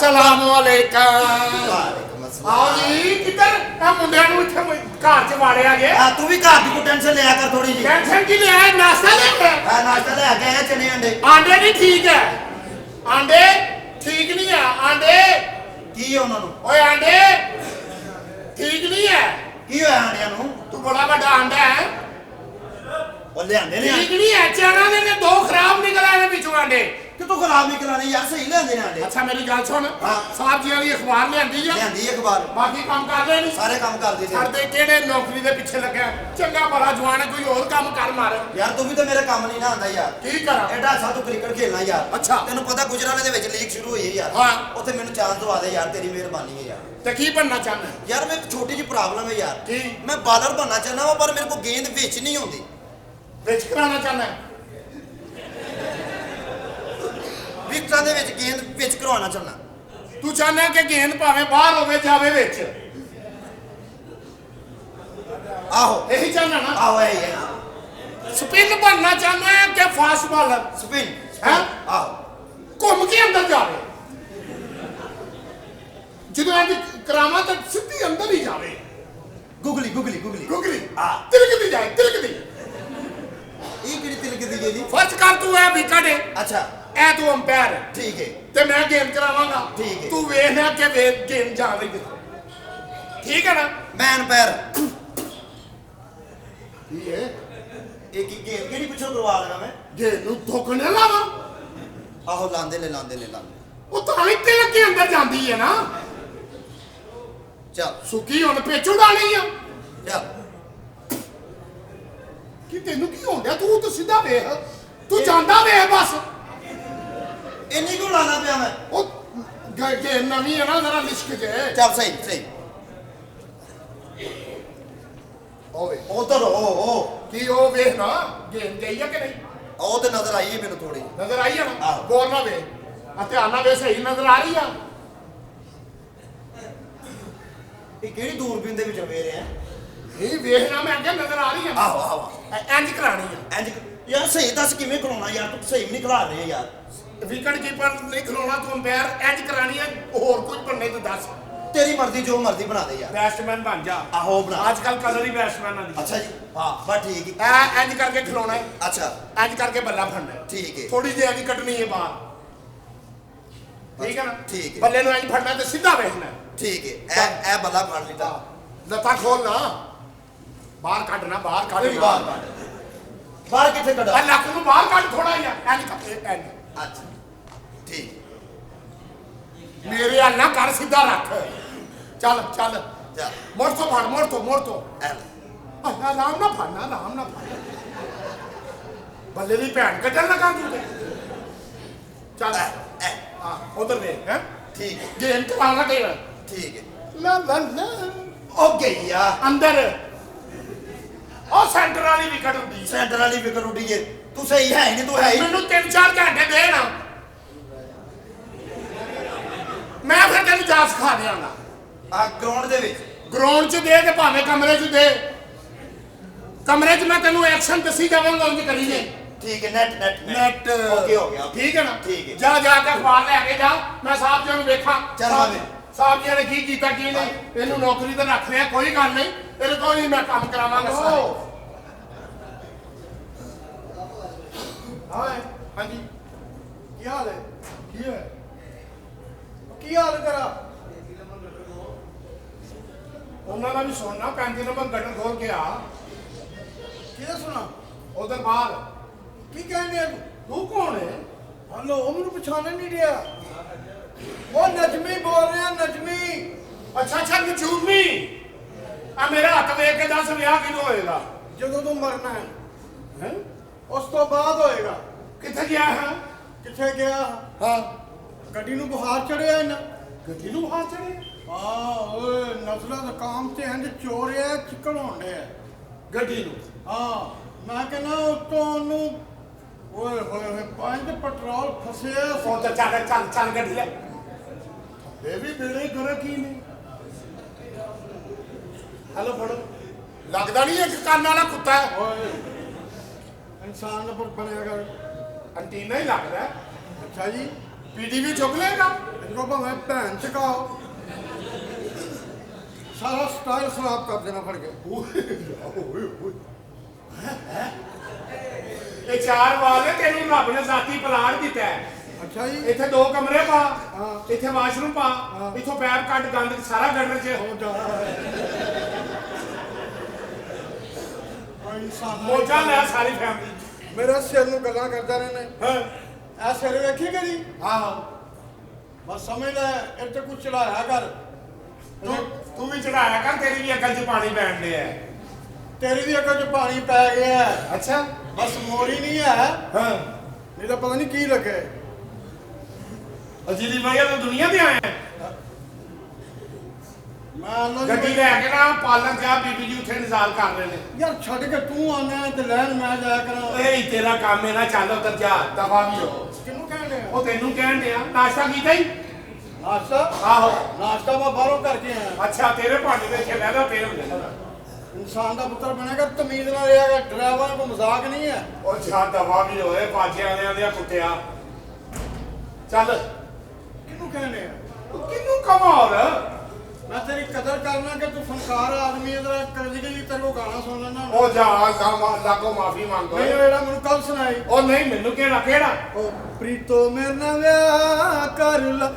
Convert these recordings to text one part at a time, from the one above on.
अस्सलाम वालेकुम। वालेकुम अस्सलाम। आओ जी किधर आ मुंडिया नु इथे घर च वाड़िया जे। हां तू भी घर दी को टेंशन लिया कर थोड़ी जी। टेंशन की ले आया नाश्ता लेके? हां नाश्ता ले आके आए चने अंडे। आंडे नहीं ठीक है, आंडे ठीक नहीं है। आंडे की है उन्हां नु? ओए आंडे ठीक नहीं है। की होया अंडियां नु? तू बड़ा बड़ा आंडा है, ओ ले आंदे ने ठीक नहीं है। चना ने दो खराब निकल आए बिचों आंडे। कि तू खराब नहीं कराने यार सही ले आंदे ने अंडे। अच्छा मेरी गल सुन, हाँ। साहब जी वाली अखबार ले आंदी ले है, आंदी अखबार बाकी काम कर रहे नहीं। सारे काम कर दी कर दे केड़े नौकरी दे पीछे लगा चंगा भला जवान है, कोई और काम कर मार। यार तू भी तो मेरे काम नहीं ना आंदा यार। की करा एडा अच्छा तू क्रिकेट खेलना यार। अच्छा। तेनू पता गुजराले दे विच लीग शुरू होई है यार। हाँ। ओथे मेनू चांस दवा दे यार, तेरी मेहरबानी है यार। ते की बनना चाहना है? यार मैं एक छोटी जी प्रॉब्लम है यार। की? मैं बॉलर बनना चाहना वा पर मेरे को गेंद विच नहीं आउंदी। विच कराना चाहना है? विकटां दे विच गेंद विच करवाना चाहना। तू चाहना कि गेंद भावे बाहर होवे जावे विच? आहो यही चाहना ना? आहो है स्पिन बनना चाहना है कि फास्ट बॉलर? स्पिन हैं? आहो घूम के अंदर जावे, ਜਦੋਂ ਅੱਜ ਕਰਾਵਾਂ ਤਾਂ ਸਿੱਧੀ ਅੰਦਰ ਹੀ ਜਾਵੇ। गुगली गुगली गुगली ਗੁਗਲੀ हाँ। ਤਿਲਕਦੀ ਜਾਏ ਤਿਲਕਦੀ। ये किहड़ी तिलक दी गेंद? ਫਰਜ਼ ਕਰ ਤੂੰ ਇਹ ਵਿਕਟ ਹੈ, अच्छा ਇਹ ਤੂੰ ਅੰਪਾਇਰ ਹੈ ठीक है ਤੇ ਮੈਂ ਗੇਮ ਕਰਾਵਾਂਗਾ। ਠੀਕ ਹੈ। ਤੂੰ ਵੇਖਣਾ ਕਿ ਵੇਖ ਗੇਮ ਜਾ ਰਹੀ ਹੈ, ਠੀਕ ਹੈ ਨਾ? मैन पैर ਕੀ ਹੈ एक ही गेंद केहड़ी पिछों करवा लगा मैं? ਗੇਮ ਨੂੰ ਧੋਕਣੇ ਲਾਵਾਂ? आहो लांदे ले लांदे ਉਹ ਤਾਂ ਹੀ ਤਿਲਕ ਕੇ ਅੰਦਰ ਜਾਂਦੀ ਹੈ ਨਾ। चल ਸੁੱਕੀ ਹੁਣ ਪਿੱਛ ਉਡਾਣੀ ਆ चल ਕਿ ਤੈਨੂੰ ਕੀ ਹੋ ਗਿਆ? ਤੂੰ ਤਾਂ ਸਿੱਧਾ ਵੇਖ, ਤੂੰ ਜਾਂਦਾ ਵੇਖ ਬਸ। इन्नी क्यों लाना पिया मैं? ਉਹ ਗੇਮ ਨਵੀਂ ਹੈ ਨਾ, ਜ਼ਰਾ ਲਿਸ਼ਕ ਜੇ। चल सही सही ਓਏ उधर ओ ਕੀ ਉਹ ਵੇਖ ਨਾ ਗੇਮ ਗਈ ਆ ਕਿ ਨਹੀਂ? ओ तो नजर आई है मेनू थोड़ी। ਨਜ਼ਰ ਆਈ ਆ ਨਾ? ਆਹੋ। ਗੌਰ ਨਾਲ ਵੇਖ, ਆ ਧਿਆਨ ਨਾਲ ਵੇਖ, ਸਹੀ ਨਜ਼ਰ ਆ ਰਹੀ ਆ? ये केहड़ी दूरबीन दे विच वे रहे हैं? ਇਹ ਵੇਖਣਾ ਮੈਂ ਅੱਗੇ ਨਜ਼ਰ ਆ ਰਹੀ ਆ। आहो आहो ਇੰਜ ਕਰਾਣੀ ਆ। इंज यार सही दस किवें खिलाउणा यार, तू सही भी नहीं खिला रहे यार। ਵਿਕਟ ਕੀਪਰ ਨਹੀਂ ਖਲੋਣਾ ਤੂੰ ਅੰਪਾਇਰ ਇੰਜ ਕਰਾਣੀ ਆ, ਹੋਰ ਕੁਝ ਬਣਨੇ ਤੂੰ ਦੱਸ। तेरी मर्जी जो मर्जी बना दे यार। ਬੈਟਸਮੈਨ ਬਣ ਜਾ। आहो बना। ਅੱਜ ਕੱਲ ਕਲਰ ਹੀ ਬੈਟਸਮੈਨਾਂ ਦੀ। अच्छा जी हाँ बस ठीक है। ਐ ਇੰਜ ਕਰਕੇ ਖਲੋਣਾ ਹੈ, अच्छा ਇੰਜ ਕਰਕੇ ਬੱਲਾ ਫੜਨਾ ਹੈ। ठीक है ਥੋੜੀ ਜਿਹੀ ਇੰਜ ਕੱਢਣੀ ਹੈ ਬਾਹਰ, ਠੀਕ ਹੈ ਨਾ? ठीक है ਬੱਲੇ ਨੂੰ ਇੰਜ ਫੜਨਾ ਤੇ ਸਿੱਧਾ ਵੇਖਣਾ ਹੈ। ठीक है ए बल्ला फाड़ लीता। ਲੱਤਾਂ ਖੋਲ ਨਾ, ਬਾਹਰ ਕੱਢਣਾ, ਬਾਹਰ ਕੱਢ अरे बाहर काट बाहर किथे कड़ा? ਆ ਲੱਕ ਨੂੰ ਬਾਹਰ ਕੱਢ ਥੋੜਾ ਜਿਹਾ, ਇੰਜ ਕਰ ਇੰਜ। अच्छा ठीक ਮੇਰੇ ਹੱਲ ਨਾ ਕਰ, ਸਿੱਧਾ ਰੱਖ। ਚੱਲ ਚੱਲ चल ਮੋੜ ਤੋਂ ਫੜ, ਮੋੜ ਤੋਂ ਮੋੜ ਤੋਂ। ए ਆਰਾਮ ਨਾਲ ਫੜਨਾ, ਆਰਾਮ ਨਾਲ ਫੜ। ਬੱਲੇ ਦੀ ਭੈਣ ਕੱਢਣ ਲੱਗਾ ਤੂੰ ਤੇ। ਚੱਲ ए ਹਾਂ ਉਧਰ ਵੇਖ ਹੈ, ठीक है ਗੇਮ ਚਲਾਉਣਾ ਕਿਹੜਾ? ठीक है ਲਾ ਲਾ ਲਾ ओ गई यार। ਅੰਦਰ ਉਹ ਸੈਂਟਰ ਵਾਲੀ ਵਿਕਟ ਹੁੰਦੀ। सेंटर वाली विकेट उड़ी है। तू सही है ही नहीं, तू है ही ਮੈਨੂੰ 3-4 ਘੰਟੇ ਦੇ ਨਾ, ਮੈਂ ਫਿਰ ਤੈਨੂੰ ਜਾ ਸਿਖਾ ਦਿਆਂਗਾ। आ ग्राउंड दे विच ਗਰਾਊਂਡ 'ਚ ਦੇ ਤੇ ਭਾਵੇਂ ਕਮਰੇ 'ਚ ਦੇ, ਕਮਰੇ 'ਚ ਮੈਂ ਤੈਨੂੰ ਐਕਸ਼ਨ ਦੱਸੀ ਜਾਵਾਂਗਾ, ਉਂਝ ਕਰੀ ਜੇ। ठीक है नेट नेट ਨੈਟ ओके हो गया। ਠੀਕ ਹੈ ਨਾ? ਠੀਕ ਹੈ। ਜਾ ਜਾ ਕੇ ਅਖਬਾਰ ਲੈ ਕੇ ਜਾ, ਮੈਂ ਸਾਹਿਬ ਜੀ ਨੂੰ ਵੇਖਾਂ। ਚੱਲ ਸਾਹਿਬ- ਆਵੇ। ਸਾਹਿਬ ਜੀ ਨੇ ਕੀ ਕੀਤਾ ਕੀ ਨਹੀਂ, ਇਹਨੂੰ ਨੌਕਰੀ ਤੇ ਰੱਖ ਲਿਆ, ਕੋਈ ਗੱਲ ਨਹੀਂ, ਇਹਦੇ ਕੋਲ ਹੀ ਮੈਂ ਕੰਮ ਕਰਾਵਾਂਗਾ ਸਾਰੇ। हाय ਹਾਂਜੀ ਕੀ ਹਾਲ ਹੈ? ਕੀ ਹੈ? ਕੀ ਹਾਲ ਕਰਾ? ਉਹਨਾਂ ਦਾ ਵੀ ਸੁਣਨਾ, 35 ਨੰਬਰ ਗਟਰ ਖੋਲ ਕੇ ਆ ਕਿਹਦਾ ਸੁਣਾ? ਉਧਰ ਬਾਹਰ। ਕੀ ਕਹਿੰਦੇ ਆ? ਤੂੰ ਕੌਣ ਹੈ? ਹਲੋ ਉਹ ਮੈਨੂੰ ਪਛਾਣਨ ਨਹੀਂ ਰਿਹਾ। ਉਹ ਨਜਮੀ ਬੋਲ ਰਿਹਾ, ਨਜਮੀ। ਅੱਛਾ ਅੱਛਾ ਨਜੂਮੀ, ਆ ਮੇਰਾ ਹੱਥ ਵੇਖ ਕੇ ਦੱਸ ਵਿਆਹ ਕਿਦੋਂ ਹੋਏਗਾ? ਜਦੋਂ ਤੂੰ ਮਰਨਾ ਹੈ ਹੈ ਉਸ ਤੋਂ ਬਾਅਦ ਹੋਏਗਾ। ਕਿੱਥੇ ਗਿਆ ਹੈ? ਕਿੱਥੇ ਗਿਆ? ਹਾਂ ਗੱਡੀ ਨੂੰ ਬੁਖਾਰ ਚੜਿਆ ਇਹਨਾਂ। ਗੱਡੀ ਨੂੰ ਬਾਹਰ ਚੜੇ। ਹਾਂ ਓਏ ਨਸਲਾਂ ਦਾ ਕੰਮ ਤੇ ਇੰਜ ਚੋਰਿਆ ਚਿੱਕਣ ਹੁੰਦੇ ਆ ਗੱਡੀ ਨੂੰ ਹਾਂ। ਮੈਂ ਕਹਿੰਦਾ ਉਤੋਂ ਉਹਨੂੰ ਓਏ ਹੋਏ ਹੋਏ 5 ਪੈਟਰੋਲ ਫਸਿਆ ਫੋਨ ਤੇ ਚੱਲ ਚੱਲ ਚੱਲ ਗੱਡੀ ਲੈ। ਇਹ ਵੀ ਬੇੜੇ ਕਰ ਕੀ ਨਹੀਂ। ਹਲੋ ਫੜੋ, ਲੱਗਦਾ ਨਹੀਂ ਇੱਕ ਕੰਨ ਵਾਲਾ ਕੁੱਤਾ ਹੈ। ਓਏ ਇਨਸਾਨ ਦਾ ਬਣਿਆ ਕਰ। ਅੰਟੀਨਾ ਹੀ ਲੱਗਦਾ ਹੈ। ਅੱਛਾ ਜੀ ਪੀਟੀਵੀ ਚੁੱਕ ਲਏਗਾ। इनको भावें भैन चकाओ सारा स्टाइल खराब कर देना पड़ गया ਇਹ ਚਾਰ ਵਾਲ ਨੇ ਤੈਨੂੰ ਰੱਬ ਨੇ ਜ਼ਾਤੀ ਪਲਾਟ ਦਿੱਤਾ ਹੈ अच्छा जी ਇੱਥੇ 2 ਕਮਰੇ ਪਾ ਹਾਂ। ਇੱਥੇ ਵਾਸ਼ਰੂਮ ਪਾ ਇੱਥੋਂ ਪੈਪ ਕੱਢ ਗੰਦ ਸਾਰਾ ਗਟਰ 'ਚ ਮੋਜਾ ਲੈ ਸਾਰੀ ਫੈਮਿਲੀ मेरे सिर ਨੂੰ ਗੱਲਾਂ ਕਰਦਾ ਰਹਿੰਦੇ ਹਾਂ ਐ ਸਿਰ ਵੇਖੀ ਕਦੀ ਆਹੋ ਬਸ ਸਮਝ ਲੈ ਇਹ ਤੇ ਕੁਛ ਚੜਾਇਆ ਕਰ ਤੂੰ ਵੀ ਚੜਾਇਆ ਕਰ ਤੇਰੀ ਵੀ ਅਕਲ 'ਚ ਪਾਣੀ ਪੈਣ ਡਿਆ ਤੇਰੀ ਵੀ ਅੱਗੇ ਚ ਪਾਣੀ ਪੈ ਗਿਆ ਹੈ। ਅੱਛਾ ਬਸ ਮੋਰੀ ਨਹੀਂ ਹੈ ਹਾਂ ਨਹੀਂ ਤਾਂ ਪਤਾ ਨਹੀਂ ਕੀ ਲੱਗੇ ਅਜੀਦੀ ਮਾਇਆ ਤੂੰ ਦੁਨੀਆ ਤੇ ਆਇਆ ਹੈ। ਮੈਂ ਉਹਨਾਂ ਗੱਡੀ ਦੀ ਲੈ ਕੇ ਨਾ ਪਾਲਣ ਜਾ ਬੀਬੀ ਜੀ ਉੱਥੇ ਨਿਜ਼ਾਲ ਕਰ ਰਹੇ ਨੇ ਯਾਰ ਛੱਡ ਕੇ ਤੂੰ ਆਣਾ ਤੇ ਲੈਣ ਮੈਂ ਜਾਇਆ ਕਰਾਂ ਏ ਤੇਰਾ ਕੰਮ ਹੈ ਨਾ ਚੱਲ ਉੱਧਰ ਜਾ ਦਫਾ ਵੀ ਹੋ ਕਿਹਨੂੰ ਕਹਿਣ ਡਿਆ ਉਹ ਤੈਨੂੰ ਕਹਿਣ ਡਿਆ ਨਾਸ਼ਤਾ ਕੀਤਾ ਹੀ ਨਾਸ਼ਤਾ ਆਹੋ ਨਾਸ਼ਤਾ ਮੈਂ ਬਾਹਰੋਂ ਕਰਕੇ ਆਇਆ ਅੱਛਾ ਤੇਰੇ ਭਾਂਡੇ ਦੇ ਖੇਲਾ ਦਾ ਤੇਰੇ ਹੁੰਦੇ ਇਨਸਾਨ ਦਾ ਪੁੱਤਰ ਬਣੇਗਾ ਤਮੀਜ਼ ਨਾਲ ਰਹੇਗਾ ਡਰਾਈਵਰ ਕੋ ਮਜ਼ਾਕ ਨਹੀਂ ਹੈ ਉਹ ਛਾ ਦਫਾ ਵੀ ਹੋਏ ਬਾਜੇ ਵਾਲਿਆਂ ਦੇ ਕੁੱਤਿਆ ਚੱਲ ਕਿਹਨੂੰ ਕਹਿਣ ਡਿਆ ਕਿੰਨੂੰ ਕਮਾਲ ਮੈਂ ਤੇਰੀ ਕਦਰ ਕਰਨਾ ਕਿ ਤੂੰ ਫਨਕਾਰ ਆਦਮੀ ਇਹਦਾ ਕਦੀ ਕਦੀ ਤੇਰੇ ਕੋ ਗਾਣਾ ਸੁਣ ਲੈਣਾ ਉਹ ਜਾ ਲਾਗੋ ਮਾਫੀ ਮੰਗੋ ਨਹੀਂ ਜਿਹੜਾ ਮੈਨੂੰ ਕੱਲ ਸੁਣਾਈ ਉਹ ਨਹੀਂ ਮੈਨੂੰ ਕਿਹੜਾ ਉਹ ਪ੍ਰੀਤੋ ਮੇਰੇ ਨਾਲ ਵਿਆਹ ਕਰ ਲਾ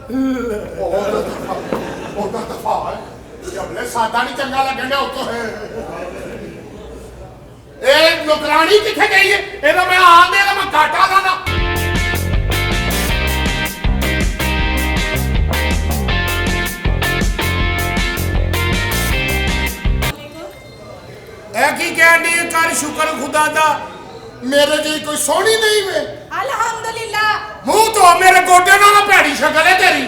ਉਹਦਾ ਦਫਾ ਹੈ ਜਬਲੇ ਸਾਦਾ ਨਹੀਂ ਚੰਗਾ ਲੱਗਣ ਡਿਆ ਉੱਤੋਂ ਇਹ ਨੌਕਰਾਨੀ ਕਿੱਥੇ ਗਈ ਹੈ ਇਹਦਾ ਮੈਂ ਆਂਦੇ ਇਹਦਾ ਮੈਂ ਘਾਟਾ ਦਾ ਨਾ ਇਹ ਕੀ ਕਹਿੰਦੀ ਕਰ ਸ਼ੁਕਰ ਖੁਦਾ ਦਾ ਮੇਰੇ ਜੀ ਕੋਈ ਸੋਹਣੀ ਨਹੀਂ ਵੇ अल्हम्दुलिल्लाह ਮੂੰਹ ਤੋਂ ਮੇਰੇ ਗੋਡੇ ਨਾਲ ਨਾ ਭੈੜੀ ਸ਼ਕਲ ਹੈ ਤੇਰੀ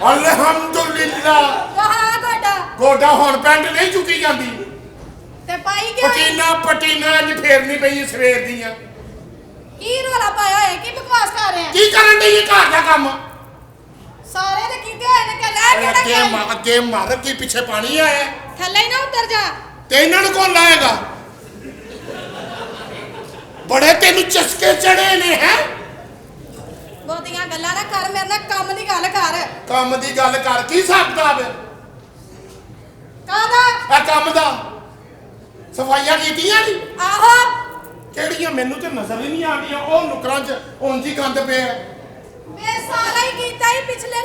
ਅਲਹਮਦੁਲਿਲਾ कहा गोडा ਗੋਡਾ ਹੁਣ ਪੈਂਟ ਨਹੀਂ ਚੁੱਕੀ ਜਾਂਦੀ ते पाई क्या ਪਟੀਨਾ ਅੱਜ ਫੇਰਨੀ ਪਈ ਸਵੇਰ ਦੀਆਂ की रोला पाया है की बकवास कर रहे हैं ਕੀ ਕਰਨ ਡਈ ਇਹ ਘਰ ਦਾ ਕੰਮ सारे ने कीते होए ने कह ले केड़ा ਅੱਗੇ ਮਾਰ ਕੀ ਪਿੱਛੇ ਪਾਣੀ ਆਇਆ थल्ले ही ना उतर जा ਤੇ ਇਹਨਾਂ ਨੂੰ ਕੌਣ ਲਾਏਗਾ ਬੜੇ ਤੈਨੂੰ ਚਸਕੇ ਚੜੇ ਨੇ ਹੈ ਬਹੁਤੀਆਂ ਗੱਲਾਂ ਨਾ ਕਰ ਮੇਰੇ ਨਾਲ ਕੰਮ ਦੀ ਗੱਲ ਕਰ ਕੰਮ ਦੀ ਗੱਲ ਕਰ ਕੀ ਸਕਦਾ ਵੇ ਕਾਹਦਾ ਇਹ ਕੰਮ ਦਾ ਸਫਾਈਆਂ ਕੀਤੀਆਂ ਨਹੀਂ ਆਹੋ ਕਿਹੜੀਆਂ ਮੈਨੂੰ ਤੇ ਨਜ਼ਰ ਹੀ ਨਹੀਂ ਆਉਂਦੀਆਂ ਉਹ ਨੁਕਰਾਂ 'ਚ ਉਂਝ ਹੀ ਗੰਦ ਪਿਆ ਵੇ ਸਾਰਾ ਹੀ ਕੀਤਾ ਹੀ ਪਿਛਲੇ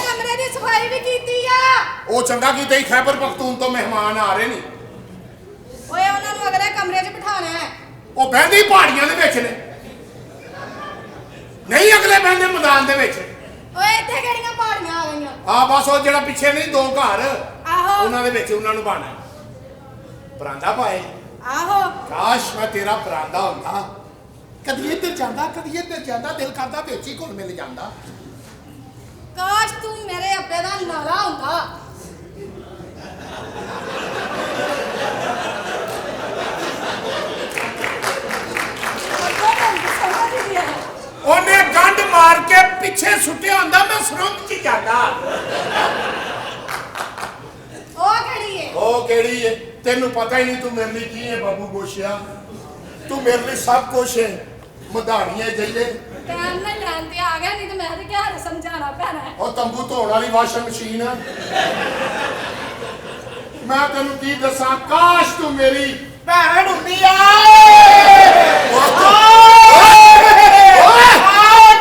ਕਮਰੇ ਦੀ ਸਫਾਈ ਵੀ ਕੀਤੀ ਆ ਉਹ ਚੰਗਾ ਕੀਤਾ ਹੀ ਖੈਬਰ ਪਖਤੂਨ ਤੋਂ ਮਹਿਮਾਨ ਆ ਰਹੇ ਨੇ ਓਏ ਉਹਨਾਂ ਨੂੰ ਅਗਲੇ ਕਮਰੇ 'ਚ ਬਿਠਾਣਾ ਹੈ ਉਹ ਬਹਿੰਦੇ ਹੀ ਪਹਾੜੀਆਂ ਦੇ ਵਿੱਚ ਨੇ ਨਹੀਂ ਅਗਲੇ ਬਹਿੰਦੇ ਮੈਦਾਨ ਦੇ ਵਿੱਚ ਓਏ ਇੱਥੇ ਕਿਹੜੀਆਂ ਪਹਾੜੀਆਂ ਆ ਗਈਆਂ ਆ ਬਸ ਉਹ ਜਿਹੜਾ ਪਿੱਛੇ ਨਹੀਂ 2 ਘਰ ਆਹੋ ਉਹਨਾਂ ਦੇ ਵਿੱਚ ਉਹਨਾਂ ਨੂੰ ਬਾਣਾ ਪਰਾਂਦਾ ਪਾਏ ਆਹੋ ਕਾਸ਼ ਮੈਂ ਤੇਰਾ ਪਰਾਂਦਾ ਹੁੰਦਾ ਕਦੀ ਇੱਧਰ ਜਾਂਦਾ ਦਿਲ ਕਰਦਾ ਵਿੱਚ ਹੀ ਘੁਲ ਮਿਲ ਜਾਂਦਾ ਕਾਸ਼ ਤੂੰ ਮੇਰੇ ਅੱਬੇ ਦਾ ਨਾਲਾ ਹੁੰਦਾ ਉਹਨੇ ਗੰਢ ਮਾਰ ਕੇ ਪਿੱਛੇ ਸੁੱਟਿਆ ਹੁੰਦਾ ਮੈਂ ਸੁਰੰਗ 'ਚ ਜਾਂਦਾ ਉਹ ਕਿਹੜੀ ਏ ਤੈਨੂੰ ਪਤਾ ਹੀ ਨਹੀਂ ਤੂੰ ਮੇਰੇ ਲਈ ਕੀ ਹੈ ਬਾਬੂ ਗੋਸ਼ਿਆ ਤੂੰ ਮੇਰੇ ਲਈ ਸਭ ਕੁਛ ਹੈ ਮਧਾਣੀਆਂ ਜਈਏ ਟਾਈਮ ਨਾਲ ਲੈਣ ਤੇ ਆ ਗਿਆ ਨਹੀਂ ਤੇ ਮੈਂ ਤੇ ਕਿਹਾ ਸਮਝਾਣਾ ਪੈਣਾ ਉਹ ਤੰਬੂ ਧੋਣ ਵਾਲੀ ਵਾਸ਼ਿੰਗ ਮਸ਼ੀਨ ਆ ਮੈਂ ਤੈਨੂੰ ਕੀ ਦੱਸਾਂ ਕਾਸ਼ ਤੂੰ ਮੇਰੀ ਭੈਣ ਹੁੰਦੀ ਆ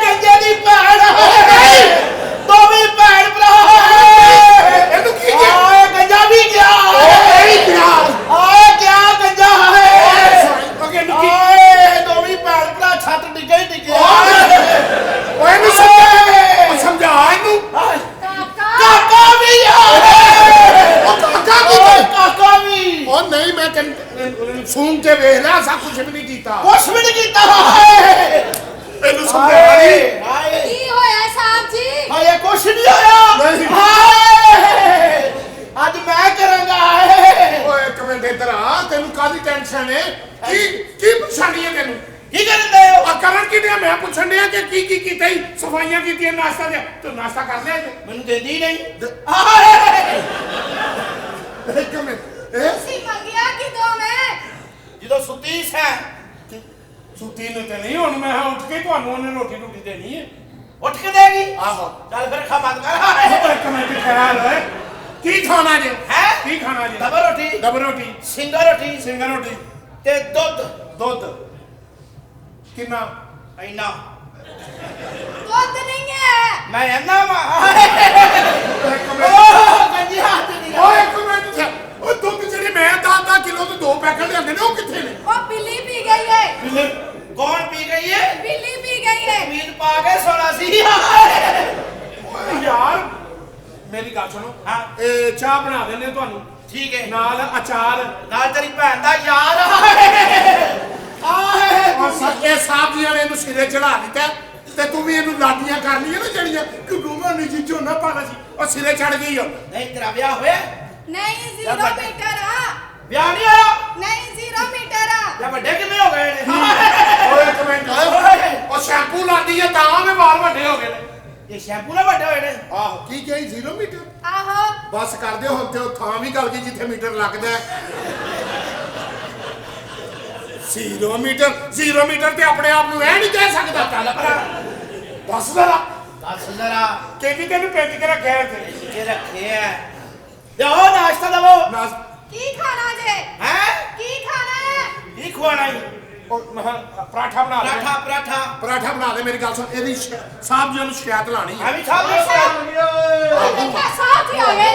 ਗੰਜੇ ਦੀ ਭੈਣ ਦੋਵੇਂ ਭੈਣ ਭਰਾ ਇਹਨੂੰ ਕੀ ਗਿਆ ਗੰਜਾ ਵੀ ਗਿਆ ਨਹੀਂ ਗਿਆ ਓਏ ਕਿਆ ਗੰਜਾ ਹੈ ਓਏ ਦੋਵੇਂ ਭੈਣ ਭਰਾ ਛੱਤ ਡਿੱਗੇ ਓਏ ਨੂੰ ਸਮਝਾ ਇਹਨੂੰ ਕਾਕਾ ਵੀ ਆ ਕਾਕਾ ਵੀ ਉਹ ਨਹੀਂ ਮੈਂ ਤੈਨੂੰ ਸੁਣ ਕੇ ਵੇਖ ਲੈ ਸਭ ਕੁਝ ਵੀ ਨਹੀਂ ਕੀਤਾ ਇਹਨੂੰ ਸਮਝਾ ਨਹੀਂ ਕੀ ਹੋਇਆ ਸਾਹਿਬ ਜੀ ਹਾਏ ਕੁਛ ਨਹੀਂ ਹੋਇਆ ਹਾਏ ਅੱਜ ਮੈਂ ਕਰਾਂਗਾ ਓਏ ਇੱਕ ਮਿੰਟ ਇੱਧਰ ਆ ਤੈਨੂੰ ਕਾਹਦੀ ਟੈਨਸ਼ਨ ਹੈ ਕੀ ਪਰੇਸ਼ਾਨੀ ਹੈ ਤੈਨੂੰ ਕੀ ਕਰਦੇ ਹੋ ਆ ਕਰਨ ਕੀ ਦਿਆ ਮੈਂ ਪੁੱਛਣ ਡਿਆ ਕਿ ਕੀ ਕੀਤਾ ਹੀ ਸਫਾਈਆਂ ਕੀਤੀਆਂ ਨਾਸ਼ਤਾ ਦੇ ਤੂੰ ਨਾਸ਼ਤਾ ਕਰ ਲਿਆ ਜੇ ਮੈਨੂੰ ਦਿੰਦੀ ਨਹੀਂ ਇੱਕ ਮਿੰਟ ਇਹ ਤੁਸੀਂ ਮੰਗਿਆ ਕਿਦੋਂ ਮੈਂ ਜਦੋਂ ਸੁੱਤੀ ਸੈਂ ਸੁੱਤੀ ਨੂੰ ਤੇ ਨਹੀਂ ਹੁਣ ਮੈਂ ਉੱਠ ਕੇ ਤੁਹਾਨੂੰ ਉਹਨੇ ਰੋਟੀ ਦੇਣੀ ਹੈ ਉੱਠ ਕੇ ਦੇਗੀ ਆਹੋ ਚੱਲ ਫਿਰ ਖਾ ਬੰਦ ਕਰ ਉਹ ਇੱਕ ਮਿੰਟ ਖਿਆਲ ਓਏ ਕੀ ਖਾਣਾ ਜੇ ਹੈ ਕੀ ਖਾਣਾ ਜੇ ਡਬਲ ਰੋਟੀ ਡਬਲ ਰੋਟੀ ਸਿੰਗਲ ਰੋਟੀ ਸਿੰਗਲ ਰੋਟੀ ਤੇ ਦੁੱਧ ਦੁੱਧ ਕਿੰਨਾ ਇੰਨਾ ਦੁੱਧ ਨਹੀਂ ਹੈ ਮੈਂ ਇੰਨਾ ਮਾ ਇੱਕ ਮਿੰਟ ਕੰਜੀ ਹੱਥ ਨਹੀਂ ਓਏ ਇੱਕ ਮਿੰਟ ਉਹ ਦੁੱਧ ਜਿਹੜੇ ਮੈਂ 10 ਕਿਲੋ ਦੇ 2 ਪੈਕਟ ਲਿਆਂਦੇ ਨੇ ਉਹ ਕਿੱਥੇ ਨੇ ਉਹ ਬਿੱਲੀ ਪੀ ਗਈ ਹੈ ਕੌਣ ਪੀ ਗਈ ਹੈ ਬਿੱਲੀ ਪੀ ਗਈ ਹੈ ਮੀਟ ਪਾ ਕੇ ਸੋਣਾ ਸੀ ਓਏ ਯਾਰ ਮੇਰੀ ਗੱਲ ਸੁਣੋ ਹਾਂ ਇਹ ਚਾਹ ਬਣਾ ਦਿੰਦੇ ਤੁਹਾਨੂੰ ਠੀਕ ਹੈ ਨਾਲ ਅਚਾਰ ਨਾਲ ਤੇਰੀ ਭੈਣ ਦਾ ਯਾਰ ਔਰ ਸੱਚੇ ਸਾਹਿਬ ਜੀ ਨੇ ਇਹਨੂੰ ਸਿਰੇ ਚੜਾ ਦਿੱਤਾ ਤੇ ਤੂੰ ਵੀ ਇਹਨੂੰ ਲਾਡੀਆਂ ਕਰਨੀਆਂ ਨਾ ਜਿਹੜੀਆਂ ਕਿ ਗੁਮਾ ਨਹੀਂ ਜੀ ਝੋਨਾ ਪਾਣਾ ਸੀ ਉਹ ਸਿਰੇ ਚੜ ਗਈ ਉਹ ਨਹੀਂ ਤੇਰਾ ਵਿਆਹ ਹੋਇਆ ਨਹੀਂ 0 ਮੀਟਰ ਆ ਵਿਆਹ ਨਹੀਂ ਹੋਇਆ ਨਹੀਂ 0 ਮੀਟਰ ਆ ਜਾਂ ਵੱਡੇ ਕਿਵੇਂ ਹੋ ਗਏ ਨੇ ਓਏ ਇੱਕ ਮਿੰਟ ਉਹ ਸ਼ੈਂਪੂ ਲਾਦੀ ਹੈ ਤਾਂ ਉਹਦੇ ਵਾਲ ਵੱਡੇ ਹੋ ਗਏ ਨੇ ਇਹ ਸ਼ੈਂਪੂ ਨਾਲ ਵੱਡੇ ਹੋਏ ਨੇ ਆਹੋ ਕੀ ਕਹੀ 0 ਮੀਟਰ ਆਹੋ ਬਸ ਕਰ ਦਿਓ ਹੁਣ ਤੇ ਉਹ ਥਾਂ ਵੀ ਗਲ ਗਈ ਜਿੱਥੇ ਮੀਟਰ ਲੱਗਦਾ ਹੈ 0 ਮੀਟਰ ਤੇ ਆਪਣੇ ਆਪ ਨੂੰ ਇਹ ਨਹੀਂ ਕਹਿ ਸਕਦਾ ਚੱਲ ਭਰਾ ਦੱਸ ਜ਼ਰਾ ਦੱਸ ਜ਼ਰਾ ਕਿਹਦੀ ਤੈਨੂੰ ਪੈਂਦੀ ਕੇ ਰੱਖਿਆ ਇੱਥੇ ਕਿ ਰੱਖੇ ਆ ਲਿਆਓ ਨਾਸ਼ਤਾ ਦਵੋ ਨਾ ਕੀ ਖਾਣਾ ਜੇ ਹੈ ਕੀ ਖਾਣਾ ਹੈ ਕੀ ਖਵਾਣਾ ਹੈ ਉਹ ਪਰਾਠਾ ਬਣਾ ਦੇ ਪਰਾਠਾ ਬਣਾ ਦੇ ਮੇਰੀ ਗੱਲ ਸੁਣ ਇਹਦੀ ਸਾਹਿਬ ਜੀ ਨੂੰ ਸ਼ਿਕਾਇਤ ਲਾਣੀ ਹੈ ਆ ਵੀ ਛਾਪ ਦੇ ਦੇਖਿਆ ਸਾਥ ਹੀ ਆ ਗਏ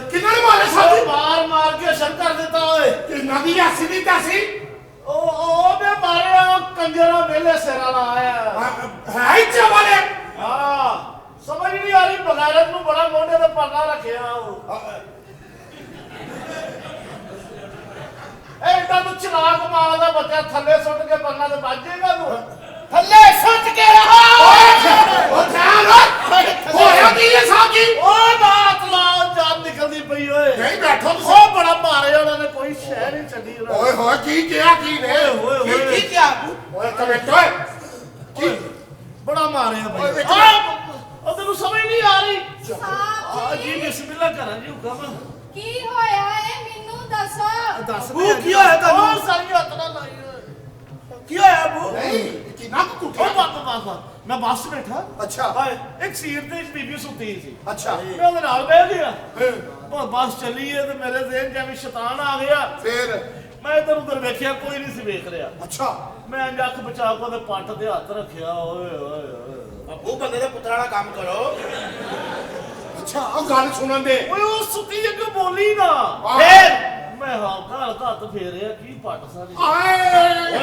ਕਿੰਨਾ ਨੇ ਮਾਰੇ ਸਾਹਿਬ ਜੀ ਮਾਰ ਕੇ ਅਸਰ ਕਰ ਦਿੱਤਾ ਓਏ ਕਿੰਨਾ ਦੀ ਹਾਸੀ ਦੀ ਤਾਸੀ ਉਹਨੇ ਮਾਰਿਆ ਕੰਜਰਾ ਵੇਲੇ ਸਿਰ ਵਾਲਾ ਆਇਆ ਹੈ ਇੱਥੇ ਵਾਲੇ ਹਾਂ ਸਮਝ ਨਹੀਂ ਆ ਰਹੀ ਬਗਾਰਤ ਨੂੰ ਬੜਾ ਮੋਢੇ ਤੇ ਪਰਨਾ ਰੱਖਿਆ ਉਹ ਇਹ ਤਾਂ ਤੂੰ ਚਲਾਕ ਮਾਲ ਦਾ ਬੱਚਾ ਥੱਲੇ ਸੁੱਟ ਕੇ ਪਰਨਾ ਤੇ ਵੱਜ ਜਾਏਗਾ ਤੂੰ ਥੱਲੇ ਸੁੱਟ ਕੇ ਰਹਾ ਉਹ ਧਿਆਨ ਰੱਖ ਹੋਇਆ ਕੀ ਹੈ ਸਾਹਿਬ ਜੀ ਓਏ ਬਾਤ ਲਾਓ ਜਾਨ ਨਿਕਲਦੀ ਪਈ ਓਏ ਨਹੀਂ ਬੈਠੋ ਤੁਸੀਂ ਉਹ ਬੜਾ ਮਾਰੇ ਉਹਨਾਂ ਨੇ ਕੋਈ ਸ਼ਹਿਰ ਨਹੀਂ ਛੱਡੀ ਉਹਨਾਂ ਓਏ ਹੋਏ ਕੀ ਕਿਹਾ ਕੀ ਨੇ ਕੀ ਕਿਹਾ ਓਏ ਕਮੈਂਟ ਓਏ ਕੀ ਬੜਾ ਮਾਰਿਆ ਓਏ ਬਈ ਵਿੱਚ ਉਹ ਤੈਨੂੰ ਸਮਝ ਨਹੀਂ ਆ ਰਹੀ ਆ ਸਾਥ ਜੀ ਜੀ ਬਿਸਮਿਲ੍ਲਾ ਕਰਾਂ ਜੀ ਹੁਕਮ ਕੀ ਹੋਇਆ ਏ ਮੈਨੂੰ ਦੱਸੋ ਦੱਸ ਉਹ ਕੀ ਹੋਇਆ ਤੁਹਾਨੂੰ? ਉਹ ਸਾਰੀ ਹੱਥ ਨਾਲ ਲਾਈ ਓਏ ਕੀ ਹੋਇਆ ਬੂ ਨਹੀਂ ਕੀ ਨਾ ਉਹ ਕੁੱਟਿਆ ਬਾਤ ਮੈਂ ਬੱਸ 'ਚ ਬੈਠਾ ਅੱਛਾ ਇੱਕ ਸੀਟ ਤੇ ਇੱਕ ਬੀਬੀ ਸੁੱਤੀ ਸੀ ਅੱਛਾ ਮੈਂ ਉਹਦੇ ਨਾਲ ਬਹਿ ਗਿਆ ਬੱਸ ਚੱਲੀ ਹੈ ਤੇ ਮੇਰੇ ਜ਼ਿਹਨ 'ਚ ਐਵੇਂ ਸ਼ੈਤਾਨ ਆ ਗਿਆ ਫੇਰ ਮੈਂ ਇੱਧਰ ਉੱਧਰ ਵੇਖਿਆ ਕੋਈ ਨਹੀਂ ਸੀ ਵੇਖ ਰਿਹਾ ਅੱਛਾ ਮੈਂ ਅੱਖ ਬਚਾ ਕੇ ਉਹਦੇ ਪੱਟ ਤੇ ਹੱਥ ਰੱਖਿਆ ਓਏ ਓਏ ਓਏ ਉਹ ਬੰਦੇ ਦੇ ਪੁੱਤਰਾਂ ਦਾ ਕੰਮ ਕਰੋ ਅੱਛਾ ਉਹ ਗੱਲ ਸੁਣਨ ਦੇ ਓਏ ਉਹ ਸੁੱਤੀ ਅੱਗੇ ਬੋਲੀ ਨਾ ਫੇਰ ਮੈਂ ਹਾਂ ਘਰ ਹੱਥ ਫੇਰਿਆ ਕੀ ਪੱਟ ਸਾਰੀ ਆਏ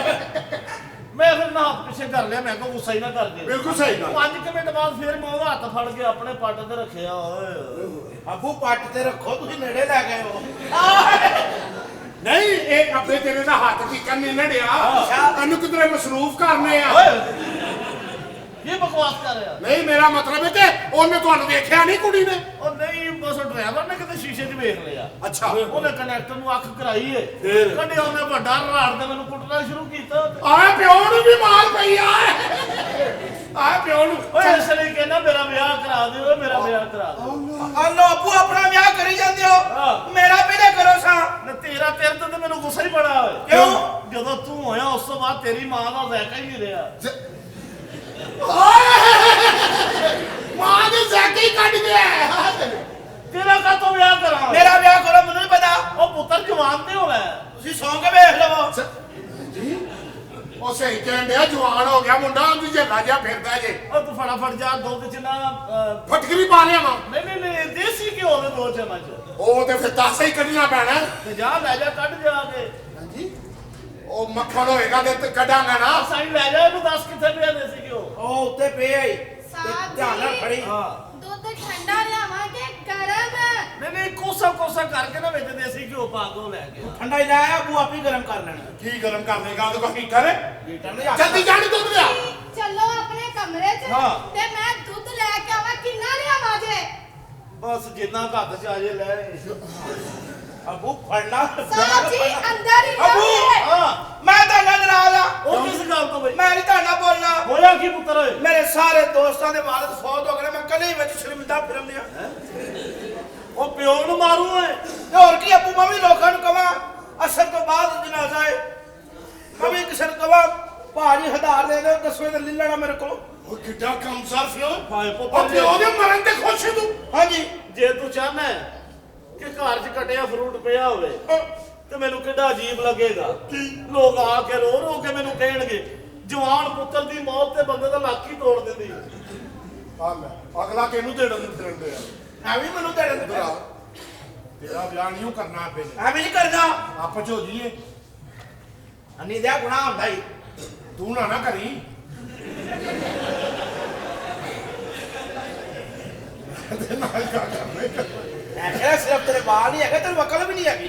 ਮੈਂ ਫਿਰ ਨਾ ਪਿੱਛੇ ਕਰ ਲਿਆ ਮੈਂ ਕਿਹਾ ਗੁੱਸਾ ਹੀ ਨਾ ਕਰ ਦੇ ਬਿਲਕੁਲ ਸਹੀ ਗੱਲ 5 ਮਿੰਟ ਬਾਅਦ ਫਿਰ ਮੈਂ ਉਹਦਾ ਹੱਥ ਫੜ ਕੇ ਆਪਣੇ ਪੱਟ ਤੇ ਰੱਖਿਆ ਓਏ ਅਬੂ ਪੱਟ ਤੇ ਰੱਖੋ ਤੁਸੀਂ ਨੇੜੇ ਲੈ ਗਏ ਹੋ ਨਹੀਂ ਇਹ ਆਪਣੇ ਤੇਰੇ ਦਾ ਹੱਥ ਟਿਕਣ ਨਹੀਂ ਨੜਿਆ ਇਹਨੂੰ ਕਿਧਰੇ ਮਸਰੂਫ ਕਰਨੇ ਆ ਇਹ ਬਕਵਾਸ ਕਰ ਰਿਹਾ ਨਹੀਂ ਮੇਰਾ ਮਤਲਬ ਹੈ ਕਿ ਉਹਨੇ ਤੁਹਾਨੂੰ ਵੇਖਿਆ ਨਹੀਂ ਕੁੜੀ ਨੇ ਉਹ ਨਹੀਂ ਬਸ ਡਰਾਈਵਰ ਨੇ ਕਿਤੇ ਸ਼ੀਸ਼ੇ 'ਚ ਵੇਖ ਲਿਆ ਅੱਛਾ ਉਹਨੇ ਕੰਡਕਟਰ ਨੂੰ ਅੱਖ ਕਰਾਈ ਏ ਫਿਰ? ਕੱਢਿਆ ਉਹਨੇ ਵੱਡਾ ਰਾੜ ਦੇ ਮੈਨੂੰ ਕੁੱਟਣਾ ਸ਼ੁਰੂ ਕੀਤਾ ਆਏ ਪਿਓ ਨੂੰ ਵੀ ਮਾਰ ਪਈ ਆਏ ਆਏ ਪਿਓ ਨੂੰ ਓਏ ਇਸ ਲਈ ਕਹਿੰਦਾ ਮੇਰਾ ਵਿਆਹ ਕਰਾ ਦਿਓ ਮੇਰਾ ਵਿਆਹ ਕਰਾ ਦਿਓ ਅੱਲੋ ਅਬੂ ਆਪਣਾ ਵਿਆਹ ਕਰੀ ਜਾਂਦੇ ਹੋ ਹਾਂ। ਮੇਰਾ ਪਹਿਲੇ ਕਰੋ ਸਾਂ ਨਾ ਤੇਰੇ ਤੇ ਮੈਨੂੰ ਗੁੱਸਾ ਹੀ ਬੜਾ ਹੋਇਆ ਕਿਉਂ? ਜਦੋਂ ਤੂੰ ਹੋਇਆ ਉਸ ਤੋਂ ਬਾਅਦ ਤੇਰੀ ਮਾਂ ਦਾ ਜ਼ਾਇਕਾ ਹੀ ਨਹੀਂ ਰਿਹਾ ਮਾਂ ਦੇ ਜ਼ਾਕੀ ਕੱਢ ਗਿਆ ਤੇਰਾ ਕਾਹਤੋਂ ਵਿਆਹ ਕਰਾਂ ਮੇਰਾ ਵਿਆਹ ਕਰੋ ਮੈਨੂੰ ਨਹੀਂ ਪਤਾ ਉਹ ਪੁੱਤਰ ਜਵਾਨ ਤੇ ਹੋਣਾ ਤੁਸੀਂ ਸੌਂ ਕੇ ਵੇਖ ਲਵੋ ਉਹ ਸਹੀ ਕਹਿੰਦੇ ਆ ਜਵਾਨ ਹੋ ਗਿਆ ਮੁੰਡਾ ਉਹਦੀ ਝੱਲਾ ਜਿਹਾ ਫਿਰਦਾ ਜੇ ਉਹ ਤੂੰ ਫਟਾਫਟ ਜਾ ਦੁੱਧ ਚ ਨਾ ਫਟਕਰੀ ਪਾ ਲਿਆ ਵਾ ਨਹੀਂ ਦੇਸੀ ਘਿਓ ਦੇ 2 ਚਮਚ ਉਹ ਤੇ ਫਿਰ ਤਾਸਾ ਹੀ ਕੱਢਣਾ ਪੈਣਾ ਤੇ ਜਾ ਲੈ ਜਾ ਕੱਢ ਜਾ ਕੇ ਹਾਂਜੀ ਉਹ ਮੱਖਣ ਹੋਏਗਾ ਤੇ ਕੱਢਾਂਗਾ ਨਾ ਸਾਈਂ ਲੈ ਜਾ ਇਹਨੂੰ ਦੱਸ ਕਿੱਥੇ ਪਿਆ ਦੇਸੀ ਘਿਓ ਉਹ ਉੱਤੇ ਪਏ ਆਈ ਸਾਹਿਬ ਧਿਆਨ ਨਾਲ ਜੀ। ਫੜੀ ਹਾਂ ਦੁੱਧ ਠੰਡਾ ਲਿਆਵਾਂਗੇ ਗਰਮ ਨਹੀਂ ਕੋਸਾ ਕਰਕੇ ਨਾ ਵਿੱਚ ਦੇਸੀ ਘਿਓ ਪਾ ਕੇ ਉਹ ਲੈ ਗਿਆ ਠੰਡਾ ਹੀ ਲਾਇਆ ਅਬੂ ਆਪੀ ਗਰਮ ਕਰ ਲੈਣਾ ਕੀ ਗਰਮ ਕਰ ਦੇਗਾ ਉਹਦੇ ਕੋਲ ਹੀਟਰ ਹੈ ਹੀਟਰ ਨਹੀਂ ਆ ਜਲਦੀ ਜਾਣੀ ਦੁੱਧ ਲਿਆ ਚਲੋ ਆਪਣੇ ਕਮਰੇ 'ਚ ਹਾਂ। ਤੇ ਮੈਂ ਦੁੱਧ ਲੈ ਕੇ ਆਵਾਂ ਕਿੰਨਾ ਲਿਆਵਾਂ ਜੇ ਬਸ ਜਿੰਨਾ ਘੱਟ ਚ ਆ ਜੇ ਲੈ ਅਬੂ ਫੜਨਾ ਸਾਹਿਬ ਜੀ ਅੰਦਰ ਹੀ ਅਬੂ ਰਹੋਗੇ ਹਾਂ ਮੈਂ ਤਾਂ ਨਾਰਾਜ਼ ਆ ਉਹ ਕਿਸ ਗੱਲ ਤੋਂ ਬਈ ਮੈਂ ਨਹੀਂ ਤੁਹਾਡਾ ਬੋਲਣਾ ਹੋਇਆ ਕੀ ਪੁੱਤਰ ਓਏ ਮੇਰੇ ਸਾਰੇ ਦੋਸਤਾਂ ਦੇ ਵਾਲਦ ਫੌਤ ਹੋ ਗਏ ਮੈਂ ਕੱਲੇ ਹੀ ਵਿੱਚ ਸ਼ਰਮਿੰਦਾ ਫਿਰਮਿਆ ਉਹ ਪਿਓ ਨੂੰ ਮਾਰੂ ਓਏ ਤੇ ਹੋਰ ਕੀ ਅਬੂ ਮੈਂ ਵੀ ਲੋਕਾਂ ਨੂੰ ਕਵਾਂ ਅਸਰ ਤੋਂ ਬਾਅਦ ਜਨਾਜ਼ਾ ਹੈ ਮੈਂ ਵੀ ਕਿਸੇ ਨੂੰ ਕਵਾਂ ਭਾਜੀ ਹਜ਼ਾਰ ਦੇ ਦਿਓ, ਦੱਸੋ ਤੇ ਲੈ ਲੈਣਾ ਮੇਰੇ ਕੋਲ। ਉਹ ਕਿੱਡਾ ਕੰਮ ਸਾਫ ਹੋ ਹਾਏ ਉਹ ਪੁੱਤਰ ਪਿਓ ਦੇ ਮਰਨ ਤੇ ਖੁਸ਼ ਹੈ ਤੂੰ ਹਾਂਜੀ ਜੇ ਤੂੰ ਚਾਹਨਾ ਕਿ ਘਰ 'ਚ ਕਟਿਆ ਫਰੂਟ ਪਿਆ ਹੋਵੇ ਤੇ ਮੈਨੂੰ ਕਿੱਡਾ ਅਜੀਬ ਲੱਗੇਗਾ। ਲੋਕ ਆ ਕੇ ਰੋ ਰੋ ਕੇ ਮੈਨੂੰ ਕਹਿਣਗੇ ਜਵਾਨ ਪੁੱਤਰ ਦੀ ਮੌਤ ਤੇ ਬੰਦੇ ਦਾ ਲੱਕ ਹੀ ਤੋੜ ਦਿੰਦੀ। ਆ ਲੈ ਅਗਲਾ ਕਿਹਨੂੰ ਦੇਣ ਦੇ ਆ ਐਵੇਂ ਮੈਨੂੰ ਦੇਣ ਦੇ ਭਰਾ ਤੇਰਾ ਵਿਆਹ ਨਹੀਂ ਕਰਨਾ ਆਪੇ ਐਵੇਂ ਨਹੀਂ ਕਰਨਾ। ਆਪਸ ਹੋ ਜੀਏ ਅੰਨੀ ਦਾ ਗੁਨਾਹ ਹੁੰਦਾ ਹੀ। ਤੂੰ ਨਾ ਕਰੀ ਤੇ ਨਾਲ ਕਾ ਕਰਨੇ ਮੈਂ ਕਿਹਾ ਸਿਰਫ ਤੇਰੇ ਬਾਲ ਨਹੀਂ ਹੈਗੇ, ਤੇਰੀ ਵਕਲ ਵੀ ਨਹੀਂ ਹੈਗੀ।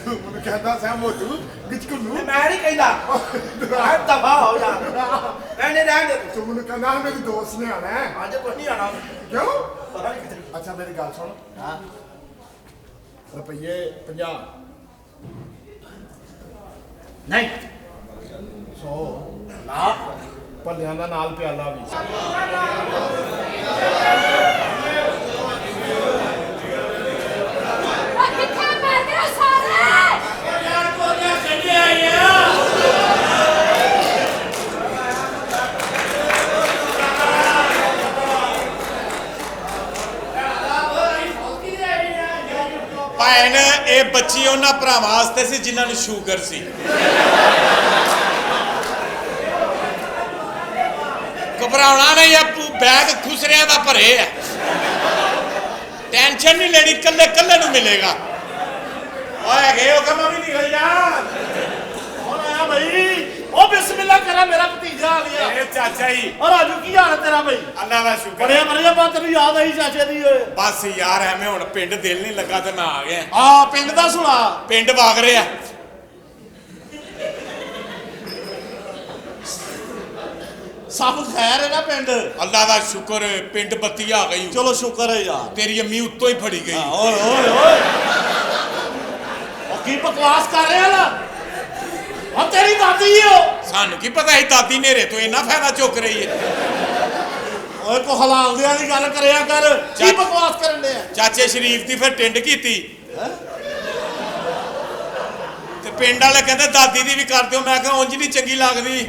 ਤੂੰ ਮੈਨੂੰ ਕਹਿੰਦਾ ਸਾ ਮੋਟੂ ਗਿਚਕੂ ਨੂੰ ਮੈਂ ਨਹੀਂ ਕਹਿੰਦਾ ਆ ਦਫਾ ਹੋ ਜਾ। ਐਨੇ ਰਹਿਣ ਦੇ ਤੂੰ ਮੈਨੂੰ ਕਹਿੰਦਾ ਮੇਰੇ ਦੋਸਤ ਨੇ ਆਣਾ ਹੈ ਅੱਜ ਕੁਝ ਨਹੀਂ ਆਣਾ। ਕਿਉਂ ਪਤਾ ਨਹੀਂ ਕਿੱਥੇ। ਅੱਛਾ ਮੇਰੀ ਗੱਲ ਸੁਣ ਹਾਂ ਰੁਪਈਏ 50 ਨਹੀਂ 100 ਨਾ ਭੱਲਿਆਂ ਦਾ ਨਾਲ ਪਿਆਲਾ ਵੀ ਉਹ ਕਿੱਥੇ ਮਰ ਗਏ ਸਾਰੇ? ਭੈਣ ਇਹ ਬੱਚੀ ਉਹਨਾਂ ਭਰਾਵਾਂ ਵਾਸਤੇ ਸੀ ਜਿਨ੍ਹਾਂ ਨੂੰ ਸ਼ੂਗਰ ਸੀ। ਘਬਰਾਉਣਾ ਨਹੀਂ ਆਪੂ ਬੈਗ ਖੁਸਰਿਆਂ ਦਾ ਭਰੇ ਆ। ਟੈਨਸ਼ਨ ਨਹੀਂ ਲੈਣੀ, ਕੱਲੇ ਕੱਲੇ ਨੂੰ ਮਿਲੇਗਾ। ਓਏ ਗਏ ਉਹ ਕਮਾ ਵੀ ਨਿਕਲ ਜਾ। ਹੁਣ ਆਇਆ ਬਈ ਉਹ ਬਿਸਮਿਲ੍ਲਾ ਕਰਾ ਮੇਰਾ ਭਤੀਜਾ ਆ ਗਿਆ। ਇਹ ਚਾਚਾ ਜੀ ਔਰ ਰਾਜੂ ਕੀ ਹਾਲ ਹੈ ਤੇਰਾ ਬਈ? ਅੱਲਾ ਦਾ ਸ਼ੁਕਰ ਬੜਿਆ ਬੜਿਆ ਬਾਤ ਤੈਨੂੰ ਯਾਦ ਆਈ ਚਾਚੇ ਦੀ ਓਏ। ਬਸ ਯਾਰ ਐਵੇਂ ਹੁਣ ਪਿੰਡ ਦਿਲ ਨਹੀਂ ਲੱਗਾ ਤੇ ਮੈਂ ਆ ਗਿਆ। ਆ ਪਿੰਡ ਦਾ ਸੁਣਾ। ਪਿੰਡ ਵਾਗ ਰਿਹਾ ਸਭ ਖੈਰ ਹੈ ਨਾ ਪਿੰਡ? ਅੱਲਾ ਦਾ ਸ਼ੁਕਰ ਪਿੰਡ ਬੱਤੀ ਆ ਗਈ। ਚਲੋ ਸ਼ੁਕਰ ਹੈ ਯਾਰ। ਤੇਰੀ ਅੰਮੀ ਉੱਤੋਂ ਹੀ ਫੜੀ ਗਈ। ਓਏ ਓਏ ਓਏ ਉਹ ਕੀ ਬਕਵਾਸ ਕਰ ਰਿਹਾ ਨਾ? ਉਹ ਤੇਰੀ ਦਾਦੀ ਓ। ਸਾਨੂੰ ਕੀ ਪਤਾ ਸੀ ਦਾਦੀ ਨੇਰੇ ਤੋਂ ਇੰਨਾ ਫਾਇਦਾ ਚੁੱਕ ਰਹੀ ਹੈ। ਓਏ ਕੋ ਹਲਾਲ ਦਿਆਂ ਦੀ ਗੱਲ ਕਰਿਆ ਕਰ। ਕੀ ਬਕਵਾਸ ਕਰਨ ਦੇ ਆ? ਚਾਚੇ ਸ਼ਰੀਫ ਦੀ ਫਿਰ ਟਿੰਡ ਕੀਤੀ ਤੇ ਪਿੰਡ ਵਾਲੇ ਕਹਿੰਦੇ ਦਾਦੀ ਦੀ ਵੀ ਕਰ ਦਿਓ। ਮੈਂ ਕਿਹਾ ਉਂਝ ਨਹੀਂ ਚੰਗੀ ਲੱਗਦੀ।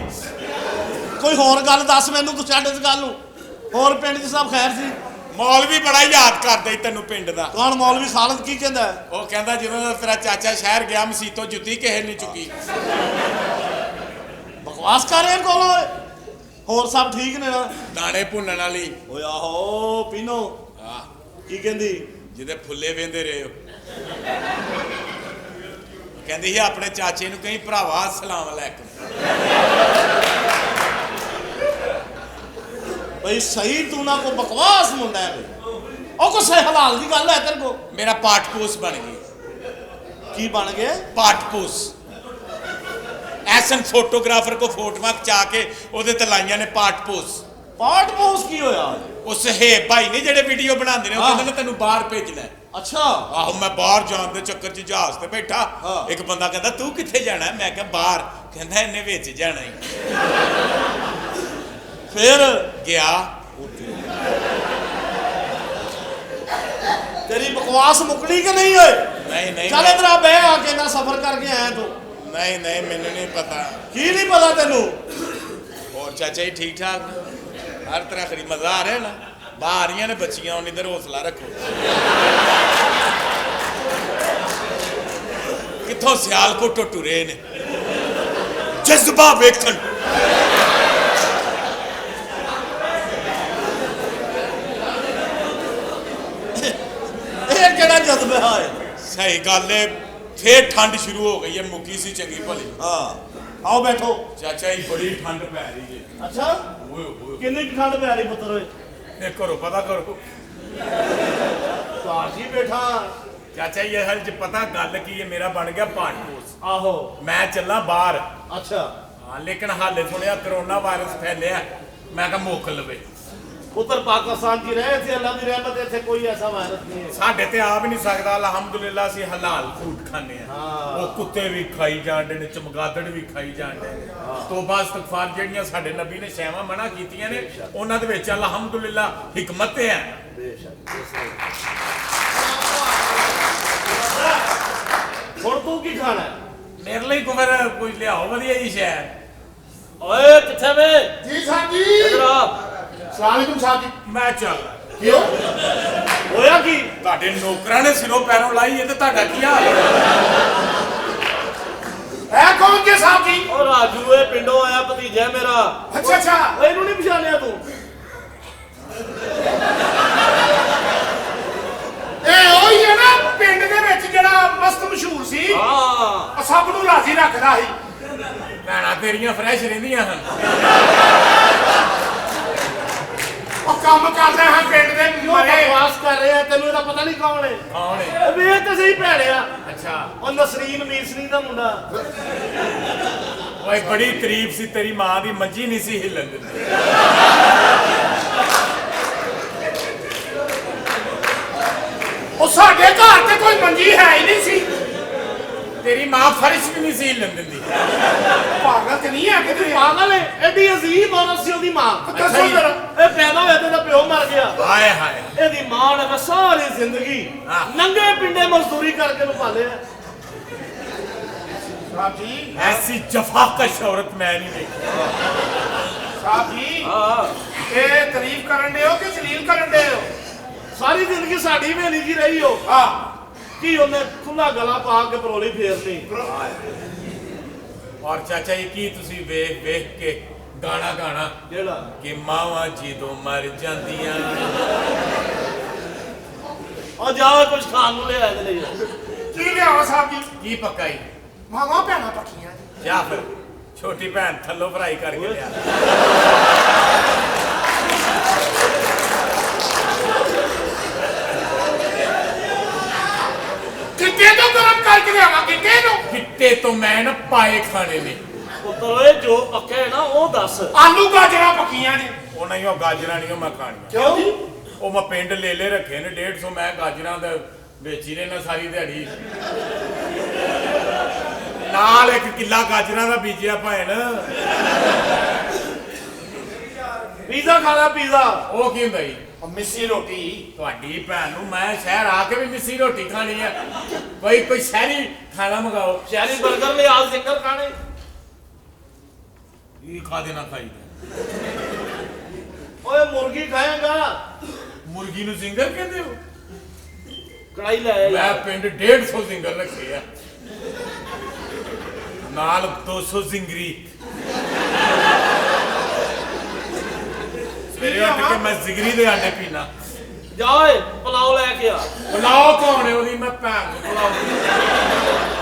ਕੋਈ ਹੋਰ ਗੱਲ ਦੱਸ ਮੈਨੂੰ, ਤੂੰ ਛੱਡ ਇਸ ਗੱਲ ਨੂੰ। ਹੋਰ ਪਿੰਡ 'ਚ ਸਭ ਖੈਰ ਸੀ? ਮੌਲਵੀ ਬੜਾ ਯਾਦ ਕਰਦਾ ਈ ਤੈਨੂੰ ਪਿੰਡ ਦਾ। ਕੌਣ? ਮੌਲਵੀ ਖਾਲਦ ਕੀ ਕਹਿੰਦਾ? ਉਹ ਕਹਿੰਦਾ ਜਦੋਂ ਦਾ ਤੇਰਾ ਚਾਚਾ ਸ਼ਹਿਰ ਗਿਆ ਮਸੀਤੋਂ ਜੁੱਤੀ ਕਿਸੇ ਨਹੀਂ ਚੁੱਕੀ। ਬਕਵਾਸ ਕਰ ਰਿਹਾ ਕੋਲ ਓਏ। ਹੋਰ ਸਭ ਠੀਕ ਨੇ ਨਾ? ਦਾਣੇ ਭੁੰਨਣ ਵਾਲੀ ਓਏ ਆਹੋ ਪੀਨੋ ਆ ਕੀ ਕਹਿੰਦੀ? ਜਿਹਦੇ ਫੁੱਲੇ ਵੇਂਦੇ ਰਹੇ ਹੋ। ਕਹਿੰਦੀ ਸੀ ਆਪਣੇ ਚਾਚੇ ਨੂੰ ਕਹੀਂ ਭਰਾਵਾ ਅਸਲਾਮ ਅਲੈਕੁਮ। ਬਈ ਸਹੀ ਤੂੰ ਨਾ ਕੋ ਬਕਵਾਸ ਮੁੰਡਾ ਹੈ ਬਈ। ਉਹ ਕੋ ਸਹੀ ਹਲਾਲ ਦੀ ਗੱਲ ਹੈ ਤੇਰੇ ਕੋ? ਮੇਰਾ ਪਾਠਪੋਸ ਬਣ ਗਈ। ਕੀ ਬਣ ਗਿਆ? ਪਾਠਪੋਸ ਐਸਨ ਫੋਟੋਗ੍ਰਾਫਰ ਕੋ ਫੋਟੋਆਂ ਖਿਚਾ ਕੇ ਉਹਦੇ ਤੇ ਲਾਈਆਂ ਨੇ ਪਾਠਪੋਸ। ਪਾਠ ਪੋਸ ਕੀ ਹੋਇਆ? ਉਹ ਸਹੇਬ ਭਾਈ ਨੇ ਜਿਹੜੇ ਵੀਡੀਓ ਬਣਾਉਂਦੇ ਨੇ ਉਹ ਕਹਿੰਦੇ ਨੇ ਤੈਨੂੰ ਬਾਹਰ ਭੇਜਣਾ ਹੈ। ਅੱਛਾ ਆਹੋ ਮੈਂ ਬਾਹਰ ਜਾਣ ਦੇ ਚੱਕਰ 'ਚ ਜਹਾਜ਼ ਤੇ ਬੈਠਾ। ਹਾਂ। ਇੱਕ ਬੰਦਾ ਕਹਿੰਦਾ ਤੂੰ ਕਿੱਥੇ ਜਾਣਾ? ਮੈਂ ਕਿਹਾ ਬਾਹਰ। ਕਹਿੰਦਾ ਇਹਨੇ ਵਿੱਚ ਜਾਣਾ ਹੀ। ਫਿਰ ਗਿਆ। ਤੇਰੀ ਬਕਵਾਸ ਮੁਕਣੀ ਕਿ ਨਹੀਂ ਓਏ? ਨਹੀਂ ਨਹੀਂ ਚੱਲ ਇਧਰ ਆ ਬਹਿ ਆ ਕੇ ਨਾ ਸਫ਼ਰ ਕਰਕੇ ਆਇਆ ਤੂੰ। ਨਹੀਂ ਨਹੀਂ ਮੈਨੂੰ ਨਹੀਂ ਪਤਾ। ਕੀ ਨਹੀਂ ਪਤਾ ਤੈਨੂੰ? ਹੋਰ ਚਾਚਾ ਜੀ ਠੀਕ ਠਾਕ? ਹਰ ਤਰ੍ਹਾਂ ਖਰੀ ਮਜ਼ਾ ਆ ਰਿਹਾ ਨਾ? ਬਾਹਰ ਰਹੀਆਂ ਨੇ ਬੱਚੀਆਂ, ਹੁਣ ਇਧਰ ਹੌਸਲਾ ਰੱਖੋ। ਕਿੱਥੋਂ ਸਿਆਲਕੋਟ ਤੋਂ ਟੁਰੇ ਨੇ ਜਜ਼ਬਾ ਵੇਖਣ। ਇਹ ਕਿਹੜਾ ਜਜ਼ਬਾ ਹੈ? ਸਹੀ ਗੱਲ ਏ ਫੇਰ ਠੰਡ ਸ਼ੁਰੂ ਹੋ ਗਈ ਹੈ। ਮੁੱਕੀ ਸੀ ਚੰਗੀ ਭਲੀ। ਹਾਂ ਆਓ ਬੈਠੋ। ਚਾਚਾ ਜੀ ਬੜੀ ਠੰਡ ਪੈ ਰਹੀ ਹੈ। ਅੱਛਾ ਓਏ ਹੋਏ ਕਿੰਨੀ ਕੁ ਠੰਡ ਪੈ ਰਹੀ ਪੁੱਤਰ ਓਏ? ਇਹ ਕਰੋ ਪਤਾ ਕਰੋ। ਕਾਜੀ ਬੈਠਾ। ਚਾਚਾ ਜੀ ਅਸਲ 'ਚ ਪਤਾ ਗੱਲ ਕੀ ਹੈ, ਮੇਰਾ ਬਣ ਗਿਆ ਪਾਠਪੋਸ। ਆਹੋ ਮੈਂ ਚੱਲਾਂ ਬਾਹਰ। ਅੱਛਾ ਹਾਂ ਲੇਕਿਨ ਹਾਲੇ ਸੁਣਿਆ ਕਰੋਨਾ ਵਾਇਰਸ ਫੈਲਿਆ। ਮੈਂ ਕਿਹਾ ਮੁੱਕ ਲਵੇ। ਪੁੱਤਰ ਪਾਕਿਸਤਾਨ ਕੀ ਰਹੇ ਥੇ, ਅੱਲਾ ਦੀ ਰਹਿਮਤ ਇੱਥੇ ਕੋਈ ਐਸਾ ਵਾਇਰਸ ਨਹੀਂ ਹੈ। ਸਾਡੇ ਤੇ ਆ ਵੀ ਨਹੀਂ ਸਕਦਾ। ਅਲਹਮਦੁਲਿਲਾ ਅਸੀਂ ਹਲਾਲ ਫੂਡ ਖਾਂਦੇ ਆ। ਹਾਂ। ਉਹ ਕੁੱਤੇ ਵੀ ਖਾਈ ਜਾਂਦੇ ਨੇ, ਚਮਗਾਦੜ ਵੀ ਖਾਈ ਜਾਂਦੇ ਨੇ। ਤੋਬਾ ਇਸਤਗਫਾਰ ਜਿਹੜੀਆਂ ਸਾਡੇ ਨਬੀ ਨੇ ਸ਼ੈਵਾਂ ਮਨਾ ਕੀਤੀਆਂ ਨੇ ਉਹਨਾਂ ਦੇ ਵਿੱਚ ਅਲਹਮਦੁਲਿਲਾ ਹਿਕਮਤ ਹੈ। ਹੁਣ ਤੂੰ ਕੀ ਖਾਣਾ ਹੈ? ਮੇਰੇ ਲਈ ਕੁਮਰ ਕੁਝ ਲਿਆਓ ਵਧੀਆ ਜੀ ਸ਼ਹਿਰ। ਓਏ ਕਿੱਥੇ ਵੇ ਜੀ ਸਾਹਿਬ ਜੀ ਇਧਰ ਆ ਸਲਾਮੁਅਲੈਕੁਮ ਸਾਹਿਬ ਜੀ ਮੈਂ ਚੱਲ ਕਿਉਂ ਹੋਇਆ ਕੀ ਤੁਹਾਡੇ ਨੌਕਰਾਂ ਨੇ ਸਿਰੋਂ ਪੈਰੋਂ ਲਾਈ ਹੈ ਤੇ ਤੁਹਾਡਾ ਕੀ ਹਾਲ ਹੈ? ਇਹ ਕੌਣ ਜੇ ਸਾਹਿਬ ਜੀ ਓ ਰਾਜੂ ਇਹ ਪਿੰਡੋਂ ਆਇਆ ਭਤੀਜਾ ਮੇਰਾ ਅੱਛਾ ਅੱਛਾ ਓਏ ਇਹਨੂੰ ਨਹੀਂ ਪਛਾਣਿਆ ਤੂੰ ਇਹ ਉਹੀ ਹੈ ਨਾ ਪਿੰਡ ਦੇ ਵਿੱਚ ਜਿਹੜਾ ਮਸਤ ਮਸ਼ਹੂਰ ਸੀ ਹਾਂ ਉਹ ਸਭ ਨੂੰ ਰਾਜ਼ੀ ਰੱਖਦਾ ਸੀ ਭੈਣਾਂ ਤੇਰੀਆਂ ਫਰੈਸ਼ ਰਹਿੰਦੀਆਂ ਹਨ। ਉਹ ਕੰਮ ਕਰਦਾ ਹਾਂ ਪਿੰਡ ਦੇ ਕਿਉਂ ਮਰੇ ਬਕਵਾਸ ਕਰ ਰਿਹਾ ਤੈਨੂੰ ਇਹਦਾ ਪਤਾ ਨਹੀਂ ਕੌਣ ਹੈ ਕੌਣ ਹੈ? ਇਹ ਵੇਖ ਤੇ ਸਹੀ ਭੈਣਿਆ ਅੱਛਾ ਉਹ ਨਸਰੀਨ ਮੀਸਰੀ ਦਾ ਮੁੰਡਾ ਓਏ ਬੜੀ ਤਾਰੀਫ ਸੀ ਤੇਰੀ ਮਾਂ ਦੀ, ਮੰਜੀ ਨਹੀਂ ਸੀ ਹਿੱਲਣ ਦਿੰਦੀ। ਉਹ ਸਾਡੇ ਘਰ ਤੇ ਕੋਈ ਮੰਜੀ ਹੈ ਹੀ ਨਹੀਂ ਸੀ ਤੇਰੀ ਮਾਂ ਫਰਸ਼ ਵੀ ਨਹੀਂ ਸੀ ਹਿੱਲਣ ਦਿੰਦੀ। ਪਾਗਲ ਤੇ ਨਹੀਂ ਹੈ ਕਿਤੇ ਪਾਗਲ ਹੈ ਐਡੀ ਅਜ਼ੀਬ ਔਰਤ ਸੀ ਉਹਦੀ ਮਾਂ ਦੱਸੋ ਜਰਾ ਇਹ ਪੈਦਾ ਹੋਇਆ ਤੇ ਇਹਦਾ ਪਿਓ ਮਰ ਗਿਆ ਹਾਏ ਹਾਏ ਇਹਦੀ ਮਾਂ ਨੇ ਸਾਰੀ ਜ਼ਿੰਦਗੀ ਹਾਂ। ਨੰਗੇ ਪਿੰਡੇ ਮਜ਼ਦੂਰੀ ਕਰਕੇ ਨੂੰ ਪਾਲਿਆ ਸਾਹਿਬ ਜੀ ਐਸੀ ਜਫਾਕਸ਼ ਔਰਤ ਮੈਂ ਨਹੀਂ ਦੇਖੀ। ਸਾਹਿਬ ਜੀ ਹਾਂ ਇਹ ਤਾਰੀਫ ਕਰਨ ਦੇ ਹੋ ਕਿ ਜਲੀਲ ਕਰਨ ਦੇ ਹੋ ਸਾਰੀ ਜ਼ਿੰਦਗੀ ਸਾਡੀ ਵੇਲੀ ਜੀ ਰਹੀ ਹੋ ਹਾਂ ਕੀ ਉਹਨੇ ਖੁੱਲਾ ਗਲਾ ਪਾ ਕੇ ਪਰੋਲੀ ਫੇਰਨੀ ਔਰ ਚਾਚਾ ਜੀ ਕੀ ਤੁਸੀਂ ਵੇਖ ਵੇਖ ਕੇ ਗਾਣਾ ਗਾਣਾ ਜਿਹੜਾ ਕਿ ਮਾਵਾਂ ਜਦੋਂ ਮਰ ਜਾਂਦੀਆਂ। ਉਹ ਜਾ ਕੁਝ ਖਾਣ ਨੂੰ ਲਿਆ ਇਹਦੇ ਲਈ ਕੀ ਲਿਆਵਾਂ ਸਾਹਿਬ ਜੀ ਕੀ ਪਕਾਈ? ਮਾਵਾਂ ਭੈਣਾਂ ਪੱਕੀਆਂ ਜੀ ਜਾਂ ਫਿਰ ਛੋਟੀ ਭੈਣ ਥੱਲੋਂ ਫਰਾਈ ਕਰਕੇ ਲਿਆ। ਕਿੱਤੇ ਤੋਂ ਗਰਮ ਕਰਕੇ ਲਿਆਵਾਂ ਕਿੱਤੇ ਤੋਂ ਗਿੱਟੇ ਤੋਂ ਮੈਂ ਨਾ ਪਾਏ ਖਾਣੇ ਨੇ। ਪੁੱਤਰ ਓਏ ਜੋ ਪੱਕਾ ਹੈ ਨਾ ਉਹ ਦੱਸ ਆਲੂ ਗਾਜਰਾਂ ਪੱਕੀਆਂ ਜੀ ਉਹ ਨਹੀਂ ਉਹ ਗਾਜਰਾਂ ਨਹੀਂ ਉਹ ਮੈਂ ਖਾਣੀਆਂ। ਕਿਉਂ ਜੀ ਉਹ ਮੈਂ ਪਿੰਡ ਲੇਲੇ ਰੱਖੇ ਨੇ 150 ਮੈਂ ਗਾਜਰਾਂ ਦਾ ਵੇਚੀ ਰਹਿਣਾ ਸਾਰੀ ਦਿਹਾੜੀ। ਨਾਲ ਇੱਕ ਕਿੱਲਾ ਗਾਜਰਾਂ ਦਾ ਬੀਜਿਆ ਭੈਣ। ਪੀਜ਼ਾ ਖਾਣਾ ਪੀਜ਼ਾ ਉਹ ਕੀ ਹੁੰਦਾ ਜੀ? ਉਹ ਮਿੱਸੀ ਰੋਟੀ ਤੁਹਾਡੀ ਭੈਣ ਨੂੰ ਮੈਂ ਸ਼ਹਿਰ ਆ ਕੇ ਵੀ ਮਿੱਸੀ ਰੋਟੀ ਖਾਣੀ ਹੈ। ਕੋਈ ਸ਼ਹਿਰੀ ਖਾਣਾ ਮੰਗਾਓ। ਸ਼ਹਿਰੀ 버ਗਰ ਲਈ ਆਲ ਸਿੰਗਰ ਖਾਣੇ ਇਹ ਖਾ ਦੇਣਾ ਖਾਈਦਾ। ਓਏ ਮੁਰਗੀ ਖਾਏਗਾ ਮੁਰਗੀ ਨੂੰ ਜ਼ਿੰਗਰ ਕਹਿੰਦੇ ਹੋ? ਕੜਾਈ ਲੈ ਮੈਂ ਯਾਰ ਪਿੰਡ 150 ਜ਼ਿੰਗਰ ਰੱਖੇ ਆ ਨਾਲ 200 ਜ਼ਿੰਗਰੀ। ਸਵੇਰੇ ਉੱਠ ਕੇ ਮੈਂ ਜ਼ਿੰਗਰੀ ਦੇ ਆਂਡੇ ਪੀਣਾ। ਜਾ ਓਏ ਪਲਾਓ ਲੈ ਕੇ ਆ ਬੁਲਾਓ ਕੌਣ ਹੈ ਉਹਦੀ? ਮੈਂ ਭੈਣ ਨੂੰ ਬੁਲਾਓ।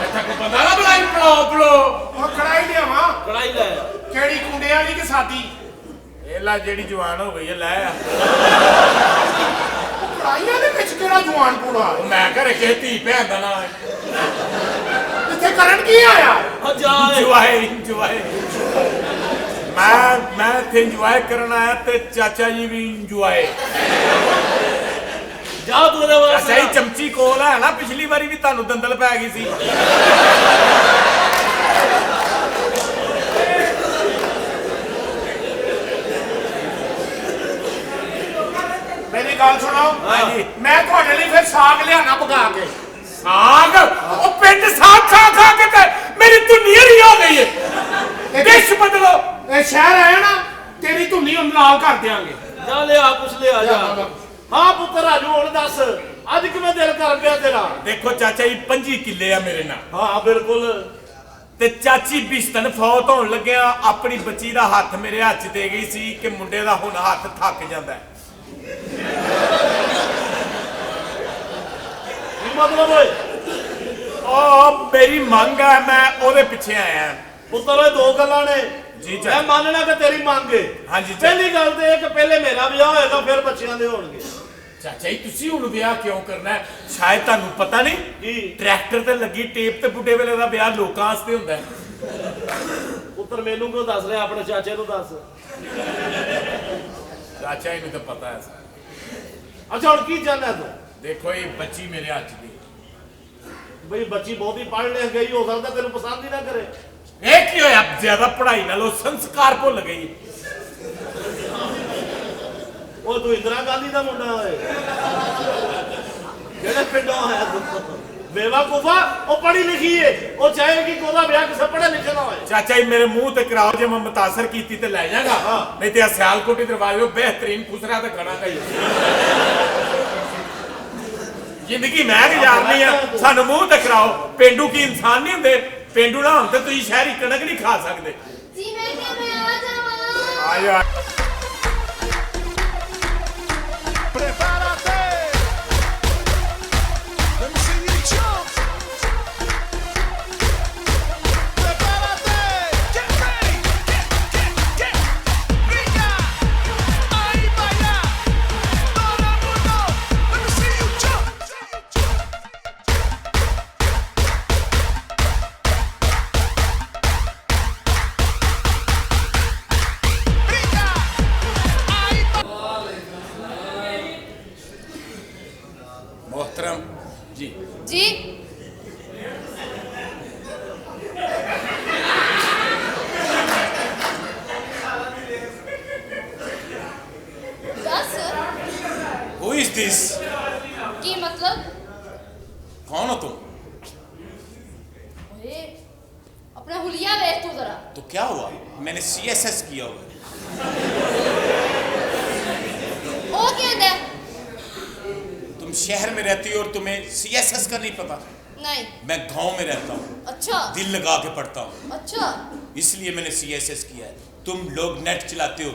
ਇੱਥੇ ਕੋਈ ਬੰਦਾ ਨਾ ਬੁਲਾਈ ਬੁਲਾਓ। ਉਹ ਕੜਾਈ ਲਿਆਵਾਂ ਕੜਾਈ ਲੈ ਆ ਕਿਹੜੀ ਕੁੰਡੇ ਵਾਲੀ ਕਿ ਸਾਦੀ ਇਹ ਲੈ ਜਿਹੜੀ ਜਵਾਨ ਹੋ ਗਈ ਹੈ ਲੈ ਆ। ਕੜਾਈਆਂ ਦੇ ਵਿੱਚ ਕਿਹੜਾ ਜਵਾਨ ਪੂੜਾ ਉਹ ਮੈਂ ਘਰੇ ਕਿਸੇ ਧੀ ਭੈਣ ਦਾ ਨਾਂ ਹੈ। ਇੱਥੇ ਕਰਨ ਕੀ ਆਇਆ ਆ ਜਾ ਓਏ ਇੰਜੋਏ ਮੈਂ ਇੱਥੇ ਇੰਜੋਏ ਕਰਨ ਆਇਆ ਤੇ ਚਾਚਾ ਜੀ ਵੀ ਇੰਜੋਏ। ਜਾ ਤੂੰ ਇਹਦੇ ਅੱਛਾ ਵਾਸਤੇ ਇਹ ਚਮਚੀ ਕੋਲ ਹੈ ਨਾ, ਪਿਛਲੀ ਵਾਰੀ ਵੀ ਤੁਹਾਨੂੰ ਦੰਦਲ ਪੈ ਗਈ ਸੀ। ਮੇਰੀ ਗੱਲ ਸੁਣੋ ਹਾਂਜੀ। ਮੈਂ ਤੁਹਾਡੇ ਲਈ ਫਿਰ ਸਾਗ ਲਿਆਣਾ ਪਕਾ ਕੇ ਸਾਗ? ਉਹ ਪਿੰਡ ਸਾਗ ਖਾ ਕੇ ਤੇ ਮੇਰੀ ਦੁਨੀਆ ਹੀ ਹੋ ਗਈ ਹੈ। ਦੇਸ਼ ਬਦਲੋ। ਇਹ ਸ਼ਹਿਰ ਆਇਆ ਨਾ ਤੇਰੀ ਧੁੰਨੀ ਉਹ ਨਾਲ ਕਰ ਦਿਆਂਗੇ ਜਾ ਲਿਆ ਕੁਛ ਲਿਆ ਜਾ ਹਾਂ ਪੁੱਤਰ ਰਾਜੂ ਹੁਣ ਦੱਸ ਅੱਜ ਕਿਵੇਂ ਦਿਲ ਕਰ ਪਿਆ ਤੇਰਾ ਦੇਖੋ ਚਾਚਾ ਜੀ 25 ਕਿੱਲੇ ਆ ਮੇਰੇ ਨਾਲ ਹਾਂ ਬਿਲਕੁਲ ਤੇ ਚਾਚੀ ਬਿਸ਼ਤਨ ਫੌਤ ਹੋਣ ਲੱਗਿਆ ਆਪਣੀ ਬੱਚੀ ਦਾ ਹੱਥ ਮੇਰੇ ਹੱਥ 'ਚ ਦੇ ਗਈ ਸੀ ਕਿ ਮੁੰਡੇ ਦਾ ਹੁਣ ਹੱਥ ਥੱਕ ਜਾਂਦਾ ਹੈ। ਕੀ ਮਤਲਬ ਓਏ ਉਹ ਮੇਰੀ ਮੰਗ ਹੈ, ਮੈਂ ਉਹਦੇ ਪਿੱਛੇ ਆਇਆ। ਪੁੱਤਰ ਓਏ ਦੋ ਗੱਲਾਂ ਨੇ ਜੀ ਮੈਂ ਚਾਚਾ। ਮੰਨਣਾ ਕਿ ਤੇਰੀ ਮੰਗ ਹੈ ਹਾਂਜੀ ਚਾਚਾ। ਪਹਿਲੀ ਗੱਲ ਤੇ ਇਹ ਕਿ ਪਹਿਲੇ ਮੇਰਾ ਵਿਆਹ ਹੋਏਗਾ ਫਿਰ ਬੱਚਿਆਂ ਦੇ ਹੋਣਗੇ ਚਾਚਾ ਜੀ ਤੁਸੀਂ ਹੁਣ ਵਿਆਹ ਕਿਉਂ ਕਰਨਾ ਹੈ? ਸ਼ਾਇਦ ਤੁਹਾਨੂੰ ਪਤਾ ਨਹੀਂ ਕੀ ਟਰੈਕਟਰ ਤੇ ਲੱਗੀ ਟੇਪ ਤੇ ਬੁੱਢੇ ਵੇਲੇ ਦਾ ਵਿਆਹ ਲੋਕਾਂ ਵਾਸਤੇ ਹੁੰਦਾ ਹੈ। ਪੁੱਤਰ ਮੈਨੂੰ ਕਿਉਂ ਦੱਸ ਰਿਹਾ ਆਪਣੇ ਚਾਚੇ ਨੂੰ ਦੱਸ ਚਾਚਾ ਜੀ ਨੂੰ ਤਾਂ ਪਤਾ ਹੈ। ਅੱਛਾ ਹੁਣ ਕੀ ਚਾਹੁੰਦਾ ਤੂੰ ਦੇਖੋ ਇਹ ਬੱਚੀ ਮੇਰੇ ਹੱਥ ਦੀ ਬਈ ਬੱਚੀ ਬਹੁਤੀ ਪੜ੍ਹ ਲਿਖ ਗਈ ਹੋ ਸਕਦਾ ਤੈਨੂੰ ਪਸੰਦ ਹੀ ਨਾ ਕਰੇ ਇਹ ਕੀ ਹੋਇਆ? ਜ਼ਿਆਦਾ ਪੜ੍ਹਾਈ ਨਾਲੋਂ ਸੰਸਕਾਰ ਭੁੱਲ ਗਈ। ਉਹ ਤੂੰ ਇੰਦਰਾ ਗਾਂਧੀ ਦਾ ਮੁੰਡਾ ਓਏ ਜਿਹੜੇ ਪਿੰਡੋਂ ਆਇਆ ਤੂੰ ਬੇਵਕੂਫਾ ਉਹ ਪੜ੍ਹੀ ਲਿਖੀ ਏ ਉਹ ਚਾਹੇਗੀ ਕਿ ਉਹਦਾ ਵਿਆਹ ਕਿਸੇ ਪੜ੍ਹੇ ਲਿਖੇ ਨਾਲ ਹੋਏ ਚਾਚਾ ਜੀ ਮੇਰੇ ਮੂੰਹ ਤੇ ਕਰਾਓ ਜੇ ਮੈਂ ਮੁਤਾਸਰ ਕੀਤੀ ਤੇ ਲੈ ਜਾਗਾ ਨਹੀਂ ਤੇ ਆ ਸਿਆਲਕੋਟੀ ਦਰਵਾਜ਼ੇ ਬੇਹਤਰੀਨ ਖੁਸਰਾ ਤੇ ਖੜਾਂਗਾ ਹੀ ਜ਼ਿੰਦਗੀ ਮੈਂ ਗੁਜ਼ਾਰਨੀ ਆ ਸਾਨੂੰ ਮੂੰਹ ਤੇ ਕਰਾਓ ਪਿੰਡੂ ਕੀ ਇਨਸਾਨ ਨਹੀਂ ਹੁੰਦੇ ਪਿੰਡੂ ਨਾ ਹੁਣ ਤੇ ਤੁਸੀਂ ਸ਼ਹਿਰੀ ਕਣਕ ਨਹੀਂ ਖਾ ਸਕਦੇ ਜੀ ਮੈਂ ਕਿਵੇਂ ਆ ਜਾਵਾਂ ਆ ਜਾ Prepárate. Let me see you jump. Prepárate. Get ready. Get. Venga. Ahí vaya. Todo el mundo. Let me see you jump. Venga. Ahí मोहतरम जी ਜੀ ਦੱਸ हु इज दिस ਕੀ ਮਤਲਬ कौन हो तुम ਓਏ ਆਪਣਾ ਹੁਲੀਆ ਵੇਖ ਤੂੰ ਜ਼ਰਾ तो क्या हुआ मैंने CSS किया हुआ ਉਹ ਕੀ ਹੁੰਦਾ तुम शहर में रहती हो और तुम्हें CSS का नहीं पता ਨਹੀਂ मैं गांव में रहता हूँ ਅੱਛਾ दिल लगा के पढ़ता हूँ ਅੱਛा इसलिए मैंने CSS किया है तुम लोग नेट चलाते हो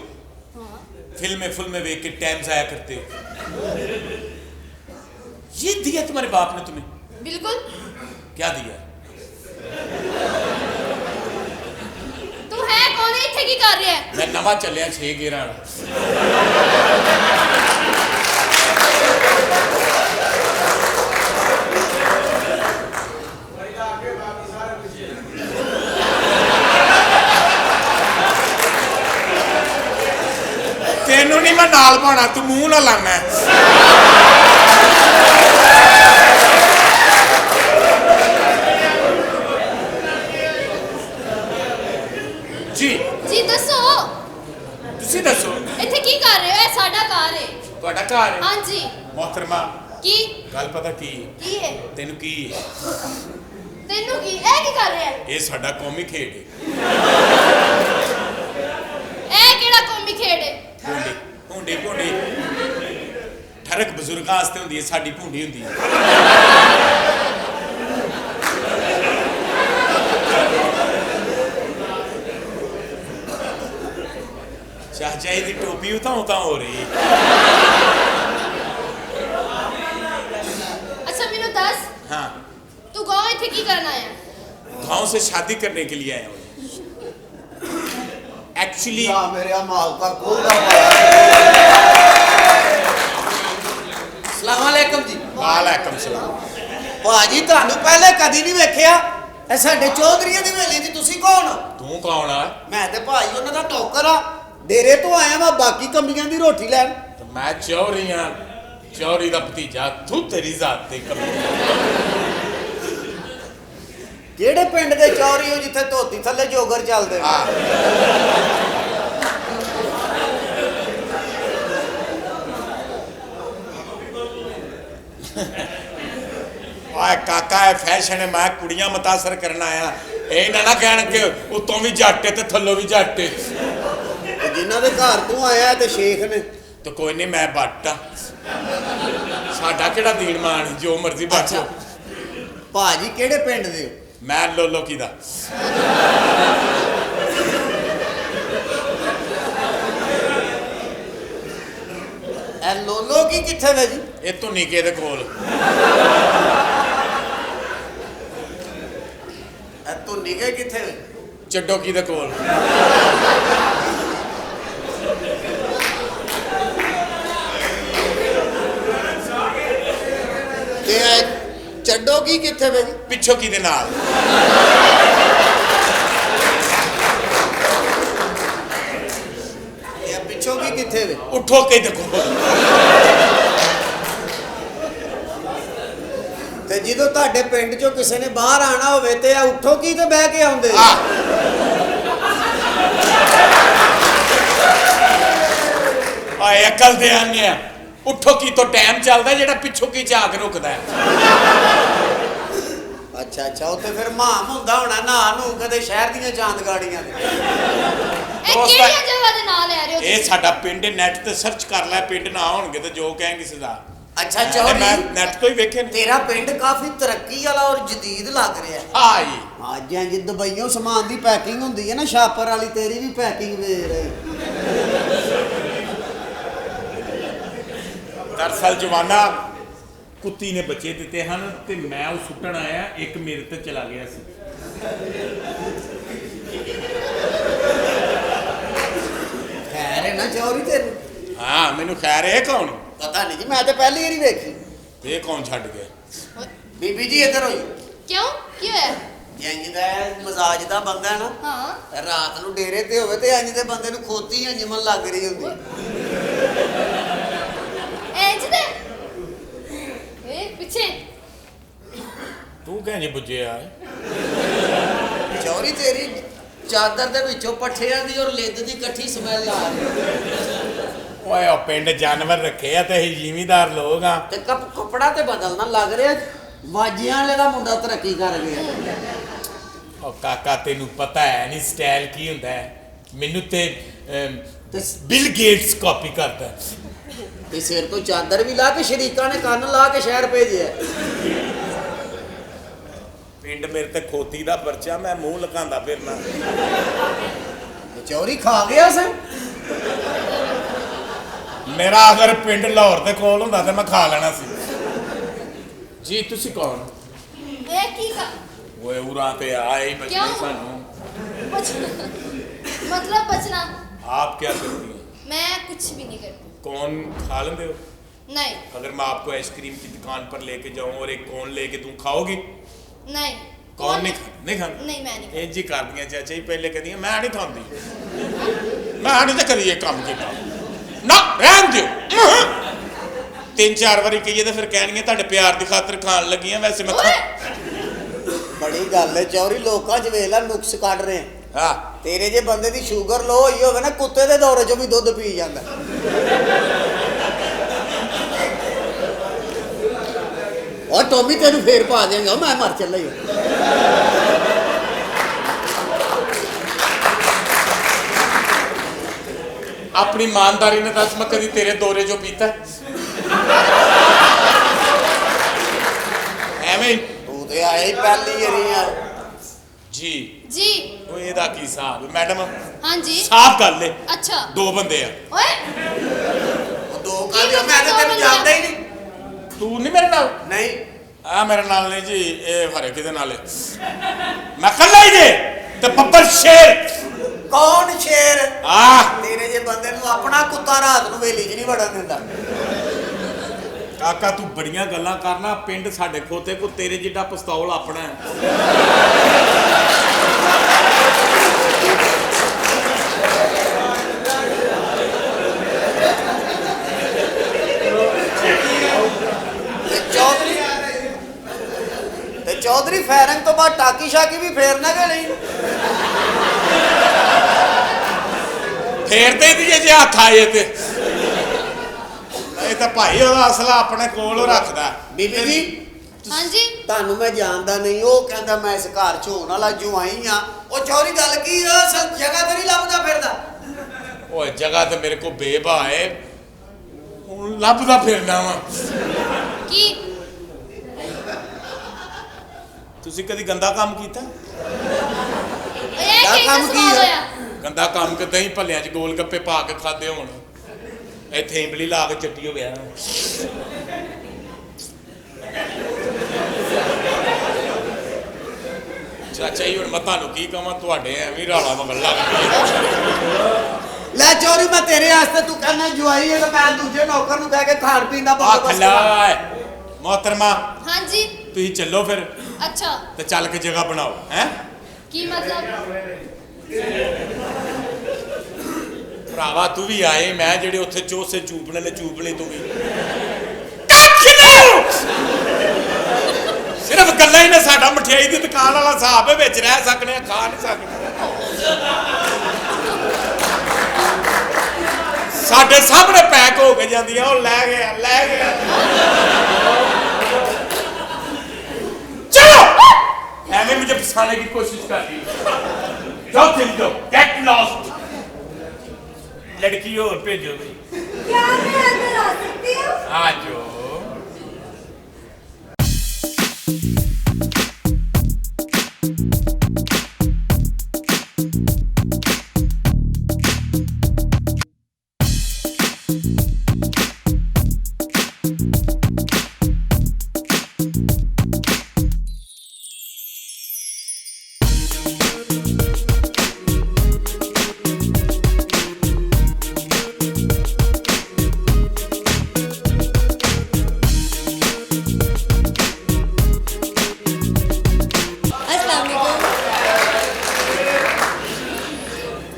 हाँ फिल्में देख के टाइम जाया करते हो ये दिया तुम्हारे बाप ने तुम्हें बिल्कुल क्या दिया ਤੂੰ ਹੈ ਕੌਣ ਹੈ ਇੱਥੇ ਕੀ ਕਰ ਰਿਹਾ ਹੈ मैं नवा चलिया 6 गेरा वाला तेनू नहीं मैं नाल पाना तू मुंह ना लाना जी ਜੀ ਦੱਸੋ तुसी दसो ਇੱਥੇ ਕੀ ਕਰ ਰਹੇ ਹੋ ਇਹ ਸਾਡਾ ਘਰ ਹੈ ਤੁਹਾਡਾ ਘਰ ਹੈ ਹਾਂਜੀ मोहतरमा ਕੀ ਗੱਲ ਪਤਾ ਕੀ ਹੈ ਕੀ ਹੈ ਤੈਨੂੰ ਕੀ ਹੈ ਤੈਨੂੰ ਕੀ ਇਹ ਕੀ ਕਰ ਰਿਹਾ ਹੈ ਇਹ ਸਾਡਾ ਕੌਮੀ ਖੇਡ ਹੈ ਇਹ ਕਿਹੜਾ ਕੌਮੀ ਖੇਡ ਹੈ ਭੁੰਡੇ ਠਰਕ ਬਜ਼ੁਰਗਾਂ ਵਾਸਤੇ ਹੁੰਦੀ ਹੈ ਸਾਡੀ ਭੁੰਡੀ ਹੁੰਦੀ ਹੈ ਸ਼ਾਹਜਾਈ ਦੀ ਟੋਪੀ ਉਤਾਂ ਹੋ ਰਹੀ ਹੈ अच्छा ਮੈਨੂੰ ਦੱਸ हाँ ਤੂੰ गांव ਇੱਥੇ ਕੀ ਕਰਨ ਆਇਆ गांव से शादी करने के लिए आया हूँ एक्चुअली ਆ ਮੇਰੇ ਮਾਲ ਦਾ ਖੋਲਦਾ ਪਾਇਆ ਸਲਾਮ ਅਲੈਕਮ ਜੀ वालेकुम सलाम ਭਾਜੀ ਤੁਹਾਨੂੰ ਪਹਿਲੇ ਕਦੀ ਨਹੀਂ ਵੇਖਿਆ ਇਹ ਸਾਡੇ ਚੌਧਰੀਆਂ ਦੀ ਹਵੇਲੀ 'ਚ ਤੁਸੀਂ ਕੌਣ ਹੋ तू कौन है ਮੈਂ ਤੇ ਭਾਈ ਉਹਨਾਂ ਦਾ ਨੌਕਰ ਆ ਡੇਰੇ ਤੋਂ ਆਇਆ ਮੈਂ ਬਾਕੀ ਕੰਮੀਆਂ ਦੀ ਰੋਟੀ ਲੈਣ तो मैं चौरी हाँ चौरी का भतीजा तू तेरी जात ते कर ਕਿਹੜੇ ਪਿੰਡ ਦੇ ਚੌਰੀ ਹੋ ਜਿੱਥੇ ਧੋਤੀ ਥੱਲੇ ਜੋਗਰ ਚੱਲਦੇ ਨੇ ओए काका है फैशन है मैं कुड़ियां मुतासर करना आया ए ना कहन के उतों भी जट ते थल्लों भी जट ਤੇ ਜਿਨ੍ਹਾਂ ਦੇ ਘਰ ਤੂੰ ਆਇਆ ਤੇ ਸ਼ੇਖ ਨੇ तो कोई नहीं मैं बट साडा केड़ा दीन मान जो मर्जी बचो ਭਾਜੀ ਕਿਹੜੇ ਪਿੰਡ ਦੇ ਹੋ मैं लोलो की दा ਇਹ ਲੋਲੋ ਕੀ ਕਿੱਥੇ ਵੇ ਜੀ ये तो निके दे कोल ਇਹ ਤੂੰ ਨਿਗੇ ਕਿੱਥੇ ਵੇ चड्डो की दे कोल ਤੇ ਇਹ ਚੱਡੋ ਕੀ ਕਿੱਥੇ ਵੇ ਜੀ पिछो की दे नाल ਇਹ ਪਿੱਛੋਂ ਕੀ ਕਿੱਥੇ ਵੇ उठो के दे कोल ਤੇ ਜਦੋਂ ਤੁਹਾਡੇ ਪਿੰਡ ਚੋਂ ਕਿਸੇ ਨੇ ਬਾਹਰ ਆਣਾ ਹੋਵੇ ਤੇ ਇਹ ਉੱਠੋ ਕੀ ਤੇ ਬਹਿ ਕੇ ਆਉਂਦੇ आए अकल दे आने उठो की तो टाइम चलदा जेड़ा पिछो की झाक रुकदा है ਅੱਛਾ ਅੱਛਾ, ਉੱਥੇ ਫਿਰ ਮਾਮ ਹੁੰਦਾ ਹੋਣਾ ਨਾ ਨੂੰ ਕਦੇ ਸ਼ਹਿਰ ਦੀਆਂ ਚਾਂਦ ਗਾੜੀਆਂ ਦੇ। ਇਹ ਦੋਸਤ ਕਿਹੜੀਆਂ ਜਗ੍ਹਾ ਦੇ ਨਾਂ ਲੈ ਰਹੇ ਹੋ ਇਹ ਤੁਸੀਂ? ਸਾਡਾ ਪਿੰਡ ਨੈਟ ਤੇ ਸਰਚ ਕਰ ਲੈ, ਪਿੰਡ ਨਾ ਹੋਣਗੇ ਤੇ ਜੋ ਕਹੇਂਗੇ ਸਦਾ। ਅੱਛਾ ਮੈਂ ਚੌਧਰੀ, ਨੈਟ ਤੋਂ ਹੀ ਵੇਖੇ ਨੇ। ਤੇਰਾ ਪਿੰਡ ਕਾਫੀ ਤਰੱਕੀ ਵਾਲਾ ਔਰ ਜਦੀਦ ਲੱਗ ਰਿਹਾ। ਹਾਂ ਜੀ, ਅੱਜ ਇੰਜ ਦੁਬਈਓਂ ਸਮਾਨ ਦੀ ਪੈਕਿੰਗ ਹੁੰਦੀ ਹੈ ਨਾ ਛਾਪਰ ਵਾਲੀ, ਤੇਰੀ ਵੀ ਪੈਕਿੰਗ ਵੇਖ ਰਹੀ। ਦਰਅਸਲ ਜਵਾਨਾ ਕੁੱਤੀ ਨੇ ਬੱਚੇ ਦਿੱਤੇ ਹਨ ਤੇ ਮੈਂ ਉਹ ਸੁੱਟਣ ਆਇਆ, ਇੱਕ ਮੇਰੇ ਤੇ ਚਲਾ ਗਿਆ ਸੀ। ਖੈਰ ਹੈ ਨਾ ਚੌਧਰੀ ਤੈਨੂੰ? ਹਾਂ ਮੈਨੂੰ ਖੈਰ ਇਹ ਕੌਣ? ਪਤਾ ਨਹੀਂ ਜੀ, ਮੈਂ ਤਾਂ ਪਹਿਲੀ ਵਾਰੀ ਵੇਖੀ। ਇਹ ਕੌਣ ਛੱਡ ਗਿਆ? ਬੀਬੀ ਜੀ ਇੱਧਰ ਹੋਈ। ਕਿਉਂ ਕੀ ਹੋਇਆ? ਇੰਜ ਦਾ ਮਜ਼ਾਜ ਦਾ ਬੰਦਾ ਹੈ ਨਾ, ਹਾਂ ਰਾਤ ਨੂੰ ਡੇਰੇ ਤੇ ਹੋਵੇ ਤੇ ਇੰਜ ਦੇ ਬੰਦੇ ਨੂੰ ਖੋਤੀ ਅੰਜਮਨ ਲੱਗ ਰਹੀ ਹੁੰਦੀ। ਇੰਜ ਦੇ ਇਹ ਪਿੱਛੇ ਤੂੰ ਕਹਿੰਦੀ ਬੁੱਝਿਆ? ਚੌਰੀ ਤੇਰੀ ਚਾਦਰ ਦੇ ਵਿੱਚੋਂ ਪੱਠਿਆਂ ਦੀ ਔਰ ਲਿੱਦ ਦੀ ਇਕੱਠੀ ਸਮੈਲ ਆ ਰਹੀ। ਓਏ ਉਹ ਪਿੰਡ ਜਾਨਵਰ ਰੱਖੇ ਆ ਤੇ ਅਸੀਂ ਜ਼ਿਮੀਦਾਰ ਲੋਕ ਆ। ਤੇ ਕੱਪੜਾ ਤੇ ਬਦਲਣਾ ਲੱਗ ਰਿਹਾ, ਵਾਜੀਆਂ ਵਾਲੇ ਦਾ ਮੁੰਡਾ ਤਰੱਕੀ ਕਰ ਗਿਆ। ਉਹ ਕਾਕਾ ਤੈਨੂੰ ਪਤਾ ਹੈ ਨਹੀਂ ਸਟਾਈਲ ਕੀ ਹੁੰਦਾ ਹੈ? ਮੈਨੂੰ ਤੇ ਬਿਲ ਗੇਟਸ ਕਾਪੀ ਕਰਦਾ। ਤੇ ਸਿਰ ਤੋਂ ਚਾਦਰ ਵੀ ਲਾ ਕੇ ਸ਼ਰੀਕਾਂ ਨੇ ਕੰਨ ਲਾ ਕੇ ਸ਼ਹਿਰ ਭੇਜਿਆ। ਪਿੰਡ ਮੇਰੇ ਤੇ ਖੋਤੀ ਦਾ ਪਰਚਾ, ਮੈਂ ਮੂੰਹ ਲਕਾਂਦਾ ਫਿਰਨਾ। ਚੌਰੀ ਖਾ ਗਿਆ ਸੀ। ਮੇਰਾ ਅਗਰ ਪਿੰਡ ਲਾਹੌਰ ਦੇ ਕੋਲ ਹੁੰਦਾ ਤੇ ਮੈਂ ਖਾ ਲੈਣਾ ਸੀ। ਜੀ ਤੁਸੀਂ ਕੌਣ? ਇਹ ਕੀ ਕਰ ਓਏ ਉਰਾਂ ਤੇ ਆਏ ਬਚਨੇ ਕਿਉਂ? ਸਾਨੂੰ। मतलब बचना? आप क्या करती हैं? मैं कुछ भी नहीं करती। कौन खा लेते हो? नहीं अगर मैं आपको आइसक्रीम की दुकान पर लेके जाऊं और एक कोन लेके दूं, खाओगी? नहीं कौन नहीं खाती? नहीं मैं नहीं इंज ही कर दियां चाचा जी पहले कदियां मैं नहीं खांदी। मैं नहीं तो कदी ये काम किया ना, रहन दियो। 3-4 ਵਾਰੀ ਕਹੀਏ ਤਾਂ ਫਿਰ ਕਹਿਣਗੇ ਤੁਹਾਡੇ ਪਿਆਰ ਦੀ ਖਾਤਰ ਖਾਣ ਲੱਗੀਆਂ, ਵੈਸੇ ਮੈਂ ਖਾ। ਬੜੀ ਗੱਲ ਹੈ ਚੌਰੀ, ਲੋਕਾਂ 'ਚ ਵੇਖ ਲੈ ਨੁਕਸ ਕੱਢ ਰਹੇ। ਹਾਂ ਤੇਰੇ ਜੇ ਬੰਦੇ ਦੀ ਸ਼ੂਗਰ ਲੋ ਹੋਈ ਹੋਵੇ ਨਾ, ਕੁੱਤੇ ਦੇ ਦੌਰੇ 'ਚੋਂ ਵੀ ਦੁੱਧ ਪੀ ਜਾਂਦਾ। ਉਹ ਟੋਮੀ ਤੈਨੂੰ ਫੇਰ ਪਾ ਦੇਗਾ, ਮੈਂ ਮਰ ਚੱਲਾ ਹੀ। ਆਪਣੀ ਇਮਾਨਦਾਰੀ ਨਾਲ ਦੱਸ, ਮੈਂ ਕਦੀ ਤੇਰੇ ਦੌਰੇ 'ਚੋਂ ਪੀਤਾ? ਐਵੇਂ ਹੀ। ਤੂੰ ਤੇ ਆਇਆ ਹੀ ਪਹਿਲੀ ਵਾਰੀ ਯਾਰ। ਜੀ जी ਉਹ ਇਹਦਾ ਕੀ ਹਿਸਾਬ ਹੈ ਮੈਡਮ? हाँ जी ਸਾਫ਼ ਗੱਲ ਹੈ, अच्छा 2 ਬੰਦੇ ਆ। ओए ਉਹ ਦੋ ਕਾਹਦੇ? ਮੈਂ ਤਾਂ ਤੈਨੂੰ ਜਾਣਦਾ ਹੀ ਨਹੀਂ। ਤੂੰ ਨਹੀਂ ਮੇਰੇ ਨਾਲ? ਨਹੀਂ ਆ ਮੇਰੇ ਨਾਲ ਨਹੀਂ ਜੀ, ਇਹ ਹਰੇ ਕਿਹਦੇ ਨਾਲ ਹੈ? ਮੈਂ ਕੱਲਾ ਹੀ ਜੇ ਤੇ ਬੱਬਰ ਸ਼ੇਰ। ਕੌਣ ਸ਼ੇਰ? ਆ ਤੇਰੇ ਜੇ ਬੰਦੇ ਨੂੰ ਆਪਣਾ ਕੁੱਤਾ ਰਾਤ ਨੂੰ ਵੇਲੀ 'ਚ ਨਹੀਂ ਵੜਨ ਦਿੰਦਾ। ਕਾਕਾ ਤੂੰ ਬੜੀਆਂ ਗੱਲਾਂ ਕਰਨਾ, ਪਿੰਡ ਸਾਡੇ ਖੋਤੇ ਕੋ ਤੇਰੇ ਜਿੱਡਾ ਪਿਸਤੌਲ ਆਪਣਾ ਹੈ। ਤੇ ਚੌਧਰੀ ਫਾਇਰਿੰਗ ਤੋਂ ਬਾਅਦ ਟਾਕੀ ਸ਼ਾਕੀ ਵੀ ਫੇਰਨਾ ਕਿ ਨਹੀਂ? ਫੇਰ ਤੇ ਦੀ ਜੇ ਹੱਥ ਆਏ ਤੇ ਇਹ ਤਾਂ ਭਾਈ ਉਹਦਾ ਅਸਲਾ ਆਪਣੇ ਕੋਲ ਰੱਖਦਾ। ਬੀਬੀ ਜੀ हाँ जी ਤੁਹਾਨੂੰ ਮੈਂ ਜਾਣਦਾ ਨਹੀਂ। ਉਹ ਕਹਿੰਦਾ ਮੈਂ ਇਸ ਘਰ 'ਚ ਹੋਣ ਵਾਲਾ ਜੁਆਈ ਆ। ਉਹ ਚੌਰੀ ਗੱਲ ਕੀ ਆ? ਜਗ੍ਹਾ ਤੇ ਨਹੀਂ ਲੱਭਦਾ ਫਿਰਦਾ? ਓਏ ਜਗ੍ਹਾ ਤੇ ਮੇਰੇ ਕੋ ਬੇਬਾ ਹੈ, ਹੁਣ ਲੱਭਦਾ ਫਿਰਨਾ ਵਾ। की ਤੁਸੀਂ ਕਦੀ ਗੰਦਾ ਕੰਮ ਕੀਤਾ? ये क्या क्या काम सवाल किया? होया? ਗੰਦਾ ਕੰਮ ਕਿ ਦਹੀਂ ਭੱਲਿਆਂ 'ਚ ਗੋਲ ਗੱਪੇ ਪਾ ਕੇ ਖਾਦੇ ਹੋਣ, ਇੱਥੇ ਇੰਬਲੀ ਲਾ ਕੇ ਚੱਟੀ ਹੋ ਗਿਆ। ਚਾਚਾ ਜੀ ਹੁਣ ਮੈਂ ਤੁਹਾਨੂੰ ਕੀ ਕਹਾਂ, ਤੁਹਾਡੇ ਐਵੇਂ ਰਾਲਾ ਮਗਲ ਲੱਗ ਗਈ। ਲੈ ਚੋਰੀ, ਮੈਂ ਤੇਰੇ ਵਾਸਤੇ ਤੂੰ ਕਹਿੰਦਾ ਜੁਆਈ ਹੈ ਤਾਂ ਮੈਂ ਦੂਜੇ ਨੌਕਰ ਨੂੰ ਕਹਿ ਕੇ ਖਾਣ ਪੀਣ ਦਾ ਆ ਬੰਦੋਬਸਤ ਕਰਾਂ। ਖਲਾ ਮੋਹਤਰਮਾ, हाँ जी ਤੁਸੀਂ ਚੱਲੋ ਫਿਰ अच्छा ਤੇ ਚੱਲ ਕੇ ਜਗ੍ਹਾ ਬਣਾਓ। ਹੈ की मतलब ਭਰਾਵਾ ਤੂੰ ਵੀ ਆਏ, ਮੈਂ ਜਿਹੜੇ ਉੱਥੇ ਚੋਸੇ ਚੂਪਣੇ ਨੇ ਚੂਪਣੇ ਤੂੰ ਵੀ। ਸਿਰਫ ਗੱਲਾਂ ਹੀ ਨੇ, ਸਾਡਾ ਮਠਿਆਈ ਦੀ ਦੁਕਾਨ ਵਾਲਾ ਹਿਸਾਬ ਹੈ, ਵਿੱਚ ਰਹਿ ਸਕਣੇ ਆ, ਖਾ ਨਹੀਂ ਸਕਦੇ। ਸਾਡੇ ਸਾਹਮਣੇ ਪੈਕ ਹੋ ਕੇ ਜਾਂਦੀਆਂ, ਉਹ ਲੈ ਗਿਆ। ਚਲੋ आके मुझे फंसाने की कोशिश कर रही हो। जाओ चली जाओ, गेट लॉस्ट। लड़की और भेजो भाई। क्या मैं अंदर आ सकती हूँ? आ जाओ। अस्सलाम वालेकुम।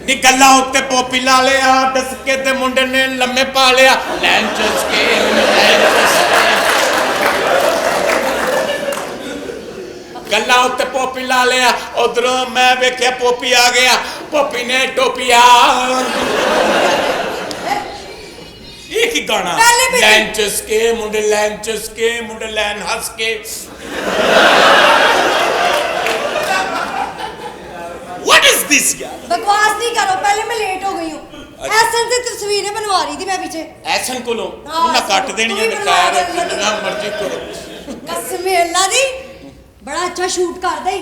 नी गल्लां उत्ते पोपी ला लिया, डसके ते मुंडे ने लम्मे पा लिया। लैन चसके गल्लां उत्ते पोपी ला लिया, उधरों मैं वेख्या पोपी आ गया। पोपी ने टोपिया एक ही गाना। पहले भी लैन चसके मुंडे लैन चसके मुंडे लैन हंस के। What is this यार? बकवास नहीं करो, पहले मैं लेट हो गई हूँ। अच्छा। ऐसन से तस्वीरें बनवा रही थी मैं पीछे। ऐसन को लो हाँ, ना काट ऐसन। देनी तू है भी खैर बनवा दे, जितना मर्जी करो। कसम अल्लाह दी बड़ा अच्छा शूट कर दे।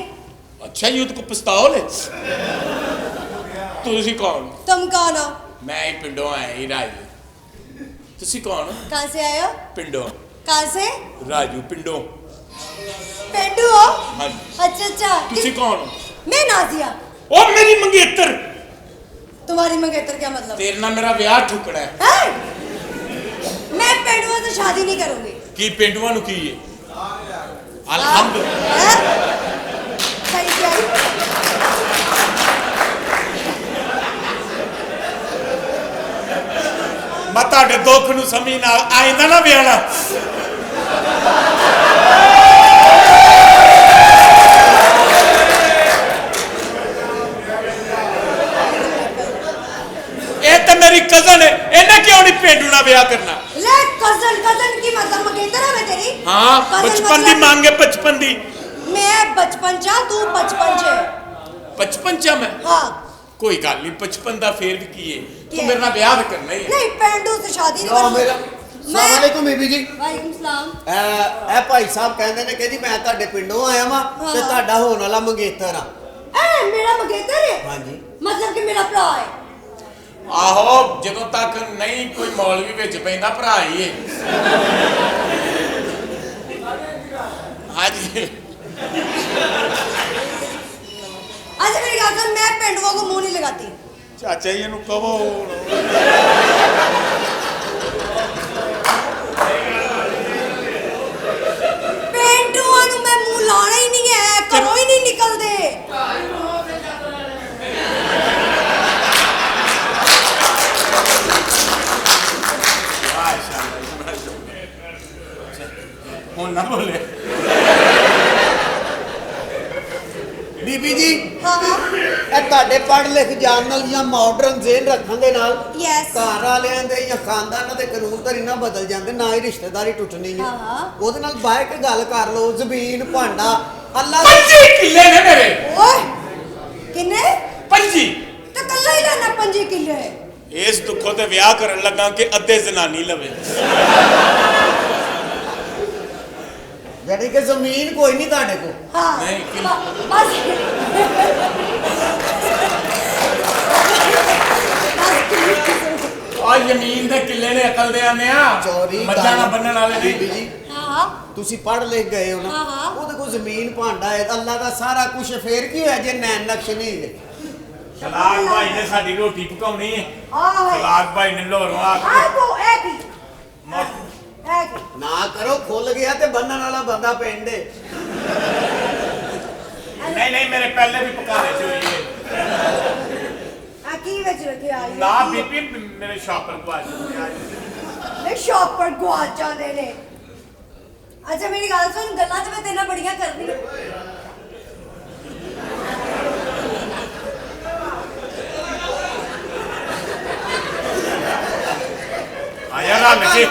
अच्छा यूथ को पिस्तौल है। तुसी कौन? तुम कौन हो? मैं ही पिंडों आया ही राजू। तुसी कौन? कहाँ से आए हो? पिंडों। कहाँ से? राजू पिंडों। पेंडू हो? हाँ। अच्छा अच्छा। तुसी कौन? मैं नाजिया। ओ मेरी मंगेतर। तुम्हारी मंगेतर क्या मतलब? तेरे ना मेरा ब्याह ठुकना है। हैं? मैं पेंडुआ से शादी नहीं करूंगी। की पिंडुआ नु की है? अल्हम्दुलिल्लाह। हैं? सही किया। मैं ताड़े दुख नु समझ ना आइंदा ना ब्याहना। ये तो मेरी कजन है, इन्हें क्यों नहीं पेंडू ना ब्याह करना? ले कजन कजन की मतलब मंगेतर है मैं तेरी? हाँ कजन बचपन दी मतलब- मांगे बचपन दी। मैं बचपन चा तू बचपन चे। बचपन चा मैं हाँ। कोई गल नहीं, बचपन दा फेर भी की है। की तू है? मेरे नाल ब्याह तो करना ही है। नहीं पेंडू से शादी नहीं ਨਾ ਮੇਰਾ करूंगी। ਸਲਾਮ ਅਲੈਕੁਮ ਬੀਬੀ ਜੀ। वालेकुम सलाम। ਇਹ ਭਾਈ ਸਾਹਿਬ ਕਹਿੰਦੇ ਨੇ ਕਿ ਜੀ ਮੈਂ ਤੁਹਾਡੇ ਪਿੰਡੋਂ ਆਇਆ ਵਾਂ ਤੇ ਹਾਂ। ਤੁਹਾਡਾ ਹੋਣ ਵਾਲਾ ਮੰਗੇਤਰ ਆ। ए मेरा मंगेतर है? ਹਾਂਜੀ। मतलब कि मेरा भरा है। आहो ਜਦੋਂ ਤੱਕ ਨਹੀਂ ਕੋਈ ਮੌਲਵੀ ਵਿੱਚ ਪੈਂਦਾ ਭਰਾ ਹੀ ਹੈ। ਹਾਂਜੀ अच्छा मेरी बात सुन, मैं पेंडुआ को मुंह नहीं लगाती। ਚਾਚਾ ਜੀ ਇਹਨੂੰ ਕਹੋ। पेंडुआ नु मैं मुंह लाना ही नहीं है, घरों ही नहीं निकलते। ਹੁਣ ਨਾ ਬੋਲੇ। ਬੀਬੀ ਜੀ हाँ हाँ। ਇਹ ਤੁਹਾਡੇ ਪੜ੍ਹ ਲਿਖ ਜਾਣ ਨਾਲ ਜਾਂ ਮਾਡਰਨ ਜ਼ੇਨ ਰੱਖਣ ਦੇ ਨਾਲ Yes। ਘਰ ਵਾਲਿਆਂ ਦੇ ਜਾਂ ਖਾਨਦਾਨਾਂ ਦੇ ਕਾਨੂੰਨ ਧਰੀ ਨਾ ਬਦਲ ਜਾਂਦੇ, ਨਾ ਹੀ ਰਿਸ਼ਤੇਦਾਰੀ ਟੁੱਟਣੀ ਹੈ। ਹਾਂ। ਉਹਦੇ ਨਾਲ ਬਾਹਰ ਕੇ ਗੱਲ ਕਰ ਲਓ, ਜ਼ਮੀਨ ਭਾਂਡਾ ਅੱਲਾ ਦੇ 25 ਕਿੱਲੇ ਨੇ ਮੇਰੇ। ओए किन्ने? 25। तो कल्ला ही लेना 5 किलो है। ਇਸ ਦੁੱਖੋਂ ਤੇ ਵਿਆਹ ਕਰਨ ਲੱਗਾ ਕਿ ਅੱਧੇ ਜ਼ਨਾਨੀ ਲਵੇ। ਯਾਨੀ ਕਿ ਜ਼ਮੀਨ ਕੋਈ ਨਹੀਂ ਤੁਹਾਡੇ ਕੋਲ। हाँ। नहीं, किल- बस ਆ ਜ਼ਮੀਨ ਦੇ ਕਿੱਲੇ ਨੇ ਅਕਲ ਦੇ ਆਨੇ ਆ। ਚੋਰੀ ਮੱਝਾਂ ਨਾ ਬੰਨਣ ਵਾਲੇ ਬੀਬੀ ਨਹੀਂ। ਜੀ हाँ हाँ। ਤੁਸੀਂ ਪੜ੍ਹ ਲਿਖ ਗਏ ਹੋ ਨਾ, ਹਾਂ, ਹਾਂ। ਉਹਦੇ ਕੋਲ ਜ਼ਮੀਨ ਭਾਂਡਾ ਹੈ, ਅੱਲਾ ਦਾ ਸਾਰਾ ਕੁਝ, ਫੇਰ ਕੀ ਹੋਇਆ ਜੇ ਨੈਣ ਨਕਸ਼ ਨਹੀਂ ਹੈ। ਸਲਾਗ ਭਾਈ ਨੇ ਸਾਡੀ ਰੋਟੀ ਪਕਾਉਣੀ ਹੈ। हाँ ਸਲਾਗ ਭਾਈ ਨੇ ਲੋਰੋਂ ਆ हाँ ਕੇ तो एक ही ਮੋਟ- एक ही। ਨਾ ਕਰੋ, ਖੁੱਲ ਗਿਆ ਤੇ ਬੰਨਣ ਵਾਲਾ ਬੰਦਾ ਪਿੰਡ ਹੈ। ਨਹੀਂ ਨਹੀਂ ਮੇਰੇ ਪਹਿਲੇ ਵੀ ਪਕਾਣੇ ਚੋਈ ਹੈ। की बेच रखे आई ਨਾ ਬੀਬੀ ਮੇਰੇ ਸ਼ਾਪਰ ਕੋ ਆ मैं शॉप पर गुआच जाते ने। अच्छा मेरी गल सुन, गल्लां ते मैं तेरे नाल बड़ियां करदी हां। ਆਇਆ ਨਾ ਨਕੇ।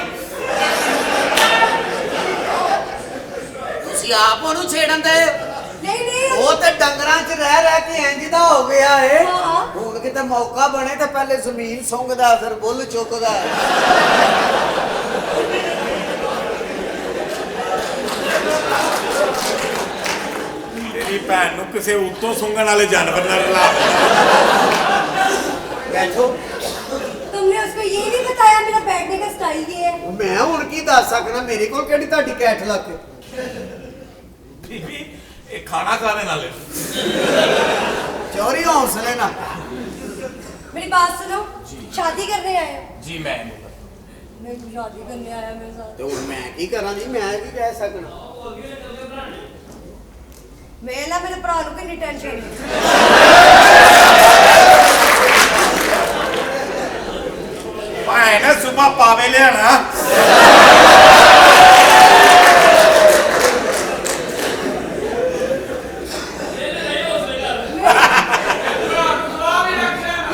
ਤੁਸੀਂ ਆਪ ਉਹਨੂੰ ਛੇੜਨ ਦੇ। नहीं नहीं ਉਹ ਤੇ ਡੰਗਰਾਂ 'ਚ ਰਹਿ ਕੇ ਇੰਜ ਦਾ ਹੋ ਗਿਆ ਏ ਹਾਂ। ਹੁਣ ਕਿਤੇ ਮੌਕਾ ਬਣੇ ਤੇ ਪਹਿਲੇ ਜ਼ਮੀਨ ਸੁੰਘਦਾ ਫਿਰ ਬੁੱਲ ਚੁੱਕਦਾ। ਤੇਰੀ ਭੈਣ ਨੂੰ ਕਿਸੇ ਉੱਤੋਂ ਸੁੰਘਣ ਵਾਲੇ ਜਾਨਵਰ ਨਾਲ ਰਲਾ ਬੈਠੋ। तुमने उसको ये नहीं बताया मेरा बैठने का स्टाइल ये है? ਮੈਂ ਹੁਣ ਕੀ ਦੱਸ ਸਕਣਾ, ਮੇਰੇ ਕੋਲ ਕਿਹੜੀ ਤੁਹਾਡੀ ਕੈਟ ਲੱਗ ਕੇ। ਬੀਬੀ ਇਹ ਖਾਣਾ ਖਾਣੇ ਨਾਲੇ ਚੋਰੀ ਹੌਸਲੇ ਨਾ। मेरी बात सुनो, शादी करने आए हो? ਜੀ ਮੈਂ मैं शादी करने आया मेरे साथ। ਤੇ ਹੁਣ ਮੈਂ ਕੀ ਕਰਾਂ ਜੀ, ਮੈਂ ਕੀ ਕਹਿ ਸਕਣਾ। मैं ना मेरे भरा ਨੂੰ ਕਿੰਨੀ ਟੈਨਸ਼ਨ ਹੈ। ਭਾਏ ਨਾ ਸੁਬਾ ਪਾਵੇ ਲਿਆਣਾ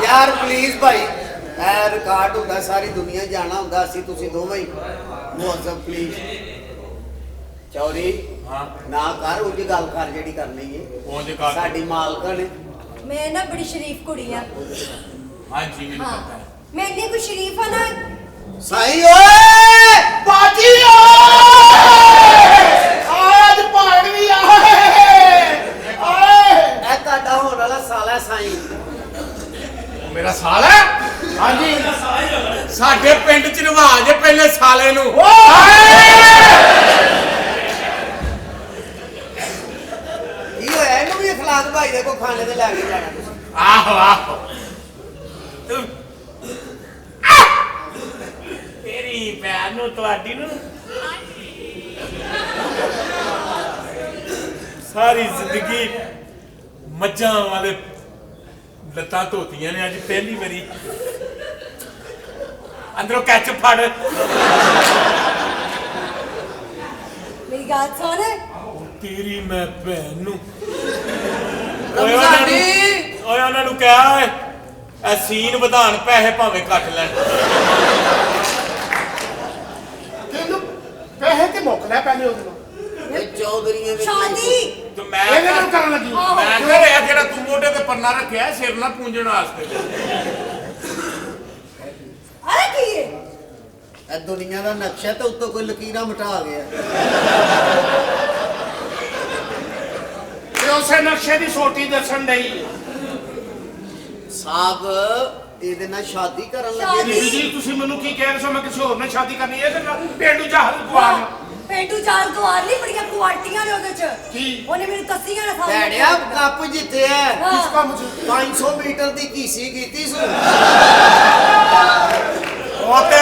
ਯਾਰ ਪਲੀਜ਼ ਭਾਈ, ਇਹ ਰਿਕਾਰਡ ਹੁੰਦਾ, ਸਾਰੀ ਦੁਨੀਆ ਜਾਣਾ ਹੁੰਦਾ, ਅਸੀਂ ਤੁਸੀਂ ਦੋਵੇਂ ਹੀ ਮੁਅੱਜ਼ਮ ਪਲੀਜ਼। ਚੌਰੀ ਹਾਂ ਨਾ ਕਰ, ਉਹ ਜੀ ਗੱਲ ਕਰ ਜਿਹੜੀ ਕਰਨੀ ਏ। ਉਹ ਜੀ ਕਰ। ਸਾਡੀ ਮਾਲਕਣ ਏ। मैं ना बड़ी शरीफ कुड़ी हाँ। ਹਾਂਜੀ ਮੈਨੂੰ हाँ ਪਤਾ ਹੈ मैं इतनी कुछ शरीफ हाँ ना। ਸਹੀ ਓਏ ਬਾਜੀ ਓਏ ਅੱਜ ਭਾਣ ਵੀ ਆਏ ਓਏ ਇਹ ਤੁਹਾਡਾ ਹੋਣ ਵਾਲਾ ਸਾਲਾ ਸਾਈਂ। ਮੇਰਾ ਸਾਲ ਹੈ ਹਾਂਜੀ ਸਾਡੇ ਪਿੰਡ ਚ ਰਿਵਾਜ ਹੈ ਪਹਿਲੇ ਸਾਲੇ ਨੂੰ ਕੀ ਹੋਇਆ, ਇਹਨੂੰ ਵੀ ਅਖਲਾਕ ਭਾਈ ਦੇ ਕੋ ਖਾਣੇ ਤੇ ਲੈ ਕੇ ਜਾਣਾ ਤੁਸੀਂ। ਆਹੋ ਆਹੋ ਤੇਰੀ ਭੈਣ ਨੂੰ ਤੁਹਾਡੀ ਨੂੰ ਸਾਰੀ ਜ਼ਿੰਦਗੀ ਮੱਝਾਂ ਵਾਲੇ ਲੱਤਾਂ ਧੋਤੀਆਂ ਨੇ, ਅੱਜ ਪਹਿਲੀ ਵਾਰੀ ਅੰਦਰੋਂ ਕੈਚਅਪ ਫੜ मेरी बात सुन। ਤੇਰੀ ਮੈਂ ਭੈਣ ਨੂੰ ਰਮਜ਼ਾਨੀ ਓਏ ਉਹਨਾਂ ਨੂੰ ਕਿਹਾ ਓਏ ਇਹ ਸੀਨ ਵਧਾਣ ਪੈਸੇ ਭਾਵੇਂ ਕੱਟ ਲੈਣ ਤੈਨੂੰ ਪੈਸੇ ਤੇ ਮੁੱਕ ਲੈ ਪਹਿਲੇ ਉਹਦੇ ਨਾਲ ਇਹ ਚੌਧਰੀਆਂ ਦੇ शादी ਤੇ ਮੈਂ ਇਹਦੇ ਨਾਲ ਕਰਨ ਲੱਗੀ हाँ। ਮੈਂ ਕਿਹਾ ਇਹ ਜਿਹੜਾ ਤੂੰ ਮੋਢੇ ਤੇ ਪੰਨਾ ਰੱਖਿਆ ਸਿਰ ਨਾਲ ਪੂੰਝਣ ਵਾਸਤੇ अरे की है? ਇਹ ਦੁਨੀਆ ਦਾ ਨਕਸ਼ਾ ਤੇ ਉੱਤੋਂ ਕੋਈ ਲਕੀਰਾਂ ਮਿਟਾ ਗਿਆ। ਤੇ ਉਸੇ ਨਕਸ਼ੇ ਦੀ ਸੋਟੀ ਦੱਸਣ ਡਈ ਸਾਬ ਇਹਦੇ ਨਾਲ ਸ਼ਾਦੀ ਕਰਨ ਲੱਗੇ ਸ਼ਾਦੀ? ਨੇ। ਜੀ ਤੁਸੀਂ ਮੈਨੂੰ ਕੀ ਕਹਿ ਰਹੇ ਹੋ, ਮੈਂ ਕਿਸੇ ਹੋਰ ਨਾਲ ਸ਼ਾਦੀ ਕਰਨੀ ਹੈ? ਇਹਦੇ ਨਾਲ ਪੇਂਡੂ ਜਹਾਜ਼ ਗਵਾਨ पेंडू चाल गवार नहीं बड़िया कुआटियां ने ਉਹਦੇ ਚ ਕੀ? ਉਹਨੇ ਮੈਨੂੰ ਕੱਸੀਆਂ ਨੇ ਸਾਰੀਆਂ ਭੈਣਿਆ ਕੱਪ ਜਿੱਤਿਆ ਹਾਂ। ਕਿਸ ਕੰਮ ਚ 500 ਮੀਟਰ ਦੀ ਘੀਸੀ ਕੀਤੀ ਸੀ। ਉਹ ਤੇ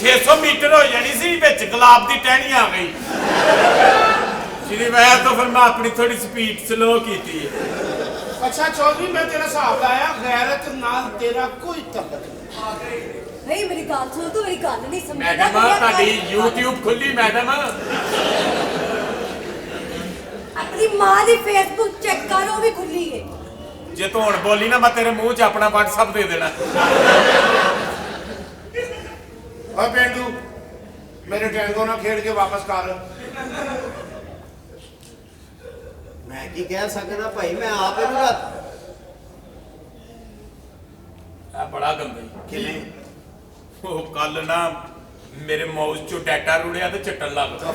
600 ਮੀਟਰ ਹੋ ਜਾਣੀ ਸੀ, ਵਿੱਚ ਗੁਲਾਬ ਦੀ ਟਹਿਣੀ ਆ ਗਈ ਜਿਹਦੀ ਵਜ੍ਹਾ ਤੋਂ ਫਿਰ ਮੈਂ ਆਪਣੀ ਥੋੜੀ ਸਪੀਡ ਸਲੋ ਕੀਤੀ ਅੱਛਾ ਚੌਧਰੀ, ਮੈਂ ਤੇਰਾ ਹਿਸਾਬ ਲਾਇਆ, ਗੈਰਤ ਨਾਲ ਤੇਰਾ ਕੋਈ ਤਲਕ ਨਹੀਂ। ਨਹੀਂ ਮੇਰੀ ਗੱਲ ਸੁਣ, ਤੂੰ ਮੇਰੀ ਗੱਲ ਨਹੀਂ ਸਮਝਦਾ। ਮੈਡਮ ਤੁਹਾਡੀ YouTube ਖੁੱਲੀ ਮੈਡਮ ਆਪਣੀ ਮਾਂ ਦੀ ਫੇਸਬੁੱਕ ਚੈੱਕ ਕਰ, ਉਹ ਵੀ ਖੁੱਲੀ ਹੈ। ਜੇ ਤੂੰ ਹੁਣ ਬੋਲੀ ਨਾ ਮੈਂ ਤੇਰੇ ਮੂੰਹ 'ਚ ਆਪਣਾ WhatsApp ਦੇ ਦੇਣਾ ਓਏ ਪੇਂਡੂ, ਮੇਰੇ ਟੈਂਗੋ ਨਾਲ ਖੇਡ ਕੇ ਵਾਪਸ ਕਰ। ਮੈਂ ਕੀ ਕਹਿ ਸਕਦਾ ਭਾਈ, ਮੈਂ ਆਪ ਇਹਨੂੰ ਰਾਤ ਇਹ ਬੜਾ ਗੰਦਾ ਹੀ ਕਿਵੇਂ ਉਹ ਕੱਲ ਨਾ ਮੇਰੇ ਮਾਊਸ 'ਚੋਂ ਡਾਟਾ ਰੁੜਿਆ ਤੇ ਚੱਟਣ ਲੱਗ ਪਿਆ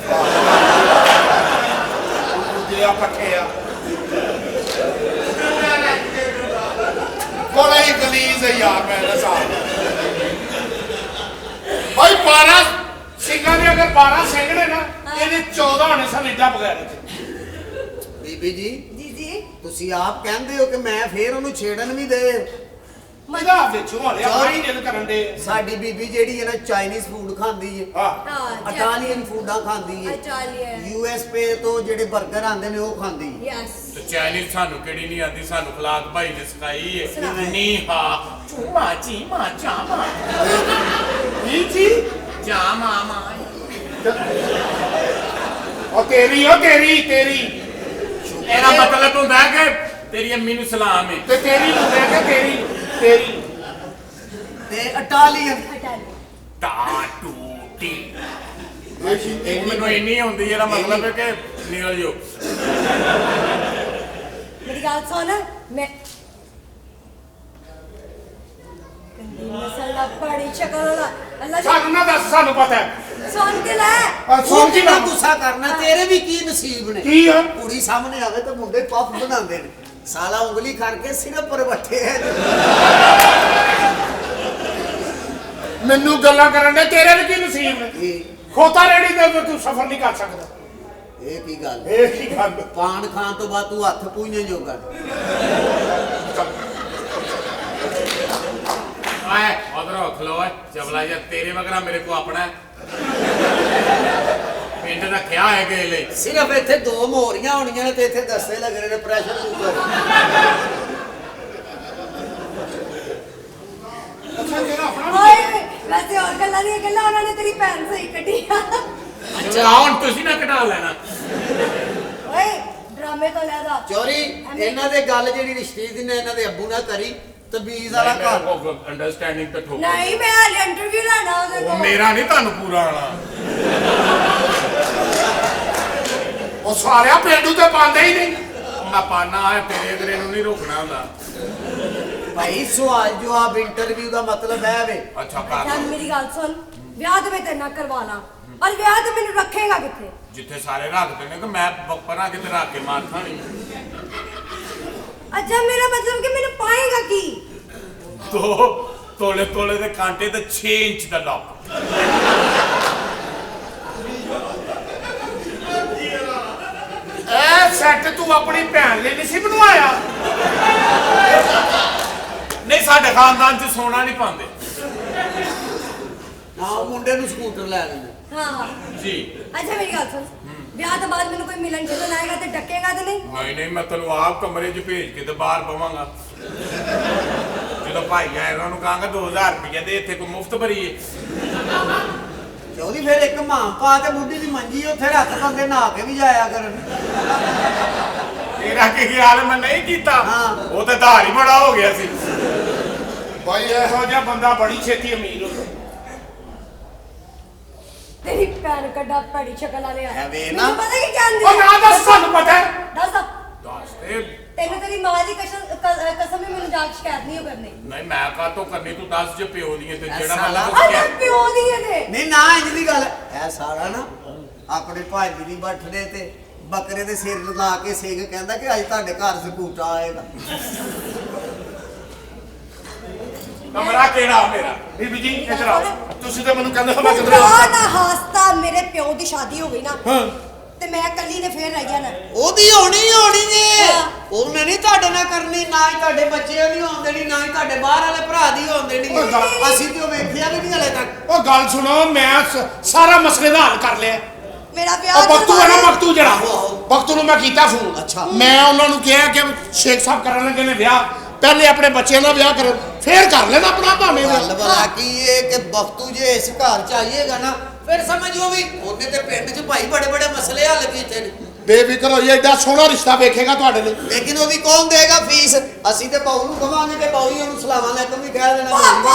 ਜੇ ਆ ਪੱਠੇ ਆ ਬੜਾ ਹੀ ਗਲੀਜ਼ ਹੈ ਯਾਰ, ਮੈਂ ਦੱਸਾਂ ਭਾਈ 12 ਸਿੰਘਾਂ ਦੇ ਅਗਰ 12 ਸਿੰਘ ਨੇ ਨਾ, ਇਹਦੇ 14 ਹੋਣੇ ਸਨ ਇੱਡਾ ਬਗੈਰ। ਬੀਬੀ ਜੀ ਜੀ ਜੀ ਤੁਸੀਂ ਆਪ ਕਹਿੰਦੇ ਹੋ ਕਿ ਮੈਂ ਫੇਰ ਉਹਨੂੰ ਛੇੜਨ ਵੀ ਦੇ। ਮਜ਼ਾ ਵਿੱਚੋਂ ਹਲੇ ਆਪਣੀ ਦਿਲ ਕਰਨ ਦੇ। ਸਾਡੀ ਬੀਬੀ ਜਿਹੜੀ ਹੈ ਨਾ ਚਾਈਨੀਜ਼ ਫੂਡ ਖਾਂਦੀ ਹੈ, ਹਾਂ ਹਾਂ ਇਟਾਲੀਅਨ ਫੂਡਾਂ ਖਾਂਦੀ ਹੈ, ਇਟਾਲੀਆ USA ਤੋਂ ਜਿਹੜੇ 버ਗਰ ਆਉਂਦੇ ਨੇ ਉਹ ਖਾਂਦੀ ਹੈ। ਯੈਸ ਤੇ ਚਾਈਨੀਜ਼ ਸਾਨੂੰ ਕਿਹੜੀ ਨਹੀਂ ਆਉਂਦੀ, ਸਾਨੂੰ ਖਲਾਕ ਭਾਈ ਨੇ ਸਿਖਾਈ ਸਿਖਾਈ। ਹੈ ਨੀ ਹਾ ਚੂਮਾ ਚੀਮਾ ਚਾਮਾ ਕੀ ਜੀ ਚਾਮਾ ਮਾ ਉਹ ਤੇਰੀ ਇਹਦਾ ਮਤਲਬ ਹੁੰਦਾ ਹੈ ਕਿ ਤੇਰੀ ਅੰਮੀ ਨੂੰ ਸਲਾਮ ਹੈ ਤੇ ਤੇਰੀ ਨੂੰ ਮੈਂ ਕਿਹਾ ਤੇਰੀ ਤੇ ਇਟਾਲੀਅਨ ਇਟਾਲੀਆ ਟਾ ਟੂ ਟੀ ਮੈਨੂੰ ਇੰਨੀ ਹੁੰਦੀ ਇਹਦਾ ਮਤਲਬ ਹੈ ਕਿ ਨਿਕਲ ਜਾਓ मेरी गल सुन मैं गंदी नस्ल दा बड़ी शक्ल वाला अल्लाह ਸਾਨੂੰ ਨਾ ਦੱਸ ਸਾਨੂੰ ਪਤਾ ਹੈ सुन के ले ਔਰ ਤੂੰ ਸੁਣ ਕੀ ਕਿੰਨਾ ਨਾ ਗੁੱਸਾ ਕਰਨਾ ਤੇਰੇ ਵੀ ਕੀ ਨਸੀਬ ਨੇ ਕੀ ਆ ਕੁੜੀ ਸਾਹਮਣੇ ਆਵੇ ਤਾਂ ਮੁੰਡੇ ਪੱਪ ਬਣਾਉਂਦੇ ਨੇ ਸਾਲਾ ਉਂਗਲੀ ਕਰਕੇ ਸਿਰਫ ਪਰ ਬੱਠੇ ਹੈ ਮੈਨੂੰ ਗੱਲਾਂ ਕਰਨ ਦੇ ਤੇਰੇ ਵੀ ਕੀ ਨਸੀਬ ਨੇ ਇਹ ਖੋਤਾ ਰੇੜੀ ਤੇ ਤੂੰ ਸਫ਼ਰ ਨਹੀਂ ਕਰ ਸਕਦਾ ਇਹ ਕੀ ਗੱਲ ਇਹ ਕੀ ਗੱਲ ਪਾਨ ਖਾਣ ਤੋਂ ਬਾਅਦ ਤੂੰ ਹੱਥ ਪੂੰਝੇ ਜੋਗਾ ਆਏ ਉਧਰੋਂ ਖਲੋ ਹੈ ਚਵਲਾ ਜਾਂ ਤੇਰੇ ਵਗਰਾ ਮੇਰੇ ਕੋ ਆਪਣਾ ਹੈ। ਪਿੰਡ ਰੱਖਿਆ ਹੈ ਗਏ ਲਈ ਸਿਰਫ ਇੱਥੇ ਦੋ ਮੋਹਰੀਆਂ ਹੋਣੀਆਂ ਨੇ ਤੇ ਇੱਥੇ ਦਸਤੇ ਲੱਗਣੇ ਨੇ ਪ੍ਰੈਸ਼ਰ ਕੁੱਕਰ ਅੱਛਾ ਤੇਰਾ ਆਪਣਾ ओए वैसे और गल्ला नहीं गल्ला उन्होंने तेरी भैन सही कटी ਅੱਛਾ ਹੁਣ ਤੁਸੀਂ ਨਾ ਕਢਾ ਲੈਣਾ ओए ड्रामे तो लेदा ਚੋਰੀ ਇਹਨਾਂ ਦੇ ਗੱਲ ਜਿਹੜੀ ਰਿਸ਼ਤੇ ਦੀ ਨੇ ਇਹਨਾਂ ਦੇ ਅੱਬੂ ਨਾਲ ਕਰੀ ਤਬੀਜ਼ ਵਾਲਾ ਘਰ ਅੰਡਰਸਟੈਂਡਿੰਗ ਤੇ ਠੋਕ नहीं मैं हाल इंटरव्यू लेना ओदे ਉਹ को ਮੇਰਾ ਨਹੀਂ ਤੁਹਾਨੂੰ ਪੂਰਾ ਆਣਾ ਉਹ ਸਾਰਿਆ ਪਿੰਡੂ ਤੇ ਪਾਉਂਦੇ ਹੀ ਨਹੀਂ ਮੈਂ ਪਾਣਾ ਹੈ ਤੇਰੇ ਅਗਰੇ ਨੂੰ ਨਹੀਂ ਰੋਕਣਾ ਹੁੰਦਾ ਭਾਈ ਸਵਾਲ ਜਵਾਬ ਇੰਟਰਵਿਊ ਦਾ ਮਤਲਬ ਹੈ ਵੇ ਅੱਛਾ ਕਰ अच्छा मेरी गल सुन ब्याह ते मैं तेरे नाल करवाना और ब्याह ते मैनू रखेगा किथे ਜਿੱਥੇ ਸਾਰੇ ਰੱਖਦੇ ਨੇ ਕਿ ਮੈਂ ਬੱਪਰਾਂ ਕਿਤੇ ਰੱਖ ਕੇ ਮਾਰ ਖਾਣੀ अच्छा मेरा मतलब कि मैनू पाएगा की ਦੋ ਤੋਲੇ ਤੋਲੇ ਦੇ ਕਾਂਟੇ ਤੇ 6 ਇੰਚ ਦਾ ਲੋਕ ਇਹ ਸੈੱਟ ਤੂੰ ਆਪਣੀ ਭੈਣ ਲਈ ਨਹੀਂ ਸੀ ਬਣਵਾਇਆ ਨਹੀਂ ਸਾਡੇ ਖਾਨਦਾਨ ਚ ਸੋਨਾ ਨਹੀਂ ਪਾਉਂਦੇ ਹਾਂ ਮੁੰਡੇ ਨੂੰ ਸਕੂਟਰ ਲੈ ਲੈਂਦੇ हाँ हाँ ਜੀ अच्छा मेरी गल सुन ब्याह तो बाद मैनू कोई मिलन जुलन आएगा ते डकेगा ते नहीं ਨਹੀਂ ਨਹੀਂ ਮੈਂ ਤੈਨੂੰ ਆਪ ਕਮਰੇ 'ਚ ਭੇਜ ਕੇ ਤੇ ਬਾਹਰ ਪਵਾਂਗਾ ਜਦੋਂ ਭਾਈ ਆਏ ਉਹਨਾਂ ਨੂੰ ਕਹਾਂਗਾ 2000 ਰੁਪਏ ਦੇ ਇੱਥੇ ਕੋਈ ਮੁਫਤ ਭਰੀਏ ਚੌਧਰੀ ਫਿਰ ਇੱਕ ਮਾਂ ਪਾ ਤੇ ਬੁੱਢੀ ਦੀ ਮੰਜੀ ਉੱਥੇ ਰੱਖ ਬੰਦੇ ਨਹਾ ਕੇ ਵੀ ਜਾਇਆ ਕਰਨ ਤੇਰਾ ਕੀ ਖਿਆਲ ਮੈਂ ਨਹੀਂ ਕੀਤਾ ਹਾਂ। ਉਹ ਤੇ ਧਾਰ ਹੀ ਬੜਾ ਹੋ ਗਿਆ ਸੀ ਭਾਈ ਇਹੋ ਜਿਹਾ ਬੰਦਾ ਬੜੀ ਛੇਤੀ ਅਮੀਰ ਹੁੰਦਾ तेरी भैन कड्डा बड़ी शक्ल वाले आ है वे मैनू ना। पता की कहंदी ਉਹ ਨਾ ਦੱਸ ਸਾਨੂੰ ਪਤਾ ਹੈ दस ਦੱਸ ਤੇ तेनू तेरी मां दी कसम ही मैनू जांच शिकायत नहीं हो करनी ਨਹੀਂ ਮੈਂ ਕਾ ਤੋਂ ਕਰਨੀ ਤੂੰ ਦੱਸ ਜੇ ਪਿਓ ਦੀ ਹੈ ਤੇ ਜਿਹੜਾ ਸਾਲਾ। ਮਤਲਬ अरे प्यो दी है ते ਨਹੀਂ ਨਾ ਇੰਜ ਦੀ ਗੱਲ ਐ ਸਾਰਾ ਨਾ ਆਪਣੇ ਭਾਜੀ ਦੀ ਬੱਠੜੇ ਤੇ ਬੱਕਰੇ ਦੇ ਸਿਰ ਲਾ ਕੇ ਸਿੰਘ ਕਹਿੰਦਾ ਕਿ ਅੱਜ ਤੁਹਾਡੇ ਘਰ ਸਕੂਟਰ ਆਏਗਾ ਕਮਰਾ ਕਿਹੜਾ ਮੇਰਾ ਬੀਬੀ ਜੀ ਇੱਧਰ ਆਓ ਤੁਸੀਂ ਤਾਂ ਮੈਨੂੰ ਕਹਿੰਦੇ ਹੋ ਮੈਂ ਕਿਧਰੇ खुदा दा हास्ता मेरे प्यो दी शादी हो गई ना ਹਾਂ ते मैं कल्ली ने फिर रह गया ना ਉਹਦੀ ਹੋਣੀ ਜੇ ਹਾਂ। ਉਹਨੇ ਨਹੀਂ ਤੁਹਾਡੇ ਨਾਲ ਕਰਨੀ ਨਾ ਹੀ ਤੁਹਾਡੇ ਬੱਚਿਆਂ ਦੀ ਹੋਣ ਦੇਣੀ ਨਾ ਹੀ ਤੁਹਾਡੇ ਬਾਹਰ ਵਾਲੇ ਭਰਾ ਦੀ ਹੋਣ ਦੇਣੀ ਉਹ ਗੱਲ- ਅਸੀਂ ਤੇ ਉਹ ਵੇਖਿਆ ਵੀ ਨਹੀਂ ਹਲੇ ਤੱਕ ਉਹ ਗੱਲ ਸੁਣੋ ਮੈਂ ਸਾਰਾ ਮਸਲੇ ਦਾ ਹੱਲ ਕਰ ਲਿਆ मेरा ਉਹ ब्याह ਬਖਤੂ ਹੈ ਨਾ ਬਖਤੂ ਜਿਹੜਾ ਆਹੋ। ਬਖਤੂ ਨੂੰ ਮੈਂ ਕੀਤਾ ਫੋਨ ਅੱਛਾ। ਮੈਂ ਉਹਨਾਂ ਨੂੰ ਕਿਹਾ ਕਿ ਸ਼ੇਖ ਸਾਹਿਬ ਕਰਨ ਲੱਗੇ ਨੇ ਵਿਆਹ ਪਹਿਲੇ ਆਪਣੇ ਬੱਚਿਆਂ ਦਾ ਵਿਆਹ ਕਰਨ ਫੇਰ ਕਰ ਲੈਣਾ ਆਪਣਾ ਭਾਵੇਂ ਗੱਲ ਬਲਾ ਕੀ ਇਹ ਕਿ ਬਖਤੂ ਜੇ ਇਸ ਘਰ ਚ ਆਈਏਗਾ ਨਾ ਫਿਰ ਸਮਝੋ ਵੀ ਉਹਨੇ ਤੇ ਪਿੰਡ 'ਚ ਭਾਈ ਬੜੇ ਬੜੇ ਮਸਲੇ ਹੱਲ ਕੀਤੇ ਨੇ ਬੇਫਿਕਰ ਹੋਈਏ ਐਡਾ ਸੋਹਣਾ ਰਿਸ਼ਤਾ ਵੇਖੇਗਾ ਤੁਹਾਡੇ ਲਈ ਲੇਕਿਨ ਉਹਦੀ ਕੌਣ ਦੇਗਾ ਫੀਸ ਅਸੀਂ ਤੇ ਬਾਊ ਨੂੰ ਕਵਾਂਗੇ ਕਿ ਬਾਊ ਹੀ ਉਹਨੂੰ ਸਲਾਮਾਂ ਅਲੈਕਮ ਵੀ ਕਹਿ ਦੇਣਾ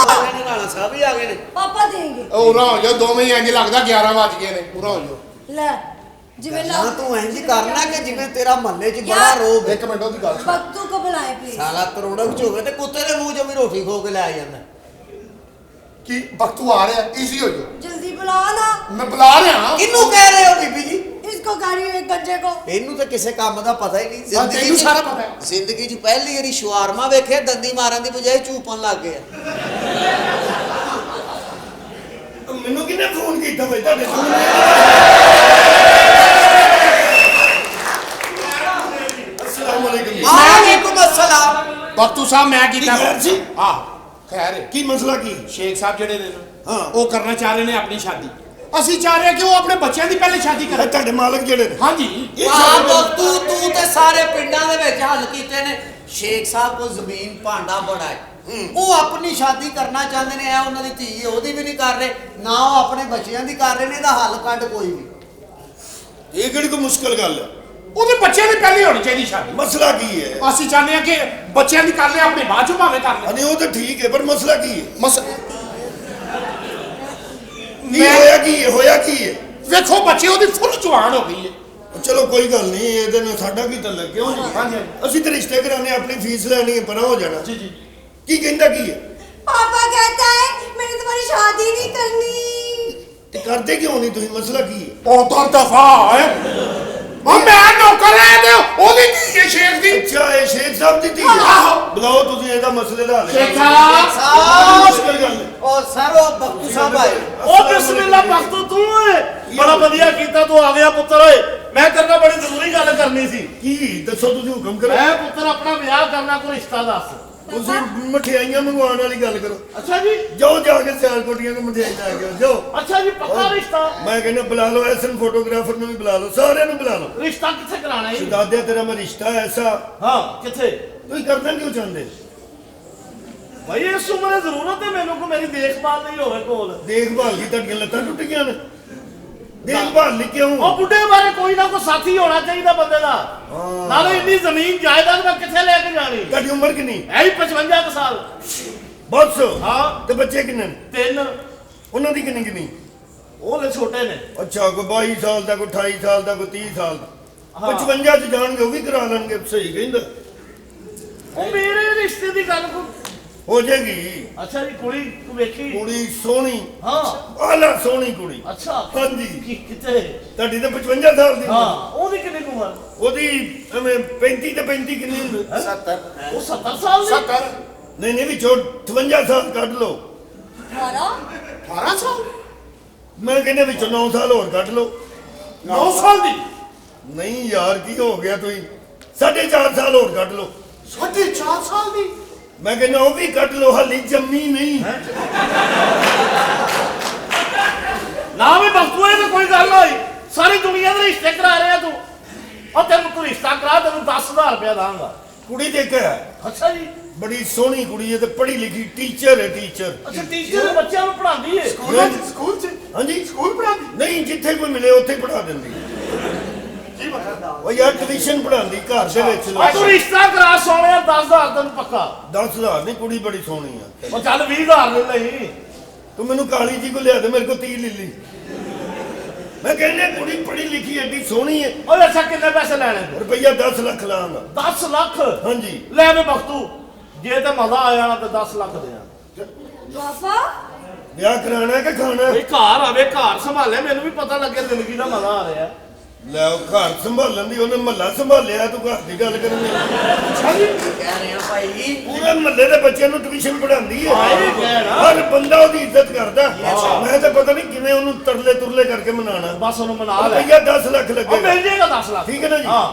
ਰਾਣਾ ਸਾਹਿਬ ਵੀ ਆ ਗਏ ਨੇ पापा देंगे ਉਹ ਉਰਾ ਹੋ ਜਾਓ ਦੋਵੇਂ ਹੀ ਇੰਜ ਲੱਗਦਾ 11 ਵੱਜ ਗਏ ਨੇ ਪੂਰਾ ਹੋ ਜਾਓ ले जिवें ला ਨਾ ਤੂੰ ਇੰਜ ਕਰਨਾ ਕਿ ਜਿਵੇਂ ਤੇਰਾ ਮਹੱਲੇ 'ਚ ਬੜਾ ਯਾਰ। ਰੋਬ ਹੈ ਇੱਕ ਮਿੰਟ ਉਹਦੀ ਗੱਲ ਸੁਣ बख्तू को बुलाए प्लीज ਸਾਲਾ ਕਰੋੜਾਂ ਚ ਹੋਵੇ ਤੇ ਕੁੱਤੇ ਦੇ ਮੂੰਹ 'ਚੋਂ ਵੀ ਰੋਟੀ ਖੋ ਕੇ ਲੈ ਆ ਜਾਂਦਾ ਕੀ ਬਖਤੂ ਆ ਰਿਹਾ ਈਜ਼ੀ ਹੋ ਜਾਓ जल्दी बुलाओ ना ਮੈਂ ਬੁਲਾ ਰਿਹਾ ਕਿਹਨੂੰ ਕਹਿ ਰਹੇ ਹੋ ਬੀਬੀ ਜੀ इसको गाड़ी एक गंजे को ਇਹਨੂੰ ਤਾਂ ਕਿਸੇ ਕੰਮ ਦਾ ਪਤਾ ਹੀ ਨਹੀਂ ਹਾਂ, ਤੈਨੂੰ ਸਾਰਾ ਪਤਾ ਹੈ। ਜ਼ਿੰਦਗੀ 'ਚ ਪਹਿਲੀ ਵਾਰੀ ਸ਼ਵਾਰਮਾ ਵੇਖਿਆ ਦੰਦੀ ਮਾਰਨ ਦੀ ਬਜਾਏ ਚੂਪਣ ਲੱਗ ਗਿਆ ਮੈਨੂੰ ਕਿਹਨੇ ਫੋਨ ਕੀਤਾ ਬਈ ਤੁਹਾਡੇ ਫੋਨ ਅਸਲਾਮ ਅਲੈਕੁਮ ਵਾਲੇਕੁਮ ਅਸਲਾਮ ਬਖਤੂ ਸਾਹਿਬ ਮੈਂ ਕੀਤਾ ਖੈਰ ਜੀ? ਹਾਂ ਖੈਰ ਹੈ। ਕੀ ਮਸਲਾ ਕੀ ਸ਼ੇਖ ਸਾਹਿਬ ਜਿਹੜੇ ਨੇ ਹਾਂ। ਉਹ ਕਰਨਾ ਚਾਹ ਰਹੇ ਨੇ ਆਪਣੀ ਸ਼ਾਦੀ ਅਸੀਂ ਚਾਹ ਰਹੇ ਹਾਂ ਕਿ ਉਹ ਆਪਣੇ ਬੱਚਿਆਂ ਦੀ ਪਹਿਲੇ ਸ਼ਾਦੀ ਇਹ ਕਰਨ ਤੁਹਾਡੇ ਮਾਲਕ ਜਿਹੜੇ ਨੇ ਹਾਂਜੀ ਇਹ ਵਾਹ ਸਾਰੇ ਬਖਤੂ ਤੂੰ ਤੇ ਸਾਰੇ ਪਿੰਡਾਂ ਦੇ ਵਿੱਚ ਹੱਲ ਕੀਤੇ ਨੇ ਸ਼ੇਖ ਸਾਹਿਬ ਕੋਲ ਜ਼ਮੀਨ ਭਾਂਡਾ ਬੜਾ ਹੈ ਉਹ ਆਪਣੀ ਸ਼ਾਦੀ ਕਰਨਾ ਚਾਹੁੰਦੇ ਨੇ ਐ ਉਹਨਾਂ ਦੀ ਧੀ ਹੈ, ਉਹਦੀ ਵੀ ਨਹੀਂ ਕਰ ਰਹੇ ਨਾ ਉਹ ਆਪਣੇ ਬੱਚਿਆਂ ਦੀ ਕਰ ਰਹੇ ਨੇ ਇਹਦਾ ਹੱਲ ਕੱਢ ਕੋਈ ਵੀ ਇਹ ਕਿਹੜੀ ਕੋਈ ਮੁਸ਼ਕਲ ਗੱਲ ਹੈ ਉਹਦੇ ਬੱਚਿਆਂ ਦੀ ਪਹਿਲੇ ਹੋਣੀ ਚਾਹੀਦੀ ਸ਼ਾਦੀ ਮਸਲਾ ਕੀ ਹੈ ਅਸੀਂ ਚਾਹੁੰਦੇ ਹਾਂ ਕਿ ਬੱਚਿਆਂ ਦੀ ਕਰ ਲੈ ਆਪਣੇ ਬਾਅਦ ਚੋਂ ਭਾਵੇਂ ਕਰ ਲੈ ਅਨੇ ਉਹ ਤਾਂ ਠੀਕ ਹੈ ਪਰ ਮਸਲਾ ਕੀ ਹੈ ਕੀ ਮੈਂ- ਹੋਇਆ ਕੀ ਹੈ ਹੋਇਆ ਕੀ ਹੈ ਵੇਖੋ ਬੱਚੇ ਉਹਦੀ ਫੁੱਲ ਜਵਾਨ ਹੋ ਗਈ ਹੈ ਚਲੋ ਕੋਈ ਗੱਲ ਨਹੀਂ, ਇਹਦੇ ਨਾਲ ਸਾਡਾ ਕੀ ਤਲਕ ਕਿਉਂ ਹਾਂਜੀ। ਜੀ? ਅਸੀਂ ਤੇ ਰਿਸ਼ਤੇ ਕਰਾਣੇ, ਆਪਣੀ ਫੀਸ ਲੈਣੀ ਹੈ, ਪਰਾਂ ਹੋ ਜਾਣਾ। ਜੀ ਜੀ। ਕੀ ਕਹਿੰਦਾ ਕੀ ਹੈ? पापा कहता है मैंने तुम्हारी शादी नहीं करनी। ਤੇ ਕਰਦੇ ਕਿਉਂ ਨਹੀਂ ਤੁਸੀਂ? ਮਸਲਾ ਕੀ ਹੈ? ਉਹ ਤੋਂ ਦਫਾ ਹੈ ਉਹ ਮੈਂ ਨੌਕਰ ਹੈ ਤੇ ਉਹਦੀ ਧੀ ਹੈ ਸ਼ੇਖ ਦੀ। ਅੱਛਾ, ਇਹ ਸ਼ੇਖ ਸਾਹਿਬ ਦੀ ਧੀ ਹੈ? ਆਹੋ। ਬੁਲਾਓ ਤੁਸੀਂ ਇਹਦਾ ਮਸਲੇ ਦਾ ਹੱਲ। ਸ਼ੇਖ ਸਾਹਿਬ ਸਾਹਿਬ ਮੁਸ਼ਕਿਲ ਗੱਲ ਹੈ। ਉਹ ਸਰ ਉਹ ਬੱਕੂ ਸਾਹਿਬ ਆਏ। ਉਹ ਬਿਸਮਿਲ੍ਲਾ ਬਖਤੂ ਤੂੰ ਓਏ ਬੜਾ ਵਧੀਆ ਕੀਤਾ ਤੂੰ ਆ ਗਿਆ ਪੁੱਤਰ ਓਏ। ਮੈਂ ਤੇਰੇ ਨਾਲ ਬੜੀ ਜ਼ਰੂਰੀ ਗੱਲ ਕਰਨੀ ਸੀ। ਕੀ ਦੱਸੋ, ਤੁਸੀਂ ਹੁਕਮ ਕਰੋ। ਮੈਂ ਪੁੱਤਰ ਆਪਣਾ ਵਿਆਹ ਕਰਨਾ, ਕੋਈ ਰਿਸ਼ਤਾ ਦੱਸ। ਤੁਸੀਂ ਮਠਿਆਈਆਂ ਮੰਗਵਾਉਣ ਵਾਲੀ ਗੱਲ ਕਰੋ। ਅੱਛਾ ਜੀ। ਜਾਓ ਜਾ ਕੇ ਸਿਆਲਕੋਟੀਆਂ ਨੂੰ ਮਠਿਆਈ ਲੈ ਕੇ ਆਓ, ਜਾਓ। ਅੱਛਾ ਜੀ, ਪੱਕਾ ਰਿਸ਼ਤਾ। ਮੈਂ ਕਹਿੰਦਾ ਬੁਲਾ ਲਓ, ਐਸਨ ਫੋਟੋਗ੍ਰਾਫਰ ਨੂੰ ਵੀ ਬੁਲਾ ਲਓ, ਸਾਰਿਆਂ ਨੂੰ ਬੁਲਾ ਲਓ। ਰਿਸ਼ਤਾ ਕਿੱਥੇ ਕਰਾਣਾ ਹੈ? ਦਾਦਿਆ ਤੇਰਾ ਮੈਂ ਰਿਸ਼ਤਾ ਐਸਾ ਹਾਂ, ਕਿੱਥੇ? ਤੁਸੀਂ ਕਰਨਾ ਕਿਉਂ ਚਾਹੁੰਦੇ? ਭਾਈ ਇਸ ਉਮਰੇ ਜ਼ਰੂਰਤ ਹੈ ਮੈਨੂੰ ਕੋ ਮੇਰੀ ਦੇਖਭਾਲ ਨਹੀਂ ਹੋਵੇ ਕੋਲ। ਦੇਖਭਾਲ ਦੀ ਤੁਹਾਡੀਆਂ ਲੱਤਾਂ ਟੁੱਟ ਗਈਆਂ ਨੇ। ਦੇਖਭਾਲ ਨਹੀਂ ਕਿਉਂ? ਉਹ ਬੁੱਢੇ ਬਾਰੇ ਕੋਈ ਨਾ ਕੋਈ ਸਾਥੀ ਹੋਣਾ ਚਾਹੀਦਾ ਬੰਦੇ ਦਾ। ਹਾਂ। ਨਾਲੇ ਇੰਨੀ ਜ਼ਮੀਨ ਜਾਇਦਾਦ ਮੈਂ ਕਿੱਥੇ ਲੈ ਕੇ ਜਾਣੀ? ਤੁਹਾਡੀ ਉਮਰ ਕਿੰਨੀ? ਐ 55 ਕੁ ਸਾਲ। ਬਸ। ਹਾਂ। ਤੇ ਬੱਚੇ ਕਿੰਨੇ ਨੇ? 3। ਉਹਨਾਂ ਦੀ ਕਿੰਨੀ ਕਿੰਨੀ? ਉਹ ਲੈ ਛੋਟੇ ਨੇ। ਅੱਛਾ, ਕੋਈ 22 ਸਾਲ ਦਾ, ਕੋਈ 28 ਸਾਲ ਦਾ, ਕੋਈ 30 ਸਾਲ ਦਾ। ਹਾਂ। 55 ਚ ਜਾਣਗੇ, ਉਹ ਵੀ ਕਰਾ ਲੈਣਗੇ। ਸਹੀ ਕਹਿੰਦਾ। ਉਹ ਮੇਰੇ ਰਿਸ਼ਤੇ ਦੀ ਗੱਲ ਕੋ। ਹੋ ਜਾਏਗੀ। ਅੱਛਾ ਜੀ, ਕੁੜੀ ਤੂੰ ਵੇਖੀ? ਕੁੜੀ ਸੋਹਣੀ, ਹਾਂ। ਆਲਾ ਸੋਹਣੀ ਕੁੜੀ। ਅੱਛਾ। ਹਾਂਜੀ। ਕਿੱਥੇ? ਤੁਹਾਡੀ ਤਾਂ 55 ਸਾਲ ਦੀ। ਹਾਂ। ਉਹਦੀ ਕਿੰਨੀ ਕੁ ਉਮਰ? ਉਹਦੀ ਐਵੇਂ 35 ਤੇ 35 ਕਿੰਨੀ ਹੁੰਦੀ? 70। ਉਹ 70 ਸਾਲ ਦੀ। 70 ਨਹੀਂ ਨਹੀਂ, ਵਿੱਚੋਂ 58 ਸਾਲ ਕੱਢ ਲਓ। 18 ਸਾਲ ਮੈਂ ਕਹਿੰਦਾ ਵਿੱਚੋਂ 9 ਸਾਲ ਹੋਰ ਕੱਢ ਲਓ। 9 ਸਾਲ ਦੀ ਨਹੀਂ ਯਾਰ, ਕੀ ਹੋ ਗਿਆ? ਤੁਸੀਂ 4.5 ਸਾਲ ਹੋਰ ਕੱਢ ਲਓ। 4.5 ਸਾਲ ਦੀ ਮੈਂ ਕਹਿੰਦਾ ਉਹ ਵੀ ਕੱਢ ਲਓ, ਹਾਲੀ ਜੰਮੀ ਨਹੀਂ। ਨਾ ਵੀ ਬਖਤੂਏ ਤੇ ਕੋਈ ਗੱਲ ਹੋਈ। ਸਾਰੀ ਦੁਨੀਆ ਦੇ ਰਿਸ਼ਤੇ ਕਰਾ ਰਿਹਾ ਤੂੰ। ਉਹ ਤੈਨੂੰ ਕੋਈ ਰਿਸ਼ਤਾ ਕਰਾ, ਤੈਨੂੰ 10,000 ਰੁਪਇਆ ਦਾਂਗਾ। ਕੁੜੀ ਦੇਖ ਹੈ, ਅੱਛਾ ਜੀ। ਬੜੀ ਸੋਹਣੀ ਕੁੜੀ ਹੈ ਤੇ ਪੜ੍ਹੀ ਲਿਖੀ ਟੀਚਰ ਹੈ, ਟੀਚਰ। ਅੱਛਾ, ਟੀਚਰ ਬੱਚਿਆਂ ਨੂੰ ਪੜ੍ਹਾਉਂਦੀ ਏ? ਸਕੂਲ ਚ ਹਾਂਜੀ, ਸਕੂਲ ਪੜਾਉਂਦੀ ਨਹੀਂ, ਜਿੱਥੇ ਕੋਈ ਮਿਲੇ ਉੱਥੇ ਪੜ੍ਹਾ ਦਿੰਦੀ। ਕੀ ਮਤਲਬ? ਉਹ ਯਾਰ ਟਿਊਸ਼ਨ ਪੜ੍ਹਾਉਂਦੀ ਘਰ ਦੇ ਵਿੱਚ। ਤੂੰ ਰਿਸ਼ਤਾ ਕਰਾ ਸੋਹਣਿਆ 10,000 ਤੈਨੂੰ ਪੱਕਾ। 10,000 ਨਹੀਂ, ਕੁੜੀ ਬੜੀ ਸੋਹਣੀ ਆ। ਉਹ ਚੱਲ 20,000 ਲੈ ਲਈ। ਤੂੰ ਮੈਨੂੰ ਕਾਲੀ ਜੀ ਕੋ ਲਿਆ ਦੇ, ਮੇਰੇ ਕੋ 30 ਲੈ ਲਈ। ਮੈਂ ਕਹਿੰਦਾ ਕੁੜੀ ਪੜ੍ਹੀ ਲਿਖੀ ਐਡੀ ਸੋਹਣੀ ਹੈ। ਓਏ ਅੱਛਾ, ਕਿੰਨੇ ਪੈਸੇ ਲੈਣੇ ਤੂੰ? ਰੁਪਈਆ 10 ਲੱਖ ਲਾਂਗਾ। 10 ਲੱਖ? ਹਾਂਜੀ। ਲੈ ਵੇ ਬਖਤੂ, ਜੇ ਤੇ ਮਜ਼ਾ ਆਇਆ ਨਾ ਤੇ 10 ਲੱਖ ਦੇ। पापा ਵਿਆਹ ਕਰਾਣਾ ਕਿ ਖਾਣਾ? ਇਹ ਘਰ ਆਵੇ, ਘਰ ਸੰਭਾਲੇ, ਮੈਨੂੰ ਵੀ ਪਤਾ ਲੱਗੇ ਜ਼ਿੰਦਗੀ ਦਾ ਮਜ਼ਾ ਆ ਰਿਹਾ। ਲੈ, ਉਹ ਘਰ ਸੰਭਾਲਣ ਦੀ ਉਹਨੇ ਮਹੱਲਾ ਸੰਭਾਲਿਆ, ਤੂੰ ਘਰ ਦੀ ਗੱਲ ਕਰਨੀ। ਕਹਿ ਰਹੇ ਆ ਭਾਈ। ਪੂਰੇ ਮਹੱਲੇ ਦੇ ਬੱਚਿਆਂ ਨੂੰ ਟਿਊਸ਼ਨ ਪੜ੍ਹਾਉਂਦੀ ਹੈ। ਹਾਂ, ਇਹ ਕਹਿਣਾ। ਹਰ ਬੰਦਾ ਉਹਦੀ ਇੱਜ਼ਤ ਕਰਦਾ। ਮੈਂ ਤਾਂ ਪਤਾ ਨਹੀਂ ਕਿਵੇਂ ਉਹਨੂੰ ਤਰਲੇ ਤੁਰਲੇ ਕਰਕੇ ਮਨਾਣਾ। ਬਸ ਉਹਨੂੰ ਮਨਾ ਲੈ। ਰੁਪਈਆ 10 ਲੱਖ ਉਹ ਲੱਗੇਗਾ। ਮਿਲ ਜਾਏਗਾ 10 ਲੱਖ। ਠੀਕ ਹੈ ਨਾ ਜੀ? ਹਾਂ।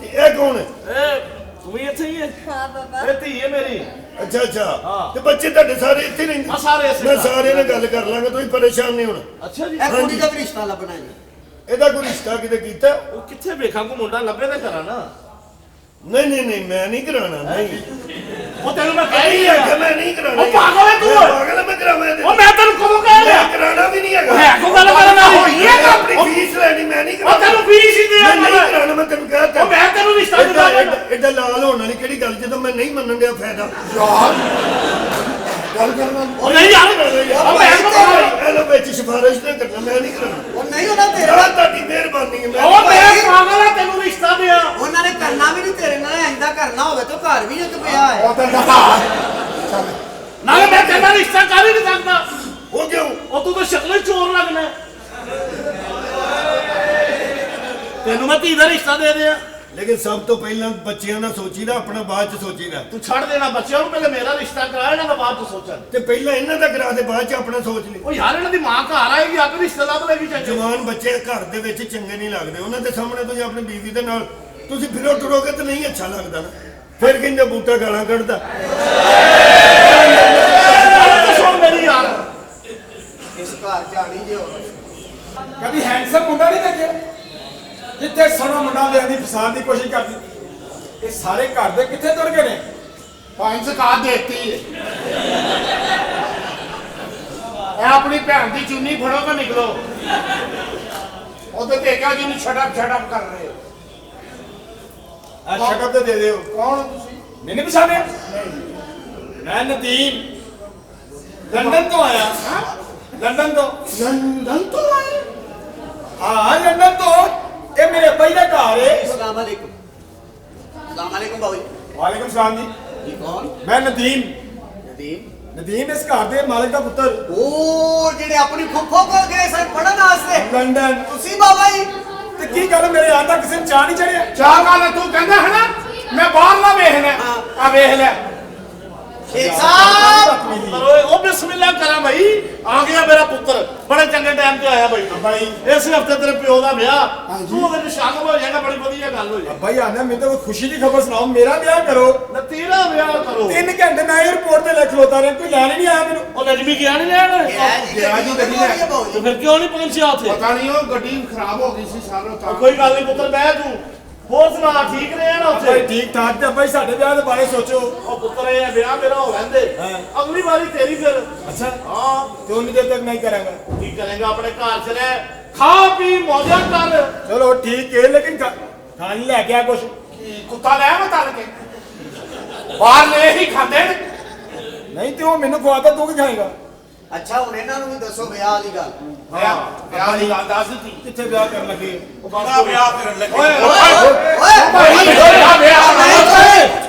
ਤੇ ਇਹ ਕੌਣ ਹੈ? ਇਹ ਤੂੰ ਵੀ ਇੱਥੇ ਹੀ ਹੈ? हाँ पापा। ਇਹ ਧੀ ਹੈ ਮੇਰੀ। ਅੱਛਾ ਅੱਛਾ। ਹਾਂ। ਤੇ ਬੱਚੇ ਤੁਹਾਡੇ ਸਾਰੇ ਇੱਥੇ ਹੀ ਰਹਿੰਦੇ? ਆ ਸਾਰੇ ਇੱਥੇ। ਮੈਂ ਸਾਰਿਆਂ ਨਾਲ ਗੱਲ ਕਰ ਲਾਂਗਾ, ਤੁਸੀਂ ਪਰੇਸ਼ਾਨ ਨਹੀਂ ਹੋਣਾ। ਅੱਛਾ ਜੀ। ਇਹ ਕੁੜੀ ਦਾ ਵੀ ਰਿਸ਼ਤਾ ਲੱਭਣਾ ਜੀ। ਇਹਦਾ ਕੋਈ ਰਿਸ਼ਤਾ ਕਿਤੇ ਕੀਤਾ? ਉਹ ਕਿੱਥੇ ਵੇਖਾਂ ਕੋ ਮੁੰਡਾ ਲੱਭੇ ਤੇ ਕਰਾਂ ਨਾ। ਨਹੀਂ ਨਹੀਂ ਨਹੀਂ, ਮੈਂ ਨਹੀਂ ਕਰਾਣਾ। ਨਹੀਂ, ਉਹ ਤੈਨੂੰ ਮੈਂ ਕਹਿ ਨਹੀਂ ਰਹੀ ਆਖਿਆ, ਹਾਂ। ਮੈਂ ਨਹੀਂ ਕਰਾਣਾ। ਉਹ ਪਾਗਲ ਹੈ ਤੂੰ। ਮੈਂ ਪਾਗਲ ਹੈ, ਮੈਂ ਕਰਾਵਾਂ ਇਹਦੇ। ਉਹ ਮੈਂ ਤੈਨੂੰ ਕਦੋਂ ਕਹਿ ਰਿਹਾ? ਮੈਂ ਕਰਾਣਾ ਵੀ ਨਹੀਂ ਹੈਗਾ। ਹੈ ਕੋ ਗੱਲ ਕਰਨ ਵਾਲੀ? ਹੋਈ ਹੈ ਤਾਂ ਆਪਣੀ ਫੀਸ ਲੈਣੀ, ਮੈਂ ਨਹੀਂ ਉਹ ਕਰਾਣਾ। ਤੈਨੂੰ ਫੀਸ ਹੀ ਦੇ ਮੈਂ ਨਹੀਂ ਕਰਾਣਾ, ਮੈਂ ਤੈਨੂੰ ਕਹਿਤਾ। ਉਹ ਮੈਂ ਤੈਨੂੰ ਰਿਸ਼ਤਾ ਦਿਵਾਵਾਂਗਾ। ਐਡਾ ਲਾਲ ਹੋਣ ਵਾਲੀ ਕਿਹੜੀ ਗੱਲ, ਜਦੋਂ ਮੈਂ ਨਹੀਂ ਮੰਨਣ ਦਿਆ ਫਾਇਦਾ। ਯਾਰ ਗੱਲ ਕਰਨਾ ਉਹ ਨਹੀਂ ਯਾਰ, ਉਹ ਮੈਂ ਇਹਦੇ ਵਿੱਚ ਸਿਫਾਰਿਸ਼ ਨਾ ਕਰਨਾ, ਮੈਂ ਨਹੀਂ ਕਰਾਣਾ। ਉਹ ਨਹੀਂ ਉਹਨਾਂ ਤੇਰੇ ਯਾਰ ਤੁਹਾਡੀ ਮਿਹਰਬਾਨੀ ਹੈ। ਉਹ ਮੈਂ ਪਾਗਲ ਆ, ਤੈਨੂੰ ਰਿਸ਼ਤਾ ਦਿਆ। ਉਹਨਾਂ ਨੇ ਕਰਨਾ ਵੀ ਨਹੀਂ ਤੇਰੇ ਨਾਲ। ਇੰਦਾ ਕਰਨਾ ਹੋਵੇ ਤਾਂ ਘਰ ਵੀ ਇੱਕ ਪਿਆ ਹੈ। ਉਹ ਤਾਂ ਦਫਾ ਚੱਲ ਨਾਲੇ ਮੈਂ ਤੇਰਾ ਰਿਸ਼ਤਾ ਕਰ ਹੀ ਨਹੀਂ ਸਕਦਾ। ਉਹ ਕਿਉਂ? ਉਹ ਤੂੰ ਤਾਂ ਸ਼ਕਲ ਹੀ ਚੋਰ ਲੱਗਣਾ। ਤੈਨੂੰ ਮੈਂ ਧੀ ਦਾ ਰਿਸ਼ਤਾ ਦੇ ਦਿਆਂ। ਲੇਕਿਨ ਸਭ ਤੋਂ ਪਹਿਲਾਂ ਬੱਚਿਆਂ ਦਾ ਸੋਚੀਦਾ, ਆਪਣਾ ਬਾਅਦ ਚ ਸੋਚੀਦਾ। ਤੂੰ ਛੱਡ ਦੇਣਾ ਬੱਚਿਆਂ ਨੂੰ, ਪਹਿਲੇ ਮੇਰਾ ਰਿਸ਼ਤਾ ਕਰਾ, ਇਹਨਾਂ ਦਾ ਬਾਅਦ ਚ ਸੋਚਾਂ। ਤੇ ਪਹਿਲਾਂ ਇਹਨਾਂ ਦਾ ਕਰਾ ਦੇ, ਬਾਅਦ ਚ ਆਪਣਾ ਸੋਚ ਲਈ। ਉਹ ਯਾਰ ਇਹਨਾਂ ਦੀ ਮਾਂ ਘਰ ਆਏਗੀ, ਆਪੇ ਰਿਸ਼ਤਾ ਲੱਭ ਲੇਗੀ। ਚੰਗੇ ਜਵਾਨ ਬੱਚੇ ਘਰ ਦੇ ਵਿੱਚ ਚੰਗੇ ਨਹੀਂ ਲੱਗਦੇ। ਉਹਨਾਂ ਦੇ ਸਾਹਮਣੇ ਤੁਸੀਂ ਆਪਣੀ ਬੀਵੀ ਦੇ ਨਾਲ ਤੁਸੀਂ ਫਿਰੋ ਟੁਰੋਗੇ ਤਾਂ ਨਹੀਂ ਅੱਛਾ ਲੱਗਦਾ ਨਾ। ਫਿਰ ਕਹਿੰਦੇ ਬੂਟਾ ਗਾਲਾਂ ਕੱਢਦਾ। ਸੁਣ ਮੇਰੀ ਯਾਰ, ਇਸ ਘਰ ਜਾਣੀ ਜੇ ਹੋਰ। ਕਦੀ ਹੈਂਡਸਮ ਮੁੰਡਾ ਨਹੀਂ ਦੇਖਿਆ ਜਿੱਥੇ ਸੋਹਣਾ ਮੁੰਡਾ ਲਿਆਂਦੀ ਫਸਾਉਣ ਦੀ ਕੋਸ਼ਿਸ਼ ਕਰਦੀ। ਇਹ ਸਾਰੇ ਘਰ ਦੇ ਕਿੱਥੇ ਤੁਰ ਗਏ ਨੇ? ਪੰਜ ਕਾ ਦੇਤੀ ਹੈ ਇਹ ਆਪਣੀ ਭੈਣ ਦੀ ਚੁੰਨੀ ਫੜੋ ਤਾਂ ਨਿਕਲੋ। ਉਹਦੇ ਦੇਖਿਆ ਜਿਹਨੂੰ ਛੜਪ ਕਰ ਰਹੇ ਹੋ। ਆ ਸ਼ਕਲ ਤੇ ਦੇ ਦਿਓ। ਕੌਣ ਹੋ ਤੁਸੀਂ? ਮੈਨੂੰ ਪਛਾਣਿਆ? ਮੈਂ ਨਦੀਮ, ਲੰਡਨ ਤੋਂ ਆਇਆ। ਲੰਡਨ ਤੋਂ? ਲੰਡਨ ਤੋਂ ਆਏ? ਹਾਂ, ਲੰਡਨ ਤੋਂ। ਇਹ ਮੇਰੇ ਅੱਬਾ ਜੀ ਦਾ ਘਰ ਏ। अस्सलाम वालेकुम बाबू जी ਵਾਲੇਕੁਮ ਸਲਾਮ ਜੀ। जी कौन ਮੈਂ ਨਦੀਮ नदीम ਨਦੀਮ ਇਸ ਘਰ ਦੇ ਮਾਲਕ ਦਾ ਪੁੱਤਰ। ओ ਜਿਹੜੇ ਆਪਣੀ ਫੁੱਫੋ ਕੋਲ ਗਏ ਸਨ ਪੜਨ ਵਾਸਤੇ ਲੰਡਨ। ਤੁਸੀਂ ਬਾਬਾ ਜੀ ਤੇ ਕੀ ਗੱਲ ਮੇਰੇ ਆਂਦਾ ਕਿਸੇ ਨੂੰ ਚਾਹ ਨਹੀਂ ਚੜਿਆ? ਚਾਹ ਗੱਲ ਤੂੰ ਕਹਿੰਦਾ ਹੈ ਨਾ ਮੈਂ ਬਾਹਰ ਨਾ ਵੇਖਣਾ ਆ ਵੇਖ ਲੈ शेख साहब ਪਰ ਉਹ ਬਿਸਮਿਲ੍ਲਾ ਕਰਾਂ ਭਾਈ ਆ ਗਿਆ ਮੇਰਾ ਪੁੱਤਰ ਬੜੇ ਚੰਗੇ ਟਾਈਮ ਤੇ ਆਇਆ ਭਾਈ ਭਾਈ ਇਸ ਹਫਤੇ ਤੇਰੇ ਪਿਓ ਦਾ ਵਿਆਹ ਤੂੰ ਅਗਰ ਨਿਸ਼ਾਨ ਹੋ ਜਾਏਗਾ ਬੜੀ ਵਧੀਆ ਗੱਲ ਹੋ ਜਾਏਗੀ ਭਾਈ ਆਂਦਾ ਮੈਨੂੰ ਤਾਂ ਕੋਈ ਖੁਸ਼ੀ ਦੀ ਖਬਰ ਸੁਣਾਓ, ਮੇਰਾ ਵਿਆਹ ਕਰੋ। ਨਾ ਤੇਰਾ ਵਿਆਹ ਕਰੋ 3 ਘੰਟੇ ਮੈਂ 에어ਪੋਰਟ ਤੇ ਲੈ ਖਲੋਤਾ ਰਿਹਾ, ਕੋਈ ਲੈਣ ਹੀ ਨਹੀਂ ਆਇਆ ਮੈਨੂੰ। ਉਹ ਨਜਮੀ ਗਿਆ ਨਹੀਂ ਲੈਣ ਗਿਆ ਜੀ ਗੱਡੀ ਲੈ ਕੇ। ਤੇ ਫਿਰ ਕਿਉਂ ਨਹੀਂ ਪਹੁੰਚਿਆ ਉੱਥੇ ਪਤਾ ਨਹੀਂ ਉਹ ਗੱਡੀ ਖਰਾਬ ਹੋ ਗਈ ਸੀ ਸਾਰਾ ਤਾਂ ਕੋਈ ਗੱਲ ਨਹੀਂ ਪੁੱਤਰ ਬਹਿ ਤੂੰ ਹੋਰ ਸੁਣਾ ਠੀਕ ਰਹੇ ਨਾ ਭਾਈ ਉੱਥੇ ਠੀਕ ਠਾਕ ਤੇ ਭਾਈ ਸਾਡੇ ਵਿਆਹ ਦੇ ਬਾਰੇ ਸੋਚੋ। ਉਹ ਪੁੱਤਰ ਇਹ ਵਿਆਹ ਮੇਰਾ ਹੋ ਲੈਂਦੇ ਹਾਂ। ਅਗਲੀ ਵਾਰੀ ਤੇਰੀ ਫਿਰ ਅੱਛਾ ਹਾਂ ਤੇ ਉਨੀ ਦੇਰ ਤੱਕ ਨਹੀਂ ਕਰਾਂਗਾ। ਕੀ ਕਰੇਗਾ ਆਪਣੇ ਘਰ ਚ ਰਹਿ ਖਾ ਪੀ ਮੌਜਾਂ ਕਰ ਚਲੋ ਠੀਕ ਹੈ, ਲੇਕਿਨ ਖਾਣ ਲੈ ਕੇ ਆ ਕੁਛ। ਕੁੱਤਾ ਲੈ ਮੈਂ ਤਲ ਕੇ ਬਾਹਰ ਲੈ ਹੀ ਖਾਂਦੇ ਨੇ ਨਹੀਂ ਤੇ ਉਹ ਮੈਨੂੰ ਖਵਾਤਾ, ਤੂੰ ਕੀ ਖਾਏਗਾ? ਅੱਛਾ ਹੁਣ ਇਹਨਾਂ ਨੂੰ ਵੀ ਦੱਸੋ ਵਿਆਹ ਦੀ ਗੱਲ ਵਿਆਹ ਦੀ ਗੱਲ ਦੱਸ ਦਿੱਤੀ ਕਿੱਥੇ ਵਿਆਹ ਕਰਨ ਲੱਗੇ? ਬੜਾ ਵਿਆਹ ਕਰਨ ਲੱਗੇ ਓਏ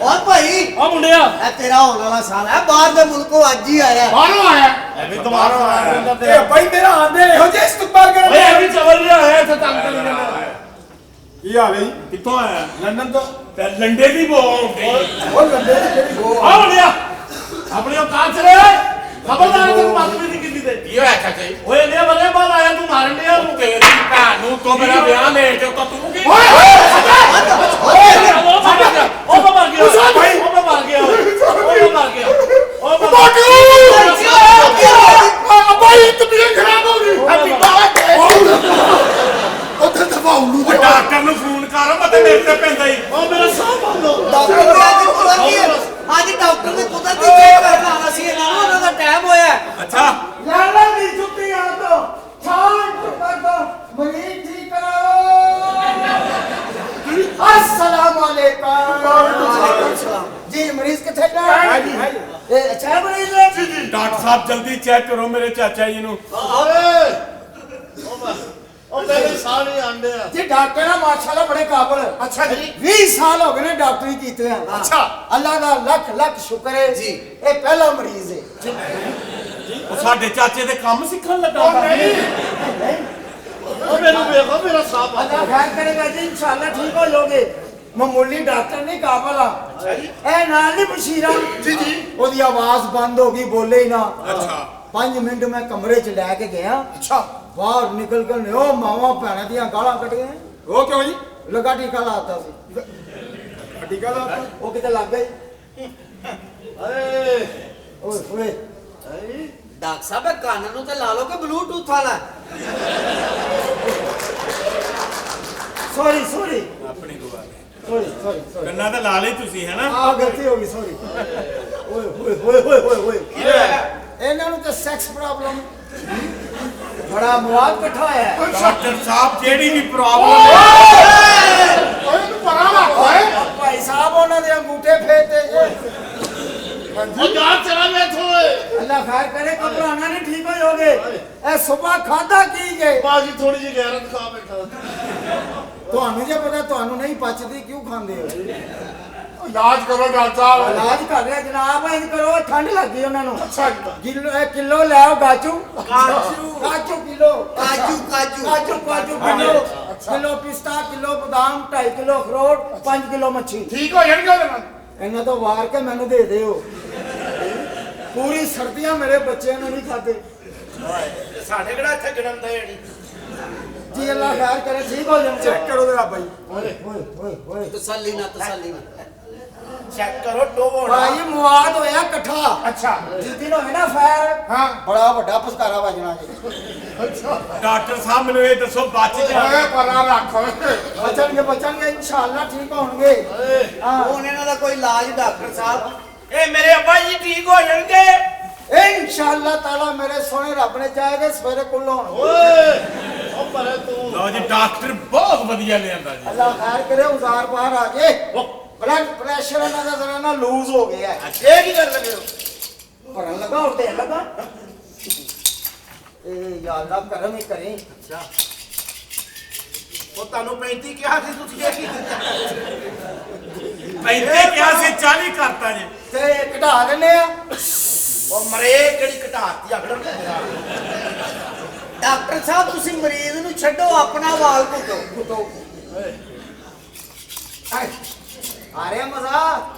ਓਏ ਭਾਈ ਆ ਮੁੰਡਿਆ ਇਹ ਤੇਰਾ ਹੋਣ ਵਾਲਾ ਸਾਲ ਹੈ ਬਾਹਰ ਦੇ ਮੁਲਕੋਂ ਅੱਜ ਹੀ ਆਇਆ ਬਾਹਰੋਂ ਆਇਆ ਐਵੇਂ ਤੁਹਾਰਾ ਆਇਆ ਤੇ ਭਾਈ ਮੇਰਾ ਆਂਦੇ ਇਹੋ ਜਿਹੇ ਇਸਤਕਬਾਲ ਓਏ ਕਰਦੇ। ਐਵੇਂ ਚਵਲ ਰਿਹਾ ਹੈ ਇੱਥੇ ਤੰਗ ਕਰੀ ਜਾਂਦਾ ਕੀ ਹਾਲ ਹੈ ਜੀ? ਕਿੱਥੋਂ ਆਇਆ ਲੰਡਨ ਤੋਂ। ਤੇ ਲੰਡੇ ਦੀ ਬੋਲ ਉਹ ਲੰਡੇ ਦੀ ਕਿਹੜੀ ਗੋ? ਆ ਮੁੰਡਿਆ ਆਪਣੀ ਔਕਾਤ ਚ ਰਹਿ ਖਬਰਦਾਰ ਤੈਨੂੰ ਮੱਤ ਵੀ ਨਹੀਂ ਕੀਤੀ ਤੇ ਕੀ ਹੋਇਆ ਚਾਚਾ ਜੀ ਓਏ ਇੰਨੇ ਬਲੇ ਬਾਅਦ ਆਇਆ ਤੂੰ ਮਾਰਨ ਡਿਆ ਨੂੰ ਤੇਰੀ ਭੈਣ ਨੂੰ ਤੋਂ ਮੇਰਾ ਵਿਆਹ ਲੈ ਕੇ ਤਾਂ ਤੂੰ ਕੀ ਉਹ ਮੈਂ ਮਰ ਗਿਆ ਉਹ ਮੈਂ ਮਰ ਗਿਆ ਉਹ ਮੈਂ ਮਰ ਭਾਈ ਤਬੀਅਤ ਖਰਾਬ ਹੋ ਗਈ ਹੈਪੀ ਉੱਥੇ ਦਵਾਉ ਨੂੰ ਉਹ ਡਾਕਟਰ ਨੂੰ ਫੋਨ ਕਰ ਮੈਂ ਤੇ ਮੇਰੇ ਤੇ ਪੈਂਦਾ ਹੀ ਉਹ ਮੇਰਾ ਸਾਹ ਬੰਦ ਹੋ ਡਾਕਟਰ ਨੇ ਅੱਜ ਕੁਦਰਤੀ ਅੱਜ ਡਾਕਟਰ ਨੇ ਕੁਦਰਤੀ ਚੈੱਕ ਕਰਨ ਆਉਣਾ ਸੀ ਇਹਨਾਂ ਨੂੰ ਉਹਨਾਂ ਦਾ ਟਾਈਮ ਹੋਇਆ ਅੱਛਾ ਲੰਡਨ ਦੀ ਛੁੱਟੀ ਆ ਦੋ ਛਾਂਟ ਕਰ ਦੋ ਮਰੀਜ਼ ਠੀਕ ਕਰੋ। अस्सलाम वालेकुम। जी मरीज किथे गए? ये अच्छा है मरीज है? ਡਾਕਟਰ ਸਾਹਿਬ ਜਲਦੀ ਚੈੱਕ ਕਰੋ ਮੇਰੇ ਚਾਚਾ ਜੀ ਨੂੰ ਉਹ ਮੇਰੇ ਸਾਹ ਨਹੀਂ ਆਂਦੇ ਆ जी डॉक्टर है माशाल्लाह बड़े काबिल। ਅੱਛਾ ਜੀ 20 साल हो गए ने डॉक्टरी कीते हैं। ਅੱਛਾ अल्लाह दा लख लख शुक्र है जी। ये पहला मरीज है। ਉਹ ਸਾਡੇ ਚਾਚੇ ਦੇ ਕੰਮ ਸਿੱਖਣ ਲੱਗਾ ਉਹ ਨਹੀਂ ਉਹ ਮੈਨੂੰ ਵੇਖੋ ਮੇਰਾ ਸਾਹ ਬੰਦ अल्लाह खैर करेगा जी इंशाल्लाह ठीक हो जाओगे। मामूली डॉक्टर नहीं काबिल आ ए नाल नहीं बशीरा ਜੀ ਜੀ ਉਹਦੀ ਆਵਾਜ਼ ਬੰਦ ਹੋ ਗਈ, ਬੋਲੇ ਹੀ ਨਾ। ਅੱਛਾ 5 ਮਿੰਟ ਮੈਂ ਕਮਰੇ 'ਚ ਲੈ ਕੇ ਗਿਆ, ਅੱਛਾ ਬਾਹਰ ਨਿਕਲ ਕੇ ਨੇ ਉਹ ਮਾਵਾਂ ਭੈਣਾਂ ਦੀਆਂ ਗਾਲਾਂ ਕੱਢੀਆਂ। ਉਹ ਕਿਉਂ ਜੀ ਲਗਾ ਟੀਕਾ ਲਾਤਾ ਸੀ। ਟੀਕਾ ਲਾ ਉਹ ਕਿਤੇ ਲੱਗ ਗਈ। ਏ ਓਏ ਓਏ ਡਾਕਟਰ ਸਾਹਿਬ ਇਹ ਕੰਨ ਨੂੰ ਤੇ ਲਾ ਲਓ ਕਿ ਬਲੂਟੂਥ ਵਾਲਾ ਸੌਰੀ ਸੌਰੀ ਆਪਣੀ ਦੁਆ ਸੌਰੀ ਸੌਰੀ ਕੰਨਾਂ ਤੇ ਲਾ ਲਈ ਤੁਸੀਂ ਹੈ ਨਾ ਆ ਗਲਤੀ ਹੋ ਗਈ ਸੌਰੀ। ਓਏ ਓਏ ਓਏ ਓਏ ਓਏ ਇਹਨਾਂ ਨੂੰ ਤਾਂ ਸੈਕਸ ਪ੍ਰੋਬਲਮ ਬੜਾ ਮਵਾਦ ਇਕੱਠਾ ਹੋਇਆ ਹੈ। ਡਾਕਟਰ ਸਾਹਿਬ ਜਿਹੜੀ ਵੀ ਪ੍ਰੋਬਲਮ ਓਏ ਤੂੰ ਪਰਾਂ ਰੱਖ ਓਏ ਭਾਈ ਸਾਹਿਬ ਉਹਨਾਂ ਦੇ ਅੰਗੂਠੇ ਫੇਰਦੇ ਜੇ। ਉਹ ਜਾ ਚਲਾ ਮੈਂ ਇੱਥੋਂ ਅੱਲਾ ਖੈਰ ਕਰੇ, ਘਬਰਾਣਾ ਨਹੀਂ, ਠੀਕ ਹੋ ਜਾਓਗੇ। ਇਹ ਸਵੇਰ ਖਾਦਾ ਕੀ ਜੇ? ਬਾਜੀ ਥੋੜੀ ਜਿਹੀ ਗੈਰਤ ਖਾ ਬੈਠਾ ਤੁਹਾਨੂੰ ਜੇ ਪਤਾ ਤੁਹਾਨੂੰ ਨਹੀਂ ਪਚਦੀ ਕਿਉਂ ਖਾਂਦੇ ਹੋ? ਇਲਾਜ ਕਰੋ ਡਾਕਟਰ ਸਾਹਿਬ ਇਲਾਜ ਕਰ ਰਿਹਾ ਜਨਾਬ, ਇੰਜ ਕਰੋ ਠੰਡ ਲੱਗੀ ਉਹਨਾਂ ਨੂੰ। ਅੱਛਾ ਕਿਲੋ ਲੈ ਆਓ ਗਾਜੂ ਗਾਜੂ ਕਿਲੋ ਕਾਜੂ ਕਾਜੂ ਕਾਜੂ ਕਾਜੂ ਕਿਲੋ ਪਿਸਤਾ ਕਿਲੋ ਬਦਾਮ 2.5 ਕਿਲੋ ਅਖਰੋਟ 5 ਕਿਲੋ ਮੱਛੀ। ਠੀਕ ਹੋ ਜਾਣਗੇ ਉਹਦੇ ਨਾਲ ਇਹਨਾਂ ਤੋਂ ਵਾਰ ਕੇ ਮੈਨੂੰ ਦੇ ਦਿਓ। ਪੂਰੀ ਸਰਦੀਆਂ ਮੇਰੇ ਬੱਚਿਆਂ ਨੇ ਨਹੀਂ ਖਾਦੇ ਸਾਡੇ ਕਿਹੜਾ ਇੱਥੇ ਜਨਮ ਦੇ ਨਹੀਂ ਜੀ। ਅੱਲਾ ਖੈਰ ਕਰੇ, ਠੀਕ ਹੋ ਜਾਣ। ਚੈੱਕ ਕਰੋ ਜਰਾ ਭਾਈ। ਓਏ ਓਏ ਓਏ ਓਏ ਤਸੱਲੀ ਨਾ ਚੈੱਕ ਕਰੋ ਟੋਵੋ ਭਾਈ ਮੁਆਦ ਹੋਇਆ ਇਕੱਠਾ। ਅੱਛਾ ਜਿਸ ਦਿਨ ਹੋਏ ਨਾ ਫੈਰ, ਹਾਂ ਬੜਾ ਵੱਡਾ ਪਸਕਾਰਾ ਵੱਜਣਾ ਜੀ। ਡਾਕਟਰ ਸਾਹਿਬ ਮੈਨੂੰ ਇਹ ਦੱਸੋ ਬਚ ਜਾ ਓਏ ਪਰਾਂ ਰੱਖ ਓਏ ਬਚਣਗੇ ਇਨਸ਼ਾਅੱਲਾ, ਠੀਕ ਹੋਣਗੇ। ਹਾਂ ਹੁਣ ਇਹਨਾਂ ਦਾ ਕੋਈ ਇਲਾਜ ਡਾਕਟਰ ਸਾਹਿਬ ਇਹ ਮੇਰੇ ਅੱਬਾ ਜੀ ਠੀਕ ਹੋ ਜਾਣਗੇ ਇਹ ਇਨਸ਼ਾਅੱਲਾ ਤਾਲਾ ਮੇਰੇ ਸੋਹਣੇ ਰੱਬ ਨੇ ਚਾਹੇਗੇ ਸਵੇਰੇ ਕੁੱਲ ਹੋਣ। ਓਏ ਉਹ ਪਰੇ ਤੂੰ ਲਓ ਜੀ ਡਾਕਟਰ ਬਹੁਤ ਵਧੀਆ ਲਿਆਂਦਾ ਜੀ ਅੱਲਾ ਖੈਰ ਕਰੇ, ਉਜ਼ਾਰ ਬਾਹਰ ਆ ਜੇ। ਬਲੱਡ ਪ੍ਰੈਸ਼ਰ ਇਹਨਾਂ ਦਾ ਜ਼ਰਾ ਨਾ ਲੂਜ਼ ਹੋ ਗਿਆ ਹੈ। ਇਹ ਕੀ ਕਰਨ ਲੱਗੇ ਹੋ ਭਰਨ ਲੱਗਾ ਉੱਤੇ ਲੱਗਾ। ਇਹ ਯਾ ਅੱਲਾ ਕਰਮ ਹੀ ਕਰੇ। ਉਹ ਤੁਹਾਨੂੰ 35 ਕਿਹਾ ਸੀ ਤੁਸੀਂ ਇਹ ਕੀ ਕੀਤਾ? 35 ਕਿਹਾ ਸੀ 40 ਕਰਤਾ ਜੀ। ਤੇ ਘਟਾ ਦਿੰਦੇ ਆ। ਉਹ ਮਰੇ ਕਿਹੜੀ ਘਟਾਤੀ ਅਗੜ ਡਾਕਟਰ ਸਾਹਿਬ ਤੁਸੀਂ ਮਰੀਜ਼ ਨੂੰ ਛੱਡੋ, ਆਪਣਾ ਵਾਲ ਘੁੱਟੋ। ਆ ਰਿਹਾ ਮਜ਼ਾ।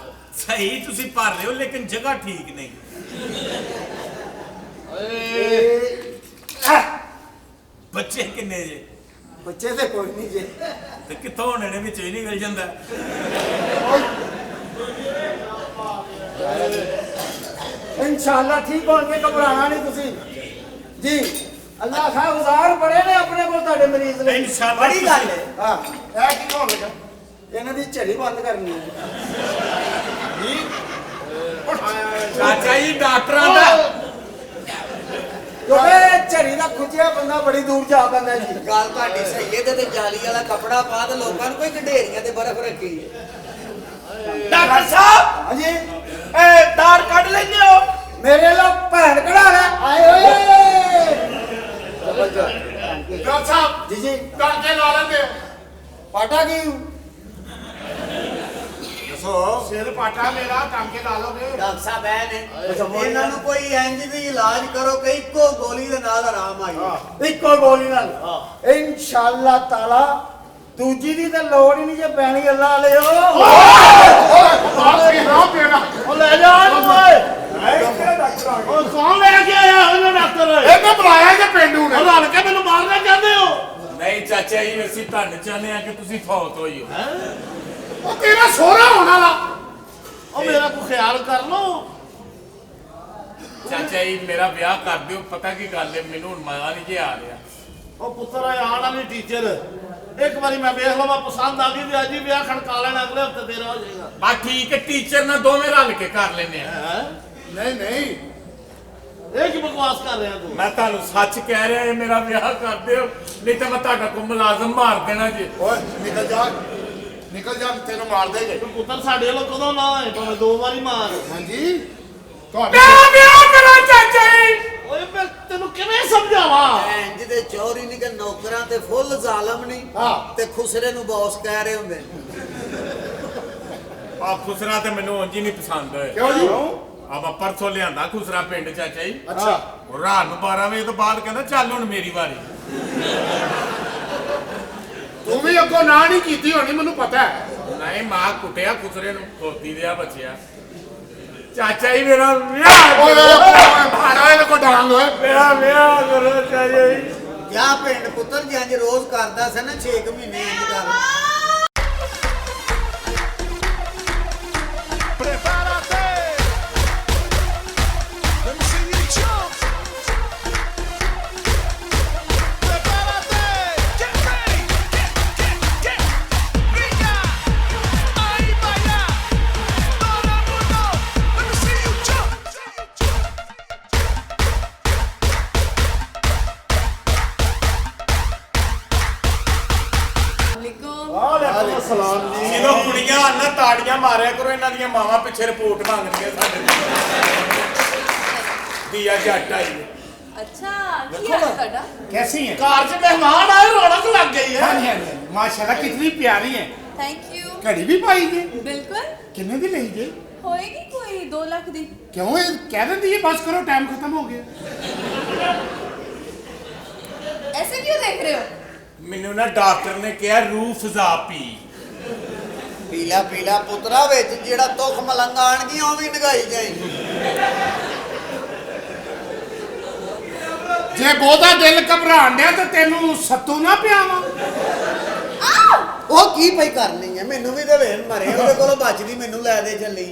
ਸਹੀ ਤੁਸੀਂ ਭਰ ਰਹੇ ਹੋ ਲੇਕਿਨ ਜਗ੍ਹਾ ਠੀਕ ਨਹੀਂ। ਬੱਚੇ ਕਿੰਨੇ ਜੇ? ਬੱਚੇ ਤੇ ਕੋਈ ਨਹੀਂ ਜੇ। ਤੇ ਕਿੱਥੋਂ ਹੋਣੇ ਨੇ, ਵਿੱਚੋਂ ਹੀ ਨਿਕਲ ਜਾਂਦਾ। इंशाल्लाह ठीक होंगे, घबराना नहीं तुसी जी। अल्लाह खां उजार बड़े ने अपने को ਤੁਹਾਡੇ ਮਰੀਜ਼ ਲਈ। ਇਨਸ਼ਾਅੱਲਾ ਬੜੀ ਗੱਲ ਹੈ। ਹਾਂ ਇਹ ਕੀ ਹੋਣ ਲੱਗਾ? ਇਹਨਾਂ ਦੀ ਝੜੀ ਬੰਦ ਕਰਨੀ ਹੈ। ਚਾਚਾ ਜੀ ਡਾਕਟਰਾਂ ਦਾ ਕਿਉਂਕਿ ਝੜੀ ਦਾ ਖੁੱਜਿਆ ਬੰਦਾ ਬੜੀ ਦੂਰ ਜਾ ਪੈਂਦਾ ਜੀ। ਗੱਲ ਤੁਹਾਡੀ ਸਹੀ ਹੈ। ਤੇ ਜਾਲੀ ਵਾਲਾ ਕੱਪੜਾ ਪਾ ਤੇ ਲੋਕਾਂ ਨੂੰ ਕੋਈ ਢੇਰੀਆਂ ਤੇ ਬਰਫ਼ ਰੱਖੀ ਹੈ। ਡਾਕਟਰ ਸਾਹਿਬ ਹਾਂਜੀ ਇਹ ਦਾੜ ਕੱਢ ਲੈਂਦੇ ਹੋ? ਮੇਰੇ ਲੋ ਭੈਣ ਕਢਾ ਲੈ ਆਏ ਓਏ। ਡਾਕਟਰ ਸਾਹਿਬ ਜੀ ਜੀ ਟਾਂਕੇ ਲਾ ਲੈਂਦੇ ਹੋ? ਪਾਟਾ ਕੀ ਦੱਸੋ। ਸਿਰ ਪਾਟਾ ਮੇਰਾ, ਟਾਂਕੇ ਲਾ ਲੋਗੇ? ਡਾਕਟਰ ਸਾਹਿਬ ਐ ਨੇ ਇਹਨਾਂ ਨੂੰ ਕੋਈ ਇੰਜ ਦੀ ਇਲਾਜ ਕਰੋ ਕਿ ਇੱਕੋ ਗੋਲੀ ਦੇ ਨਾਲ ਆਰਾਮ ਆਈ। ਇੱਕੋ ਗੋਲੀ ਨਾਲ ਇਨਸ਼ਾਅੱਲਾ ਤਾਲਾ। ਦੂਜੀ ਦੀ ਤਾਂ ਲੋੜ ਹੀ ਨਹੀਂ ਜੇ ਪੈਣੀ ਅੱਲਾ ਲਿਓ। ਉਹ ਲੈ ਜਾ ਇਹਨੂੰ ਓਏ। ਉਹ ਕੌਣ ਲੈ ਕੇ ਆਇਆ ਉਹਨੂੰ ਡਾਕਟਰ? ਇਹਨੇ ਬੁਲਾਇਆ ਜੇ ਪਿੰਡੂ ਨੇ। ਉਹ ਰਲ ਕੇ ਮੈਨੂੰ ਮਾਰਨਾ ਚਾਹੁੰਦੇ ਹੋ? ਨਹੀਂ ਚਾਚਾ ਜੀ, ਅਸੀਂ ਤੁਹਾਨੂੰ ਚਾਹੁੰਦੇ ਆ ਕਿ ਤੁਸੀਂ ਫੌਤ ਹੋਈਓ। ਉਹ ਤੇਰਾ ਸੋਹਰਾ ਹੋਣ ਵਾਲਾ। ਉਹ ਮੇਰਾ ਕੋ ਖਿਆਲ ਕਰ ਲਓ। ਚਾਚਾ ਜੀ ਮੇਰਾ ਵਿਆਹ ਕਰ ਦਿਓ। ਪਤਾ ਕੀ ਗੱਲ ਹੈ, ਮੈਨੂੰ ਹੁਣ ਮਜ਼ਾ ਨਹੀਂ ਜੇ ਆ ਰਿਹਾ। ਉਹ ਪੁੱਤਰ ਆ ਆਣ ਵਾਲੀ ਟੀਚਰ, ਇੱਕ ਵਾਰੀ ਮੈਂ ਵੇਖ ਲਵਾਂ ਪਸੰਦ ਆ ਗਈ ਤੇ ਅੱਜ ਹੀ ਵਿਆਹ ਖੜਕਾ ਲੈਣਾ, ਅਗਲੇ ਹਫਤੇ ਤੇਰਾ ਹੋ ਜਾਏਗਾ। ਬਸ ਠੀਕ ਹੈ, ਟੀਚਰ ਨਾਲ ਦੋਵੇਂ ਰਲ ਕੇ ਕਰ ਲੈਨੇ ਆ। ਹੈ ਨਹੀਂ ਨਹੀਂ, ਇਹ ਕੀ ਬਕਵਾਸ ਕਰ ਰਿਹਾ ਤੂੰ? ਮੈਂ ਤੁਹਾਨੂੰ ਸੱਚ ਕਹਿ ਰਿਹਾ, ਇਹ ਮੇਰਾ ਵਿਆਹ ਕਰ ਦਿਓ, ਨਹੀਂ ਤਾਂ ਮੈਂ ਤੁਹਾਡਾ ਕੋ ਮੁਲਾਜ਼ਮ ਮਾਰ ਦੇਣਾ ਜੀ। ਓਏ ਨਿਕਲ ਜਾ, ਨਿਕਲ ਜਾ, ਤੈਨੂੰ ਮਾਰ ਦੇਗੇ। ਤੂੰ ਪੁੱਤਰ ਸਾਡੇ ਵੱਲੋਂ ਕਦੋਂ ਨਾ ਆਏ, ਭਾਵੇਂ 2 ਵਾਰੀ ਮਾਰ। ਹਾਂਜੀ ਤੁਹਾਡੇ ਮੈਂ ਵਿਆਹ ਕਰਾਂ ਚਾਚਾ ਜੀ। ਓਏ ਮੈਂ ਤੈਨੂੰ ਕਿਵੇਂ ਸਮਝਾਵਾਂ? ਇੰਜ ਦੇ ਚੌਰੀ ਨਹੀਂ ਕਿ ਨੌਕਰਾਂ ਤੇ ਫੁੱਲ ਜ਼ਾਲਮ ਨਹੀਂ। ਹਾਂ। ਤੇ ਖੁਸਰੇ ਨੂੰ ਬੌਸ ਕਹਿ ਰਹੇ ਹੁੰਦੇ। ਆ ਖੁਸਰਾ ਤੇ ਮੈਨੂੰ ਉਂਝ ਹੀ ਨਹੀਂ ਪਸੰਦ ਹੈ। ਕਿਉਂ ਜੀ? ਆਪਾਂ ਪਰਸੋਂ ਲਿਆਂਦਾ ਖੁਸਰਾ ਪਿੰਡ ਚਾਚਾ ਜੀ। ਅੱਛਾ ਉਹ ਰਾਤ ਨੂੰ 12 ਵਜੇ ਤੋਂ ਬਾਅਦ ਕਹਿੰਦਾ ਚੱਲ ਹੁਣ ਮੇਰੀ ਵਾਰੀ। ਤੂੰ ਵੀ ਅੱਗੋਂ ਨਾ ਨਹੀਂ ਕੀਤੀ ਹੋਣੀ, ਮੈਨੂੰ ਪਤਾ ਹੈ। ਨਹੀਂ ਮਾਂ ਕੁੱਟਿਆ ਖੁਸਰੇ ਨੂੰ, ਖੋਤੀ ਦਿਆ ਬੱਚਿਆ। ਚਾਚਾ ਜੀ ਮੇਰਾ ਵਿਆਹ ਓਏ ਕਰੋ। ਭਾੜਾ ਇਹਦੇ ਕੋ ਡਾਂਗ ਓਏ। ਮੇਰਾ ਵਿਆਹ ਕਰੋ ਚਾਚਾ ਜੀ। ਕਿਆ ਪਿੰਡ ਪੁੱਤਰ ਜੀ ਅੱਜ ਰੋਜ਼ ਕਰਦਾ ਸੀ ਨਾ 6 ਮਹੀਨੇ ਇੰਜ ਕਰ। ਸਲਾਮ ਜੀ। ਜਦੋਂ ਕੁੜੀਆਂ ਆਣ ਨਾ ਤਾੜੀਆਂ ਮਾਰਿਆ ਕਰੋ, ਇਹਨਾਂ ਦੀਆਂ ਮਾਵਾਂ ਪਿੱਛੇ ਰਿਪੋਰਟ ਮੰਗਦੀਆਂ ਸਾਡੇ ਤੋਂ। ਦੀਆ ਜੱਟ ਆਈ ਹੈ। अच्छा क्या है ਤੁਹਾਡਾ? कैसी है? ਘਰ 'ਚ ਮਹਿਮਾਨ ਆਏ, ਰੌਣਕ ਲੱਗ गई है। हाँ जी हाँ जी, माशाल्लाह कितनी प्यारी है। Thank you. घड़ी भी पाई जी, बिल्कुल किन्ने दी ली जी? होएगी कोई 2 लाख दी। क्यों ये कह रहे थे ये बस करो, टाइम खत्म हो गया। ऐसे क्यों देख रहे हो? ਮੈਨੂੰ ਨਾ ਡਾਕਟਰ ਨੇ ਕਿਹਾ ਰੂਹ ਫਜ਼ਾ ਪੀ। ਪੀਲਾ ਪੀਲਾ ਪੁੱਤਰਾ ਵਿੱਚ ਜਿਹੜਾ ਤੁਖ ਮਲੰਗਾ ਆਣਗੀਆਂ ਉਹ ਵੀ ਨਗਾਈ ਜਾਏਗੀ। ਜੇ ਬਹੁਤਾ ਦਿਲ ਘਬਰਾਣ ਡਿਆ ਤੇ ਤੈਨੂੰ ਸੱਤੂ ਨਾ ਪਿਆਵਾਂ। ਉਹ ਕੀ ਪਈ ਕਰਨੀ ਹੈ, ਮੈਨੂੰ ਵੀ ਤੇ ਵੇਖ ਮਰੇ ਉਹਦੇ ਕੋਲੋਂ ਬਚਦੀ, ਮੈਨੂੰ ਲੈ ਦੇ ਚੱਲੀ।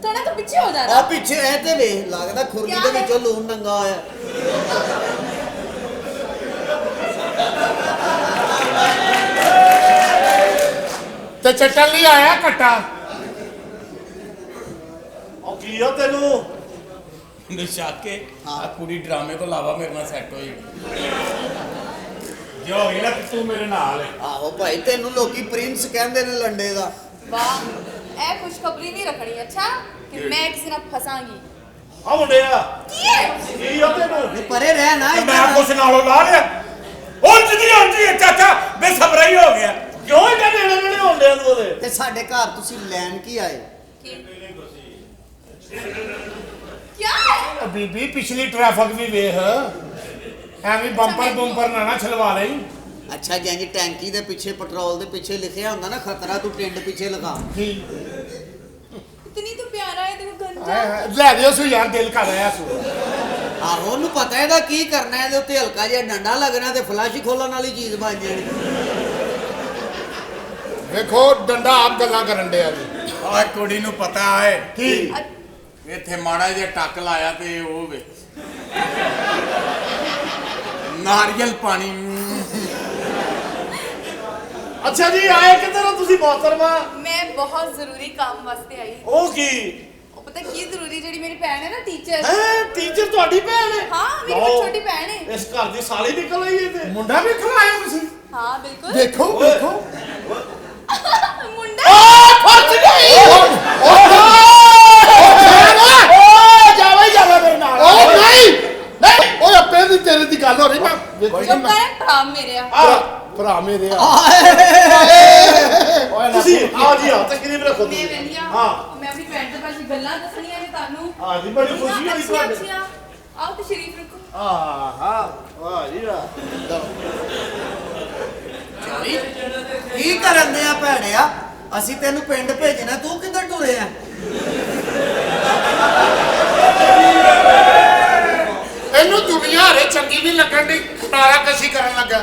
थोड़ा तो पीछे हो ਆ जाना। ਪਿੱਛੇ ਐ ਤੇ ਵੇਖ ਲੱਗਦਾ ਖੁਰਲੀ ਦੇ ਵਿੱਚੋਂ ਲੂਣ ਨੰਗਾ ਹੋਇਆ। ਤੇ ਚੱਟਣ ਲਈ ਆਇਆ ਕੱਟਾ। ਉਹ ਕੀ ਆ ਤੈਨੂੰ? ਨਿਸ਼ਾਕੇ ਆ ਕੁੜੀ ਡਰਾਮੇ ਤੋਂ ਇਲਾਵਾ ਮੇਰੇ ਨਾਲ ਸੈੱਟ ਹੋਈ। ਜੋ ਹੋਈ ਨਾ ਤੂੰ ਮੇਰੇ ਨਾਲ ਹੈ। ਆਹੋ ਭਾਈ ਤੈਨੂੰ ਲੋਕੀ ਪ੍ਰਿੰਸ ਕਹਿੰਦੇ ਨੇ ਲੰਡੇ ਦਾ। वाह ए खुशखबरी नहीं रखनी अच्छा कि मैं किसी ना फंसांगी। ਆ ਮੁੰਡਿਆ की है? ਕੀ ਆ ਤੈਨੂੰ? ਪਰੇ ਰਹਿ ਨਾ ਮੈਂ ਕੁਛ ਨਾਲੋਂ ਲਾ ਲਿਆ। ਉਹ ਜਿਹਦੀ ਆਂਦੀ ਹੈ ਚਾਚਾ ਬੇਸਬਰਾਈ ਹੋ ਸਾਡੇ ਘਰ ਤੁਸੀਂ ਲੈਣ ਕੀ ਆਏ? क्या है ਬੀਬੀ ਪਿਛਲੀ ਟ੍ਰੈਫਿਕ ਵੀ ਵੇਖ ਐਵੇਂ ਬੰਪਰ ਬੰਪਰ ਨਾ ਛਲਵਾ ਲਈ ਅੱਛਾ ਜੀ ਟੈਂਕੀ ਦੇ ਪਿੱਛੇ ਪੈਟਰੋਲ ਦੇ ਪਿੱਛੇ ਲਿਖਿਆ ਹੁੰਦਾ ਨਾ ਖਤਰਾ ਤੂੰ ਟਿੰਡ ਪਿੱਛੇ ਲਗਾ। ਕੀ इतनी तो प्यारा है देखो गंजा ਹਾਏ ਹਾਏ, ਲੈ ਦਿਓ ਸੂ ਯਾਰ ਦਿਲ ਕਰ ਰਿਹਾ ਸੂ ਆਹੋ ਉਹਨੂੰ ਪਤਾ ਇਹਦਾ ਕੀ ਕਰਨਾ, ਇਹਦੇ ਉੱਤੇ ਹਲਕਾ ਜਿਹਾ ਡੰਡਾ ਲੱਗਣਾ ਤੇ ਫਲੈਸ਼ ਖੋਲਣ ਵਾਲੀ ਚੀਜ਼ ਬਣ ਜਾਣੀ। ਵੇਖੋ ਡੰਡਾ ਆਪ ਗੱਲਾਂ ਕਰਨ ਡਿਆ ਜੀ ਆ ਕੁੜੀ ਨੂੰ ਪਤਾ ਹੈ ਕੀ ਇੱਥੇ ਮਾੜਾ ਜਿਹਾ ਟੱਕ ਲਾਇਆ ਤੇ ਉਹ ਵੇ ਨਾਰੀਅਲ ਪਾਣੀ। ਅੱਛਾ ਜੀ ਆਏ ਕਿੱਧਰ ਹੋ ਤੁਸੀਂ मोहतरमा? मैं बहुत जरूरी काम वास्ते आई ਉਹ ਕੀ ਉਹ ਪਤਾ ਕੀ ਜ਼ਰੂਰੀ ਜਿਹੜੀ ਮੇਰੀ ਭੈਣ ਹੈ ਨਾ ਟੀਚਰ ਹੈ? ਟੀਚਰ ਤੁਹਾਡੀ ਭੈਣ ਹੈ? ਹਾਂ ਮੇਰੀ ਲਓ, ਬਹੁਤ ਛੋਟੀ ਭੈਣ ਹੈ ਇਸ ਘਰ ਦੀ ਸਾਲੀ ਨਿਕਲ ਆਈ ਹੈ ਤੇ ਮੁੰਡਾ ਵੀ ਖਲਾਇਆ ਤੁਸੀਂ ਹਾਂ ਬਿਲਕੁਲ ਦੇਖੋ ਦੇਖੋ ਮੁੰਡਾ ਫਸ ਗਈ ਜਾਵੇ ਜਾਵੇ ਮੇਰੇ ਨਾਲ ਉਹ ਨਹੀਂ ਨਹੀਂ ਓਏ ਆਪੇ ਦੀ ਤੇਰੇ ਦੀ ਗੱਲ ਹੋ ਰਹੀ ਮੈਂ ਵੇਖੋ ਚੁੱਪ ਕਰ ਭਰਾ ਮੇਰੇ ਆ ਭਰਾ ਮੇਰੇ ਆ ਤੁਸੀਂ ਆ ਜੀ ਆ ਤਕਰੀਬ ਰੱਖੋ ਮੈਂ ਤੁਸੀਂ। ਵੰਡੀਆਂ ਹਾਂ ਮੈਂ ਆਪਣੀ ਭੈਣ ਦੇ ਪਾਸ ਗੱਲਾਂ ਦੱਸਣੀਆਂ ਨੇ ਤੁਹਾਨੂੰ ਹਾਂ ਜੀ ਬੜੀ ਖੁਸ਼ੀ ਹੋਈ ਤੁਹਾਡੇ ਅੱਛੀਆਂ ਆਓ ਤੇ ਸ਼ਰੀਫ ਰੱਖੋ ਆਹਾ ਵਾਹ ਜੀ ਵਾਹ ਕੀ ਕਰਨ ਦੇ ਆ ਭੈਣਿਆ? ਅਸੀਂ ਤੈਨੂੰ ਪਿੰਡ ਭੇਜਣਾ, ਤੂੰ ਕਿੱਧਰ ਟੁਰਿਆ? ਇਹਨੂੰ ਦੁਨੀਆ ਹਰੇ ਚੰਗੀ ਨਹੀਂ ਲੱਗਣ ਦੀ ਖਟਾਰਾ ਕਸ਼ੀ ਕਰਨ ਲੱਗਾ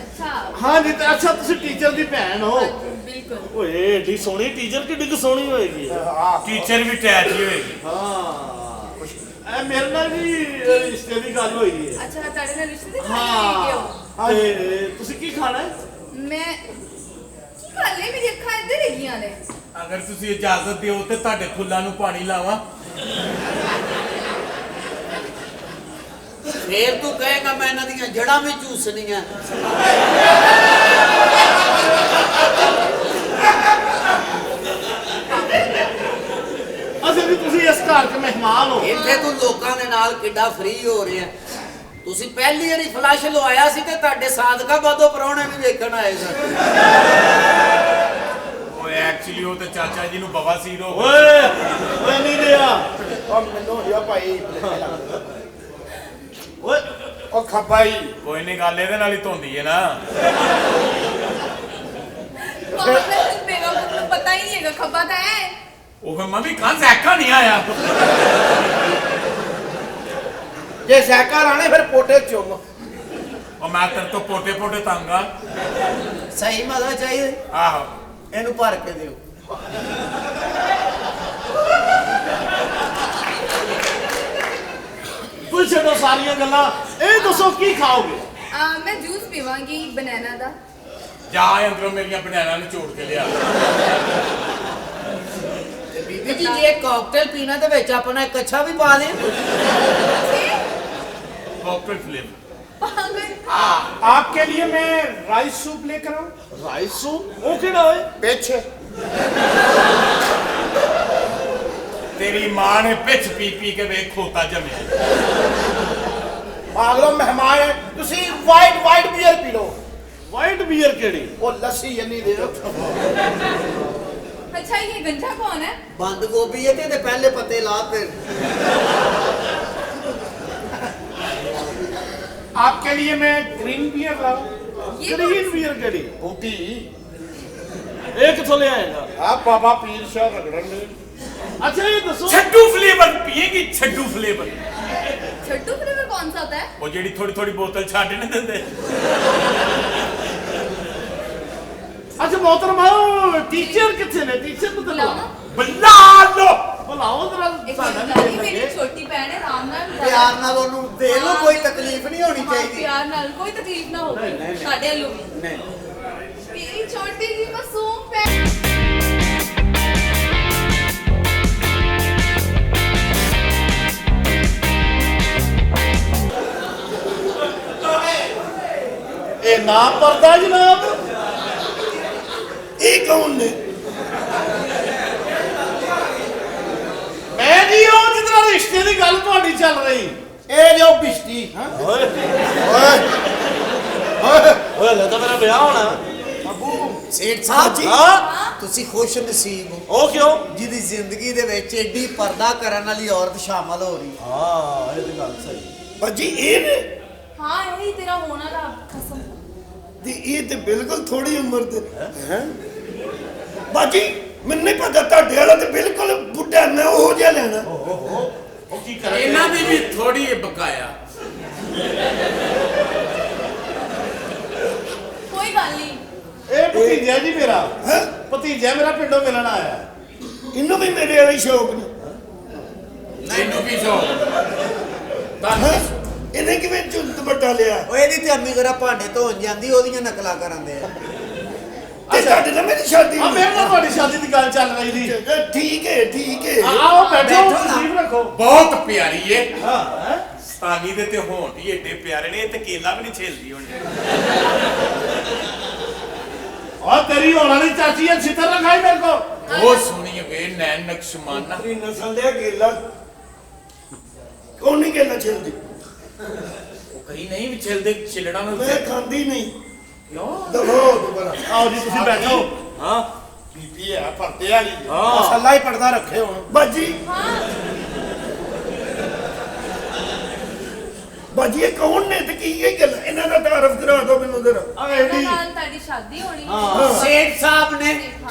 ਅੱਛਾ ਹਾਂ ਜੀ ਤੇ ਅੱਛਾ ਤੁਸੀਂ ਟੀਚਰ ਦੀ ਭੈਣ ਹੋ? ਬਿਲਕੁਲ ਓਏ ਏਡੀ ਸੋਹਣੀ ਟੀਚਰ ਕਿੱਡੀ ਕੁ ਸੋਹਣੀ ਹੋਏਗੀ। ਟੀਚਰ ਵੀ ਟੈਚ ਹੀ ਹੋਏਗੀ। ਹਾਂ ਇਹ ਮੇਰੇ ਨਾਲ ਵੀ ਰਿਸ਼ਤੇ ਦੀ ਗੱਲ ਹੋਈ ਹੈ। ਅੱਛਾ ਤੁਹਾਡੇ ਨਾਲ ਰਿਸ਼ਤੇ ਦੀ ਗੱਲ ਹੋਈ ਹਾਂ ਤੇ ਤੁਸੀਂ ਕੀ ਖਾਣਾ ਹੈ? ਮੈਂ ਕੀ ਕਰ ਲੈ ਮੇਰੀ ਅੱਖਾਂ ਇੱਧਰ ਹੈਗੀਆਂ ਨੇ ਅਗਰ ਤੁਸੀਂ ਇਜਾਜ਼ਤ ਦਿਓ ਤੇ ਤੁਹਾਡੇ ਫੁੱਲਾਂ ਨੂੰ ਪਾਣੀ ਲਾਵਾਂ। ਫੇਰ ਤੂੰ ਕਹੇਗਾ ਮੈਂ ਇਹਨਾਂ ਦੀਆਂ ਜੜਾਂ ਵੀ ਚੂਸਣੀਆਂ। ਅਸੀਂ ਵੀ ਤੁਸੀਂ ਇਸ ਘਰ ਦੇ ਮਹਿਮਾਨ ਹੋ। ਇੱਥੇ ਤੂੰ ਲੋਕਾਂ ਦੇ ਨਾਲ ਕਿੱਡਾ ਫ੍ਰੀ ਹੋ ਰਿਹਾ। ਤੁਸੀਂ ਪਹਿਲੀ ਵਾਰੀ ਫਲੈਸ਼ ਲਵਾਇਆ ਸੀ ਤੇ ਤੁਹਾਡੇ ਸਾਦਕਾ ਬਾਦੋਂ ਪ੍ਰਾਹੁਣੇ ਵੀ ਵੇਖਣ ਆਏ ਸਨ। ਓਏ ਐਕਚੁਅਲੀ ਉਹ ਤੇ ਚਾਚਾ ਜੀ ਨੂੰ ਬਵਾਸੀਰ ਹੋ ਓਏ ਓਏ ਨਹੀਂ ਰਿਹਾ ਉਹ ਮੈਨੂੰ ਯਾ ਭਾਈ ਓਏ ਉਹ ਖੱਬਾਈ ਕੋਈ ਨਹੀਂ, ਗੱਲ ਇਹਦੇ ਨਾਲ ਹੀ ਧੋਂਦੀ ਹੈ ਨਾ। ਬੇਵਕੂਫ ਨੂੰ ਪਤਾ ਹੀ ਨਹੀਂ ਹੈਗਾ ਖੱਬਾ ਤਾਂ ਹੈ ਉਹ ਫਿਰ ਮੰਮੀ ਖਾਂ ਜ਼ੈਕਾ ਨਹੀਂ ਆਇਆ। ਜੇ ਸੈਕਾ ਲਾਣੇ ਫਿਰ ਪੋਟੇ ਚੁੰਮ ਉਹ ਮੈਂ ਤੇਰੇ ਤੋਂ ਪੋਟੇ ਪੋਟੇ ਤੰਗ ਆ। ਸਹੀ ਮਜ਼ਾ ਚਾਹੀਦਾ, ਆਹੋ ਇਹਨੂੰ ਭਰ ਕੇ ਦਿਓ। ਤੂੰ ਛੱਡੋ ਸਾਰੀਆਂ ਗੱਲਾਂ, ਇਹ ਦੱਸੋ ਕੀ ਖਾਓਗੇ? ਮੈਂ ਜੂਸ ਪੀਵਾਂਗੀ ਬਨਾਨਾ ਦਾ ਜਾ ਅੰਦਰੋਂ ਮੇਰੀਆਂ ਬਨਾਨਾ ਨੂੰ ਝੋੜ ਕੇ ਲਿਆ। ਬੀਬੀ ਜੀ ਜੇ ਕਾਕਟੇਲ ਪੀਣਾ ਤੇ ਵਿੱਚ ਆਪਣਾ ਇੱਕ ਅੱਛਾ ਵੀ ਪਾ ਦੇ। Cocktail flavour. आपके लिए मैं राइस सूप लेकर आऊं ਰਾਈਸ ਸੂਪ? ਉਹ ਕਿਹੜਾ ਓਏ? पीछे ਤੇਰੀ ਮਾਂ ਨੇ ਪਿੱਛ ਪੀ ਪੀ ਕੇ ਵੇਖ ਖੋਤਾ ਜਮਿਆ। अगलो मेहमान है तुसी white beer P low white beer ਕਿਹੜੀ? वो लस्सी यनी दे दो अच्छा ये गंजा कौन है ਬੰਦ ਗੋਭੀ ਹੈ ਤੇ ਇਹਦੇ ਪਹਿਲੇ ਪੱਤੇ ਲਾ ਫਿਰ। आपके लिए मैं ग्रीन बियर लाऊं ये ਗ੍ਰੀਨ ਬੀਅਰ ਕਿਹੜੀ? बूटी ਇਹ ਕਿੱਥੋਂ ਲਿਆਏਗਾ? आप बाबा पीर शाह रगड़न दे ਅੱਛਾ ਇਹ ਦੱਸੋ ਛੱਡੂ ਫਲੇਵਰ ਪੀਏਗੀ? ਛੱਡੂ ਫਲੇਵਰ छट्टू फ्लेवर कौन सा होता है ਉਹ ਜਿਹੜੀ ਥੋੜੀ ਥੋੜੀ ਬੋਤਲ ਛੱਡ ਨਹੀਂ ਦਿੰਦੇ। ਅੱਛਾ मोहतरमा ਟੀਚਰ ਕਿੱਥੇ ਨੇ? ਟੀਚਰ ਨੂੰ ਤਾਂ बुलाओ ना ਬੁਲਾ ਲੋ। ਬੁਲਾਓ ਜਰਾ एक ਸਾਡਾ मिनट ਵੀ मेरी ਲੱਗੇ। छोटी बहन है आराम नाल ਪਿਆਰ ਨਾਲ ਉਹਨੂੰ ਦੇ ਲਓ, ਕੋਈ ਤਕਲੀਫ ਨਹੀਂ ਹੋਣੀ हाँ, ਚਾਹੀਦੀ। प्यार नाल कोई तकलीफ ना हो साडे वालों भी ਨਹੀਂ मेरी छोटी जी मासूम बहन ਇਹ ਨਾ ਪਰਦਾ ਜਨਾਬ। ਇਹ ਕੌਣ ਨੇ ਮੈਂ ਜੀ ਉਹ ਜਿਸ ਤਰ੍ਹਾਂ ਰਿਸ਼ਤੇ ਦੀ ਗੱਲ ਤੁਹਾਡੀ ਚੱਲ ਰਹੀ। ਇਹ ਜੋ ਬਿਸ਼ਤੀ ਹਾਂ ਓਏ ਓਏ ਓਏ ਲੈ ਤਾਂ ਮੇਰਾ ਵਿਆਹ ਹੋਣਾ। ਅਬੂ ਸੇਠ ਸਾਹਿਬ ਜੀ ਹਾਂ ਤੁਸੀਂ ਖੁਸ਼ ਨਸੀਬ ਹੋ ਉਹ ਕਿਉਂ ਜਿਹਦੀ ਜ਼ਿੰਦਗੀ ਦੇ ਵਿੱਚ ਏਡੀ ਪਰਦਾ ਕਰਨ ਵਾਲੀ ਔਰਤ ਸ਼ਾਮਲ ਹੋ ਰਹੀ ਹੈ। ਹਾਂ ਇਹ ਤੇ ਗੱਲ ਸਹੀ ਬਾਜੀ ਇਹ ਨੇ हाँ यही तेरा होना था कसम ਤੇ ਇਹ ਤੇ ਬਿਲਕੁਲ ਥੋੜੀ ਉਮਰ ਦੇ ਹੈ ਬਾਜੀ ਮੈਨੂੰ ਨਹੀਂ ਪਤਾ ਤੁਹਾਡੇ ਵਾਲਾ ਤੇ ਬਿਲਕੁਲ ਬੁੱਢਾ ਮੈਂ ਉਹ ਜਿਹਾ ਲੈਣਾ ਉਹ ਕੀ ਕਰੇ ਇਹਨਾਂ ਦੀ ਵੀ ਥੋੜੀ ਹੈ ਬਕਾਇਆ। कोई गल नहीं ਇਹ ਭਤੀਜਾ ਜੀ ਮੇਰਾ ਹੈ ਭਤੀਜਾ ਮੇਰਾ ਪਿੰਡੋਂ ਮਿਲਣ ਆਇਆ ਇਹਨੂੰ ਵੀ ਮੇਰੇ ਵਾਲੇ ਸ਼ੌਕ ਨੇ ਮੈਨੂੰ ਕੀ ਸ਼ੌਕ ਹੈਂ? ਇਹਨੇ ਕਿਵੇਂ ਚੁੰਤ ਬਟਾ ਲਿਆ ਉਹ ਇਹਦੀ ਤੇ ਅੰਮੀ ਜਰਾ ਭਾਂਡੇ ਧੋਣ ਜਾਂਦੀ ਉਹਦੀਆਂ ਨਕਲਾਂ ਕਰਾਂਦੇ ਆ। ਤੇ ਤੁਹਾਡੇ ਨਾਲ ਮੇਰੀ ਸ਼ਾਦੀ ਆ ਮੇਰੇ ਨਾਲ ਤੁਹਾਡੀ ਸ਼ਾਦੀ ਦੀ ਗੱਲ ਚੱਲ ਰਹੀ ਸੀ ਠੀਕ ਹੈ ਠੀਕ ਹੈ ਆਓ ਬੈਠੋ ਬੈਠੋ ਨਾ। ਤਸ਼ਰੀਫ ਰੱਖੋ ਬਹੁਤ ਪਿਆਰੀ ਏ। ਹਾਂ ਹੈਂ? ਸਤਾਨੀ ਦੇ ਤੇ ਹੋਂਠ ਹੀ ਏਡੇ ਪਿਆਰੇ ਨੇ, ਇਹ ਤੇ ਕੇਲਾ ਵੀ ਨਹੀਂ ਛੇਲਦੀ ਹੁਣ। ਔਰ ਤੇਰੀ ਹੋਣ ਵਾਲੀ ਚਾਚੀ ਹੈ ਛਿੱਤਰ ਰਖਾਈ ਮੇਰੇ ਕੋ ਬਹੁਤ ਸੋਹਣੀ ਵੇ ਨੈਣ ਨਕਸ਼ਮਾਨਾ। ਤੇਰੀ ਨਸਲ ਦੇ ਗੇਲਾ ਕੌਣ ਨਹੀਂ ਗੇਲਾ ਛੇਲਦੀ ਉਹ ਕਈ ਨਹੀਂ ਵੀ ਛੇਲਦੇ, ਛਿਲੜਾ ਨੂੰ ਮੈਂ ਖਾਂਦੀ ਨਹੀਂ ਕਿਉਂ? ਦਫੋ ਦੁਬਾਰਾ ਆਓ ਜੀ ਤੁਸੀਂ ਬੈਠੋ ਹਾਂ ਬੀਬੀ ਹੈ ਪਰਦੇ ਵਾਲੀ ਹਾਂ ਮਸਲਾ ਹੀ ਪੜਦਾ ਰੱਖੇ ਹੁਣ ਬਾਜੀ ਬਾਜੀ ਇਹ ਕੌਣ ਨੇ ਤੇ ਕੀ ਇਹ ਗੱਲ ਇਹਨਾਂ ਦਾ ਤਾਰਫ ਕਰਾ ਦਿਓ ਮੈਨੂੰ ਜ਼ਰਾ ਆ ਐਡੀ ਨਾਲ ताड़ी शादी होनी ਹਾਂ ਸੇਠ ਸਾਹਿਬ ਨੇ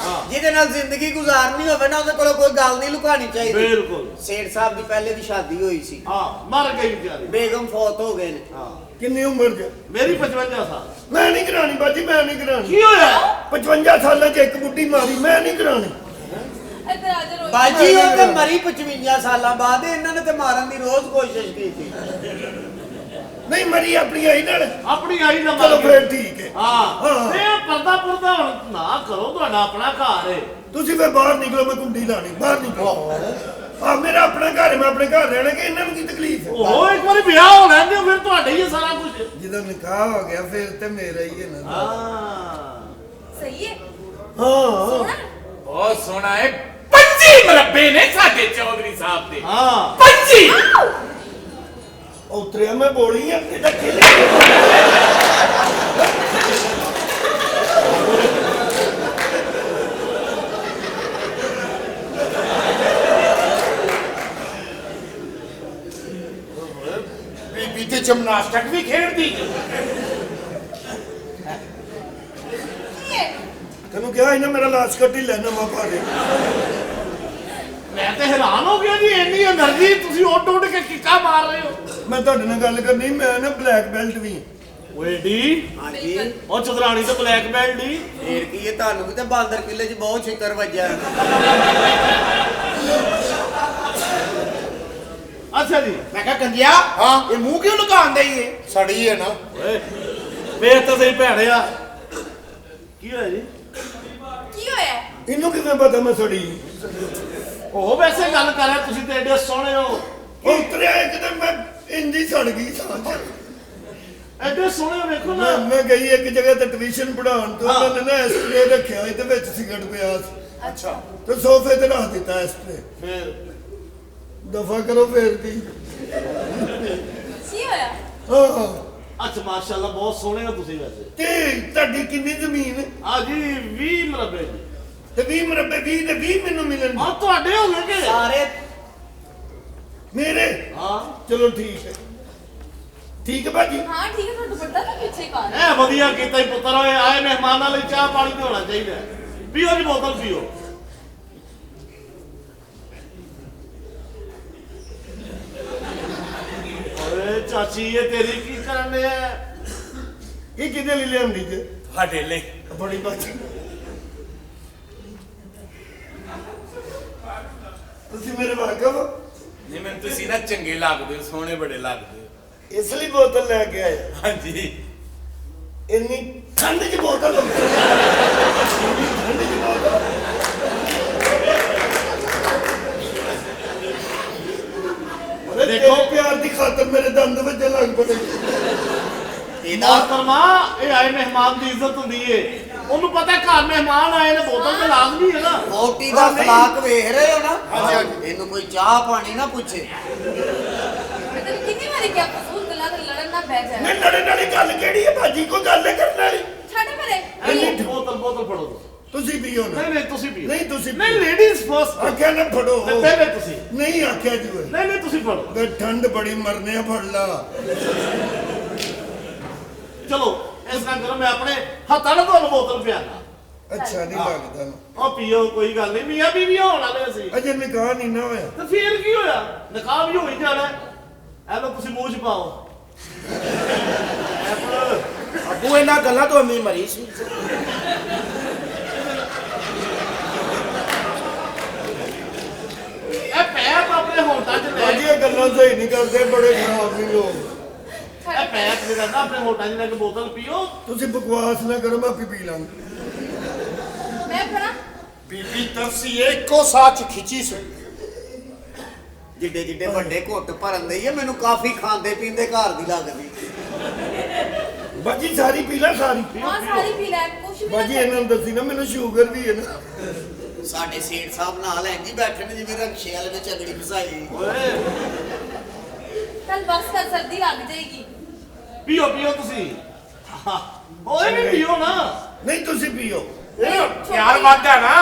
ਜਿਹਦੇ ਨਾਲ ਜ਼ਿੰਦਗੀ ਗੁਜ਼ਾਰਨੀ ਹੋਵੇ ਨਾ ਉਹਦੇ ਕੋਲੋਂ ਕੋਈ ਗੱਲ ਨਹੀਂ ਲੁਕਾਣੀ ਚਾਹੀਦੀ। ਬਿਲਕੁਲ ਸੇਠ ਸਾਹਿਬ ਦੀ ਪਹਿਲੇ ਦੀ ਸ਼ਾਦੀ ਹੋਈ ਸੀ, ਹਾਂ ਮਰ ਗਈ ਵਿਚਾਰੀ ਬੇਗਮ ਫੌਤ ਹੋ ਗਏ ਨੇ। ਹਾਂ ਕਿੰਨੀ ਉਮਰ ਚ ਮੇਰੀ 55 ਸਾਲ ਮੈਂ ਨਹੀਂ ਕਰਾਣੀ ਬਾਜੀ ਮੈਂ ਨਹੀਂ ਕਰਾਣੀ ਕੀ ਹੋਇਆ 55 ਸਾਲਾਂ ਚ ਇੱਕ ਬੁੱਢੀ ਮਾਰੀ ਮੈਂ ਨਹੀਂ ਕਰਾਣੀ इधर आ जा रोहित ਬਾਜੀ ਉਹ ਤੇ ਮਰੀ 55 ਸਾਲਾਂ ਬਾਅਦ, ਇਹਨਾਂ ਨੇ ਤੇ ਮਾਰਨ ਦੀ ਰੋਜ਼ ਕੋਸ਼ਿਸ਼ ਕੀਤੀ। ਨਹੀਂ ਮਰੀ ਆਪਣੀ ਆਈ ਨਾਲ ਆਪਣੀ ਆਈ ਦਾ ਚਲੋ ਮਰ ਫਿਰ ਠੀਕ ਹੈ ਹਾਂ ਹਾਂ। ਇਹ ਪਰਦਾ ਪਰਦਾ ਹੁਣ ਨਾ ਕਰੋ ਤੁਹਾਡਾ ਆਪਣਾ ਘਰ ਹੈ ਤੁਸੀਂ ਫਿਰ ਬਾਹਰ ਨਿਕਲੋ ਮੈਂ ਕੁੰਡੀ ਲਾਣੀ ਬਾਹਰ ਨਿਕਲੋ ਆ ਮੇਰਾ ਆਪਣਾ ਘਰ ਹੈ, ਮੈਂ ਆਪਣੇ ਘਰ ਰਹਿਣਾ ਕਿ ਇਹਨਾਂ ਨੂੰ ਕੀ ਤਕਲੀਫ ਹੈ ਉਹ ਇੱਕ ਵਾਰੀ ਵਿਆਹ ਹੋ ਲੈਂਦੇ ਫਿਰ ਤੁਹਾਡੇ ਹੀ ਹੈ ਸਾਰਾ ਕੁਝ ਜਦੋਂ ਨਿਕਾਹ ਹੋ ਗਿਆ ਫਿਰ ਤੇ ਮੇਰਾ ਹੀ ਹੈ ਨਾ ਹਾਂ सही है ਹਾਂ सोना ਬਹੁਤ ਸੋਹਣਾ ਏ। 25 ਮਰੱਬੇ ਨੇ ਸਾਡੇ ਚੌਧਰੀ ਸਾਹਿਬ ਦੇ। ਹਾਂ 25 ਉਤਰਿਆ ਮੈਂ ਬੋਲੀ ਆ ਕਿਹਦਾ ਖੇਲੇ ਬੀਬੀ ਤੇ ਜਿਮਨਾਸਟਿਕ ਵੀ ਖੇਡਦੀ। ये ਤੈਨੂੰ ਕਿਹਾ ਇਹਨਾਂ ਮੇਰਾ ਲਾਸ਼ ਕੱਢ ਹੀ ਲੈਣਾ ਮਾ ਪਾ ਦੇ ਮੈਂ ਤੇ ਹੈਰਾਨ ਹੋ ਗਿਆ ਜੀ ਇੰਨੀ એનર્ਜੀ ਤੁਸੀਂ ਉੱਡ ਉੱਡ ਕੇ ਕਿੱਕਾ ਮਾਰ ਰਹੇ ਹੋ ਮੈਂ ਤੁਹਾਡੇ ਨਾਲ ਗੱਲ ਕਰਨੀ ਮੈਂ ਨਾ ਬਲੈਕ ਬੈਲਟ ਵੀ ਹਾਂ। ਓਏ ਡੀ ਹਾਂਜੀ ਉਹ ਚਤਰਾਣੀ ਤੇ ਬਲੈਕ ਬੈਲਟ ਦੀ ਫੇਰ ਕੀ ਹੈ, ਤੁਹਾਨੂੰ ਵੀ ਤੇ ਬਾਂਦਰ ਕਿਲੇ 'ਚ ਬਹੁਤ ਸ਼ਿਕਰ ਵੱਜਿਆ। ਅੱਛਾ ਜੀ ਮੈਂ ਕਿਹਾ ਕੰਜਿਆ ਹਾਂ ਇਹ ਮੂੰਹ ਕਿਉਂ ਲੁਕਾਉਣ ਦਈ ਏ ਸੜੀ ਹੈ ਨਾ। ਓਏ ਵੇਖ ਤਾਂ ਸਹੀ ਭੈੜਿਆ ਕੀ ਹੋਇਆ ਜੀ की होया ਇਹਨੂੰ ਕਿਵੇਂ ਪਤਾ ਮੈਂ ਸੜੀ ਉਹ ਵੈਸੇ ਗੱਲ ਕਰ ਰਿਹਾ ਤੁਸੀਂ ਤੇ ਐਡੇ ਸੋਹਣੇ ਹੋ ਉਤਰਿਆ ਇੱਕਦਮ ਮੈਂ ਇੰਦੀ ਸੜ ਗਈ ਸਾਂ ਐਡੇ ਸੋਹਣੇ ਹੋ, ਵੇਖੋ ਨਾ ਮੈਂ ਗਈ ਇੱਕ ਜਗ੍ਹਾ ਤੇ ਟਿਊਸ਼ਨ ਪੜਾਉਣ ਤੋਂ ਉਹਨਾਂ ਨੇ ਨਾ ਐਸਪਰੇ ਰੱਖਿਆ ਇਹਦੇ ਵਿੱਚ ਸਿਗਰਟ ਪਿਆ ਸੀ अच्छा ਤੇ ਸੋਫੇ ਤੇ ਰੱਖ ਦਿੱਤਾ ਐਸਪਰੇ ਫਿਰ ਦਫਾ ਕਰੋ ਫੇਰ ਦੀ की होया ਹਾਂ ਅੱਛਾ ਮਾਸ਼ਾਅੱਲਾ ਬਹੁਤ ਸੋਹਣੇ ਹੋ ਤੁਸੀਂ ਵੈਸੇ ਤੇ ਤੁਹਾਡੀ ਕਿੰਨੀ ਜ਼ਮੀਨ ਆ ਜੀ 20 ਮਰਬੇ ਜੀ ਤੇ 20 ਮਰਬੇ 20 ਤੇ 20 ਮੈਨੂੰ ਮਿਲਣ ਆ ਤੁਹਾਡੇ ਹੋ ਗਏ ਕਿ ਸਾਰੇ ਮੇਰੇ ਹਾਂ ਚਲੋ ਠੀਕ ਹੈ ਠੀਕ ਹੈ ਭਾਜੀ हाँ ठीक है तो दुपट्टा तो पीछे का है ਇਹ ਵਧੀਆ ਕੀਤਾ ਹੀ ਪੁੱਤਰ ਓਏ ਆਏ ਮਹਿਮਾਨਾਂ ਲਈ ਚਾਹ ਪਾਣੀ ਤੇ ਹੋਣਾ ਚਾਹੀਦਾ ਹੈ। ਪੀਓ ਜੀ ਬੋਤਲ ਪੀਓ ਓਏ ਚਾਚੀ ਇਹ ਤੇਰੀ ਕੀ ਕਰਨ ਦੇ ਆ ਇਹ ਕਿਹਦੇ ਲਈ ਲਿਆਂਦੀ ਜੇ ਸਾਡੇ ਲਈ ਬੜੀ ਬਾਜੀ ਤੁਸੀਂ ਮੇਰੇ ਵਾਕਫ ਹੋ? ਨਹੀਂ ਮੈਨੂੰ ਤੁਸੀਂ ਨਾ ਚੰਗੇ ਲੱਗਦੇ ਹੋ, ਸੋਹਣੇ ਬੜੇ ਲੱਗਦੇ ਹੋ। ਇਸ ਲਈ ਬੋਤਲ ਲੈ ਕੇ ਆਏ ਹਾਂਜੀ ਇੰਨੀ ਠੰਡ 'ਚ ਬੋਤਲ ਠੰਡ 'ਚ ਬੋਤਲ ਦੇਖੋ ਪਿਆਰ ਦੀ ਖਾਤਰ ਮੇਰੇ ਦੰਦ ਵੱਜਣ ਲੱਗ ਪੜੇ ਮੋਹਤਰਮਾ ਇਹ ਆਏ ਮਹਿਮਾਨ ਦੀ ਇੱਜ਼ਤ ਹੁੰਦੀ ਏ ਉਹਨੂੰ ਪਤਾ ਘਰ ਮਹਿਮਾਨ ਆਏ ਨੇ ਬੋਤਲ ਤੇ ਲਾਜ਼ਮੀ ਹੈ ਨਾ ਵੋਟੀ ਦਾ ਤਲਾਕ ਵੇਖ ਰਹੇ ਹੋ ਨਾ। ਇਹਨੂੰ ਕੋਈ ਚਾਹ ਪਾਣੀ ਨਾ ਪੁੱਛੇ। मतलब कितनी बारी क्या फजूल गला कर लड़न ना बैठ जाए ਮੈਂ ਲੜਨ ਵਾਲੀ ਗੱਲ ਕਿਹੜੀ ਹੈ ਭਾਜੀ ਕੋਈ ਗੱਲ ਕਰਨ ਵਾਲੀ छाड़े मेरे ਬੋਤਲ ਬੋਤਲ ਤੁਸੀਂ ਪੀਓ ਨਾ ਨਹੀਂ ਤੁਸੀਂ ਪੀਓ ਨਹੀਂ ਤੁਸੀਂ ਨਹੀਂ ਪੀਓ। ਲੇਡੀਜ਼ ਫਰਸਟ ਆਖਿਆ ਨਾ ਫੜੋ ਪਹਿਲੇ ਤੁਸੀਂ ਨਹੀਂ ਆਖਿਆ ਜੀ ਓਏ ਨਹੀਂ ਤੁਸੀਂ ਫੜੋ ਤੇ ਠੰਡ ਬੜੀ ਮਰਨੇ ਆ ਫੜ ਲਾ ਚਲੋ ਇਸ ਤਰ੍ਹਾਂ ਕਰੋ ਮੈਂ ਆਪਣੇ ਹੱਥਾਂ ਨਾਲ ਤੁਹਾਨੂੰ ਬੋਤਲ ਪਿਆਣਾ ਅੱਛਾ ਨਹੀਂ ਲੱਗਦਾ ਨਾ। ਉਹ ਪੀਓ ਕੋਈ ਗੱਲ ਨਹੀਂ ਮੀਆਂ ਬੀਵੀ ਹੋਣ ਵਾਲੇ ਸੀ ਅਜੇ ਨਿਕਾਹ ਨਹੀਂ ਨਾ ਹੋਇਆ ਤੇ ਫੇਰ ਕੀ ਹੋਇਆ ਨਿਕਾਹ ਵੀ ਹੋ ਹੀ ਜਾਣਾ ਐ ਲੋ ਤੁਸੀਂ ਮੂੰਹ ਚ ਪਾਓ ਅੱਬੂ ਇਹਨਾਂ ਗੱਲਾਂ ਤੋਂ ਅੰਮੀ ਮਰੀ ਸੀ ਇਹ ਪੈਪ ਆਪਣੇ ਹੋਟਾਂ 'ਚ ਲੈ ਅਜੇ ਇਹ ਗੱਲਾਂ ਸਹੀ ਨਹੀਂ ਕਰਦੇ ਬੜੇ ਖਰਾਬ ਨੇ ਲੋਕ ਇਹ ਪੈਪ ਜਿਹੜਾ ਨਾ ਆਪਣੇ ਹੋਟਾਂ 'ਚ ਲੈ ਕੇ ਬੋਤਲ ਪੀਓ ਤੁਸੀਂ ਬਕਵਾਸ ਨਾ ਕਰੋ ਮੈਂ ਆਪੇ ਪੀ ਲਾਂਗਾ मैं करा ਬੀਬੀ ਤਰਸੀ ਇੱਕੋ ਸਾਹ ਚ ਖਿੱਚੀ ਸੀ ਜਿੱਡੇ ਜਿੱਡੇ ਵੱਡੇ ਘੁੱਟ ਭਰਨ ਦੇ ਆ ਮੈਨੂੰ ਕਾਫੀ ਖਾਂਦੇ ਪੀਂਦੇ ਘਰ ਦੀ ਲੱਗਦੀ ਬਾਜੀ ਸਾਰੀ ਪੀ ਲੈ ਸਾਰੀ हाँ सारी पी ले कुछ भी ਬਾਜੀ ਇਹਨਾਂ ਨੂੰ ਦੱਸੀ ਨਾ ਮੈਨੂੰ ਸ਼ੂਗਰ ਵੀ ਹੈ ਨਾ ਸਾਡੇ ਸੇਠ ਸਾਹਿਬ ਨਾਲ ਇੰਜ ਬੈਠੇ ਨੇ ਜਿਵੇਂ ਰਕਸ਼ੇ ਵਾਲੇ ਵਿੱਚ ਅਗੜੀ ਫਸਾਈ ਓਏ कल बस का सर्दी लग जाएगी ਪੀਓ ਪੀਓ ਤੁਸੀਂ ਓਏ ਵੀ ਪੀਓ ਨਾ ਨਹੀਂ ਤੁਸੀਂ ਪੀਓ ਪਿਆਰ ਵੱਧਦਾ ਨਾ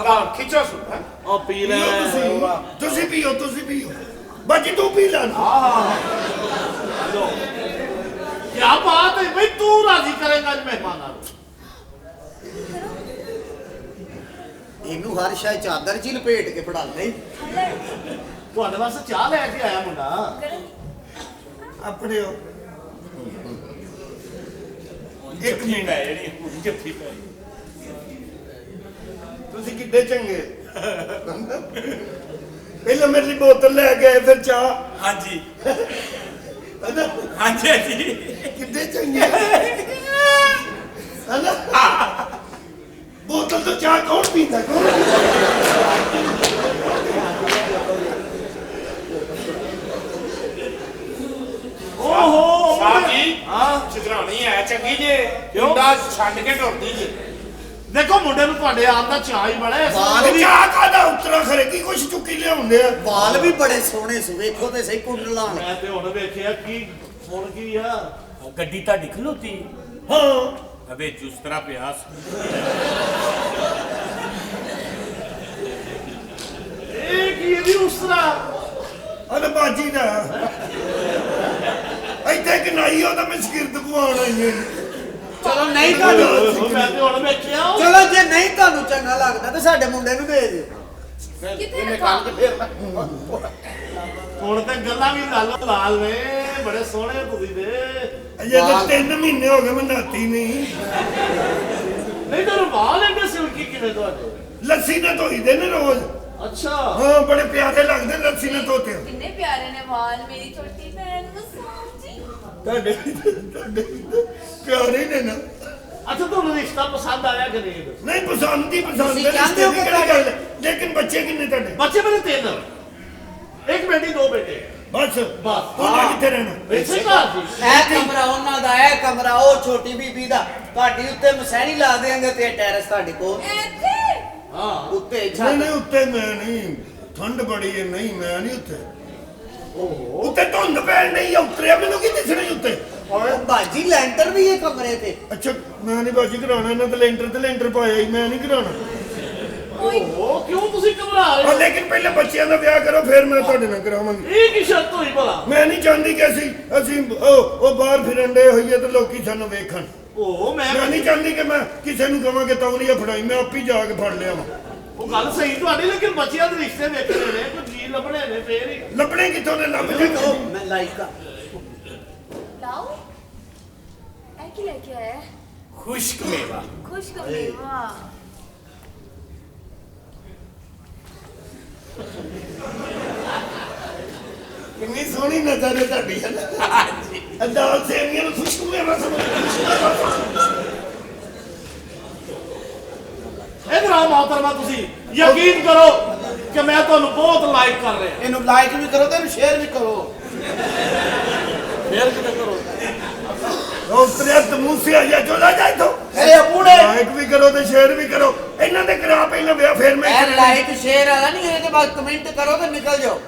ਅਬ ਖਿੱਚੋ ਸੁ ਉਹ ਪੀ ਲੈ ਪੀਓ ਤੁਸੀਂ ਪੀਓ ਤੁਸੀਂ ਪੀਓ ਬਾਜੀ ਤੂੰ ਪੀ ਲੈ ਨਾ ਲੋ ਕੀ ਬਾਤ ਹੈ ਬਈ ਤੂੰ ਰਾਜ਼ੀ ਕਰੇਗਾ ਅੱਜ ਮਹਿਮਾਨਾਂ ਨੂੰ ਇਹਨੂੰ ਹਰ ਸ਼ਾਇ ਚਾਦਰ 'ਚ ਹੀ ਲਪੇਟ ਕੇ ਫੜਾਉਂਦੇ ਤੁਹਾਡੇ ਵਾਸਤੇ ਚਾਹ ਲੈ ਕੇ ਆਇਆ ਮੁੰਡਾ ਆਪਣੇ ਉਹ ਇੱਕ ਮਿੰਟ ਹੈ ਜਿਹੜੀ ਜੱਫੀ ਪੈ ਤੁਸੀਂ ਕਿੱਡੇ ਚੰਗੇ ਪਹਿਲਾਂ ਮੇਰੇ ਲਈ ਬੋਤਲ ਲੈ ਕੇ ਆਏ ਫਿਰ ਚਾਹ ਹਾਂਜੀ ਹਨਾ ਹਾਂਜੀ ਹਾਂਜੀ ਕਿੱਡੇ ਚੰਗੇ ਹਨਾ ਬੋਤਲ ਤੋਂ ਚਾਹ ਕੌਣ ਪੀਂਦਾ ਕੌਣ ਓਹੋ ਸਾਹਿਬ ਜੀ ਹਾਂ ਚਿਤਰਾਣੀ ਹੈ ਚੰਗੀ ਜੇ ਮੁੰਡਾ ਛੱਡ ਕੇ ਡਰਦੀ ਜੇ ਦੇਖੋ ਮੁੰਡੇ ਨੂੰ ਤੁਹਾਡੇ ਆਪ ਦਾ ਚਾਹ ਹੀ ਬੜਾ ਹੈ ਉਹ ਚਾਹ ਕਾਦਾ ਉਤਰਾ ਖਰੇ ਕੀ ਕੁਛ ਚੁੱਕੀ ਲਿਆਉਂਦੇ ਆ ਵਾਲ ਵੀ ਬੜੇ ਸੋਹਣੇ ਸੀ ਵੇਖੋ ਤੇ ਸਹੀ ਕੁੰਡਲਾਂ ਮੈਂ ਤੇ ਹੁਣ ਵੇਖਿਆ ਕੀ ਹੁਣ ਕੀ ਆ ਗੱਡੀ ਤੁਹਾਡੀ ਖਲੋਤੀ ਹਾਂ ਅਬੇ ਜੁਸਤਰਾ ਪਿਆਸ ਇਹ ਕੀ ਇਹਦੀ ਉਸਰਾ ਅਰੇ ਬਾਜੀ ਦਾ ਇੱਥੇ ਕਿ ਨਹੀਂ ਉਹ ਤਾਂ ਮੈਂ ਸ਼ਗਿਰਦ ਪਵਾਉਣ ਆਈ ਹਾਂ ਚਲੋ ਨਹੀਂ ਤੁਹਾਨੂੰ ਮੈਂ ਤੇ ਹੁਣ ਵੇਖਿਆ ਚਲੋ ਜੇ ਨਹੀਂ ਤੁਹਾਨੂੰ ਚੰਗਾ ਲੱਗਦਾ ਤੇ ਸਾਡੇ ਮੁੰਡੇ ਨੂੰ ਦੇ ਦਿਓ कितने रखा ਹੁਣ ਤੇ ਗੱਲਾਂ ਵੀ ਲਾਲ ਨੇ ਬੜੇ ਸੋਹਣੇ ਤੁਸੀਂ ਦੇ ਅਜੇ ਤਾਂ 3 ਮਹੀਨੇ ਹੋ ਗਏ ਮੈਂ ਨਾਤੀ ਨਹੀਂ ਨਹੀਂ ਤਾਂ ਵਾਲ ਐਡੇ ਸਿਲਕੀ ਕਿਵੇਂ ਤੁਹਾਡੇ ਲੱਸੀ ਨਾਲ ਧੋਈਦੇ ਨੇ ਰੋਜ਼ ਅੱਛਾ ਹਾਂ ਬੜੇ ਪਿਆਰੇ ਲੱਗਦੇ ਲੱਸੀ ਨਾਲ ਧੋਤੇ कितने प्यारे ने वाल मेरी छोटी बहन मुस्कान जी ਤੁਹਾਡੇ ਪਿਆਰੇ ਨੇ ਨਾ ਅੱਛਾ ਤੁਹਾਨੂੰ ਰਿਸ਼ਤਾ ਪਸੰਦ ਆਇਆ ਕਿ ਨਹੀਂ ਨਹੀਂ ਪਸੰਦ ਹੀ ਪਸੰਦ ਤੁਸੀਂ ਹੈ ਚਾਹੁੰਦੇ ਹੋ ਕਿ ਕਿਹੜੀ ਗੱਲ ਹੈ? ਲੇਕਿਨ ਬੱਚੇ ਕਿੰਨੇ ਤੁਹਾਡੇ ਬੱਚੇ ਮੇਰੇ 3 ਇੱਕ ਬੇਟੀ 2 ਬੇਟੇ ਬਸ ਬਸ। ਤੁਹਾਡਾ ਕਿੱਥੇ ਰਹਿਣਾ ਇਸੇ ਘਰ ਜੀ ਇਹ ਕਮਰਾ ਉਹਨਾਂ ਦਾ ਇਹ ਕਮਰਾ ਉਹ ਛੋਟੀ ਬੀਬੀ ਦਾ ਤੁਹਾਡੀ ਉੱਤੇ ਮਸੈਣੀ ਲਾ ਦੇਾਂਗੇ ਤੇ ਟੈਰਸ ਤੁਹਾਡੇ ਕੋਲ ऐसे ਹਾਂ ਉੱਤੇ ਨਹੀਂ ਛੱਤ ਨਹੀਂ ਉੱਤੇ ਮੈਂ ਨਹੀਂ ਠੰਡ ਬੜੀ ਹੈ ਨਹੀਂ ਮੈਂ ਨਹੀਂ ਉੱਤੇ ਉੱਤੇ ਧੁੰਦ ਪੈਣ ਨਹੀਂ ਉਤਰਿਆ ਮੈਨੂੰ ਕੀ ਦਿਸਣਾ ਉੱਤੇ ਉਹ ਬਾਜੀ ਲੈਂਟਰ ਵੀ ਇਹ ਕਮਰੇ ਤੇ ਅੱਛਾ ਮੈਂ ਨਹੀਂ ਬਾਜੀ ਕਰਾਉਣਾ ਇਹਨਾਂ ਤੇ ਲੈਂਟਰ ਪਾਇਆ ਹੀ ਮੈਂ ਨਹੀਂ ਕਰਾਉਣਾ ਓਹੋ ਕਿਉਂ ਤੁਸੀਂ ਘਬਰਾ ਰਹੇ ਉਹ ਹੋ ਲੇਕਿਨ ਪਹਿਲਾਂ ਬੱਚਿਆਂ ਦਾ ਵਿਆਹ ਕਰੋ ਫਿਰ ਮੈਂ ਤੁਹਾਡੇ ਨਾਲ ਕਰਾਵਾਂਗੀ ਇਹ ਕੀ ਸ਼ਰਤ ਹੋਈ ਭਲਾ ਮੈਂ ਨਹੀਂ ਚਾਹੁੰਦੀ ਕਿ ਅਸੀਂ ਉਹ ਬਾਹਰ ਫਿਰਨ ਦੇ ਹੋਈਏ ਤੇ ਲੋਕੀ ਸਾਨੂੰ ਵੇਖਣ ਉਹ ਮੈਂ ਨਹੀਂ ਚਾਹੁੰਦੀ ਕਿ ਮੈਂ ਕਿਸੇ ਨੂੰ ਕਹਾਂ ਕਿ ਤੌਲੀਆ ਫੜਾਈ ਮੈਂ ਆਪੇ ਜਾ ਕੇ ਫੜ ਲਿਆ ਵਾ ਉਹ ਗੱਲ ਸਹੀ ਤੁਹਾਡੀ ਲੇਕਿਨ ਬੱਚਿਆਂ ਦੇ ਰਿਸ਼ਤੇ ਵੇਖਣੇ ਨੇ ਕੋਈ ਜੀ ਲੱਭਣੇ ਨੇ ਫੇਰ ਹੀ ਲੱਭਣੇ ਕਿੱਥੋਂ ਨੇ ਲੱਭ ਕੇ ਮੈਂ ਲਾਈਕ ਆ लाओ ऐ की लेके आया है? ਖੁਸ਼ਕ ਮੇਵਾ खुश्क मेवा ਕਿੰਨੀ ਸੋਹਣੀ ਨਜ਼ਰ ਹੈ ਤੁਹਾਡੀ ਹੈ ਨਾ ਹਾਂਜੀ ਦਾਲ ਸੇਵੀਆਂ ਨੂੰ ਖੁਸ਼ਬੂ ਮੇਰਾ ਸਮਝ ਇਧਰ ਆਓ ਮਹਤਰਮਾ ਤੁਸੀਂ ਯਕੀਨ ਕਰੋ ਕਿ ਮੈਂ ਤੁਹਾਨੂੰ ਬਹੁਤ ਲਾਈਕ ਕਰ ਰਿਹਾ ਇਹਨੂੰ ਲਾਈਕ ਵੀ ਕਰੋ ਤੇ ਇਹਨੂੰ ਸ਼ੇਅਰ ਵੀ ਕਰੋ ਫੇਰ ਕਿਤੇ ਕਰੋ ਉਤਰਿਆ ਤਮੂਸੇ ਆ ਜਾ ਚੋਲਾ ਜਾ ਇੱਥੋਂ ਇਹ ਅਪੂੜੇ ਲਾਈਕ ਵੀ ਕਰੋ ਤੇ ਸ਼ੇਅਰ ਵੀ ਕਰੋ ਇਹਨਾਂ ਦੇ ਕਰਾ ਪਹਿਲਾਂ ਵਿਆਹ ਫਿਰ ਮੈਂ ਇਹ ਲਾਈਕ ਸ਼ੇਅਰ ਵਾਲਾ ਨਹੀਂ ਇਹਦੇ ਬਾਅਦ ਕਮੈਂਟ ਕਰੋ ਤੇ ਨਿਕਲ ਜਾਓ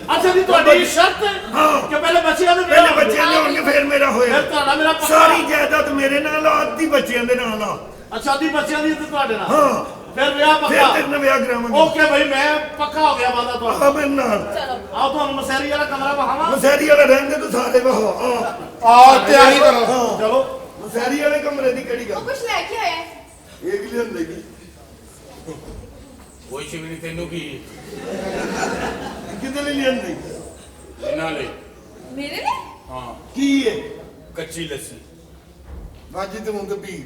ਅੱਛਾ ਜੀ ਤੁਹਾਡੀ ਸ਼ਰਤ ਹਾਂ। ਕਿ ਪਹਿਲੇ ਬੱਚਿਆਂ ਦੇ ਪਹਿਲੇ ਬੱਚਿਆਂ ਦੇ ਹੋਣਗੇ ਫਿਰ ਮੇਰਾ ਫਿਰ ਹੋਇਆ ਤੁਹਾਡਾ ਮੇਰਾ ਪੱਕਾ ਸਾਰੀ ਜਾਇਦਾਦ ਮੇਰੇ ਨਾਲ ਆ ਅੱਧੀ ਬੱਚਿਆਂ ਦੇ ਨਾਲ ਆ ਅੱਛਾ ਦੀ ਬੱਚਿਆਂ ਦੀ ਤੇ ਤੁਹਾਡੇ ਨਾਲ ਹਾਂ ਫਿਰ ਵਿਆਹ ਫਿਰ ਪੱਕਾ ਤੇਰੇ ਨਾਲ ਵਿਆਹ ਕਰਾਵਾਂਗੇ ਓਕੇ ਭਾਈ ਮੈਂ ਪੱਕਾ ਹੋ ਗਿਆ ਵਾਦਾ ਤੁਹਾਡਾ ਆ ਮੇਰੇ ਨਾਲ ਚਲੋ ਆਓ ਤੁਹਾਨੂੰ ਮਸੈਰੀ ਵਾਲਾ ਕਮਰਾ ਵਹਾਵਾਂ ਮਸੈਰੀ ਵਾਲਾ ਰਹਿੰਦੇ ਤੂੰ ਸਾਰੇ ਵਹਾ ਆ ਤਿਆਰੀ ਕਰੋ ਚਲੋ ਮਸੈਰੀ ਵਾਲੇ ਕਮਰੇ ਦੀ ਕਿਹੜੀ ਉਹ ਗੱਲ ਕੁਛ ਲੈ ਕੇ ਆਇਆ ਹੈ। ਇਹ ਕਿ ਲਿਆਂਦੇਗੀ ਕੋਈ ਸ਼ਿਵਨੀ ਤੈਨੂੰ ਕੀ ਕਿਤੇ ਲਈ ਲਿਆਂਦੀ ਇਹਨਾਂ ਲਈ ਮੇਰੇ ਲਈ ਹਾਂ ਕੀ ਹੈ ਕੱਚੀ ਲੱਸੀ ਬਾਜੀ ਤੇ ਮੁੰਡ ਪੀ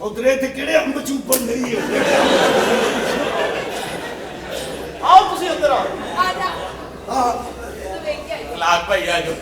ਉਧਰੇ ਤੇ ਕਿਹੜੇ ਅੰਬ ਚੂਪਣ ਨਹੀਂ ਹੈ ਆਓ ਤੁਸੀਂ ਅੰਦਰ ਆਓ ਆ ਜਾ ਆ ਤੂੰ ਵੇਖ ਕੇ ਆਈ ਲਾਗ ਭਾਈ ਆ ਜਾਓ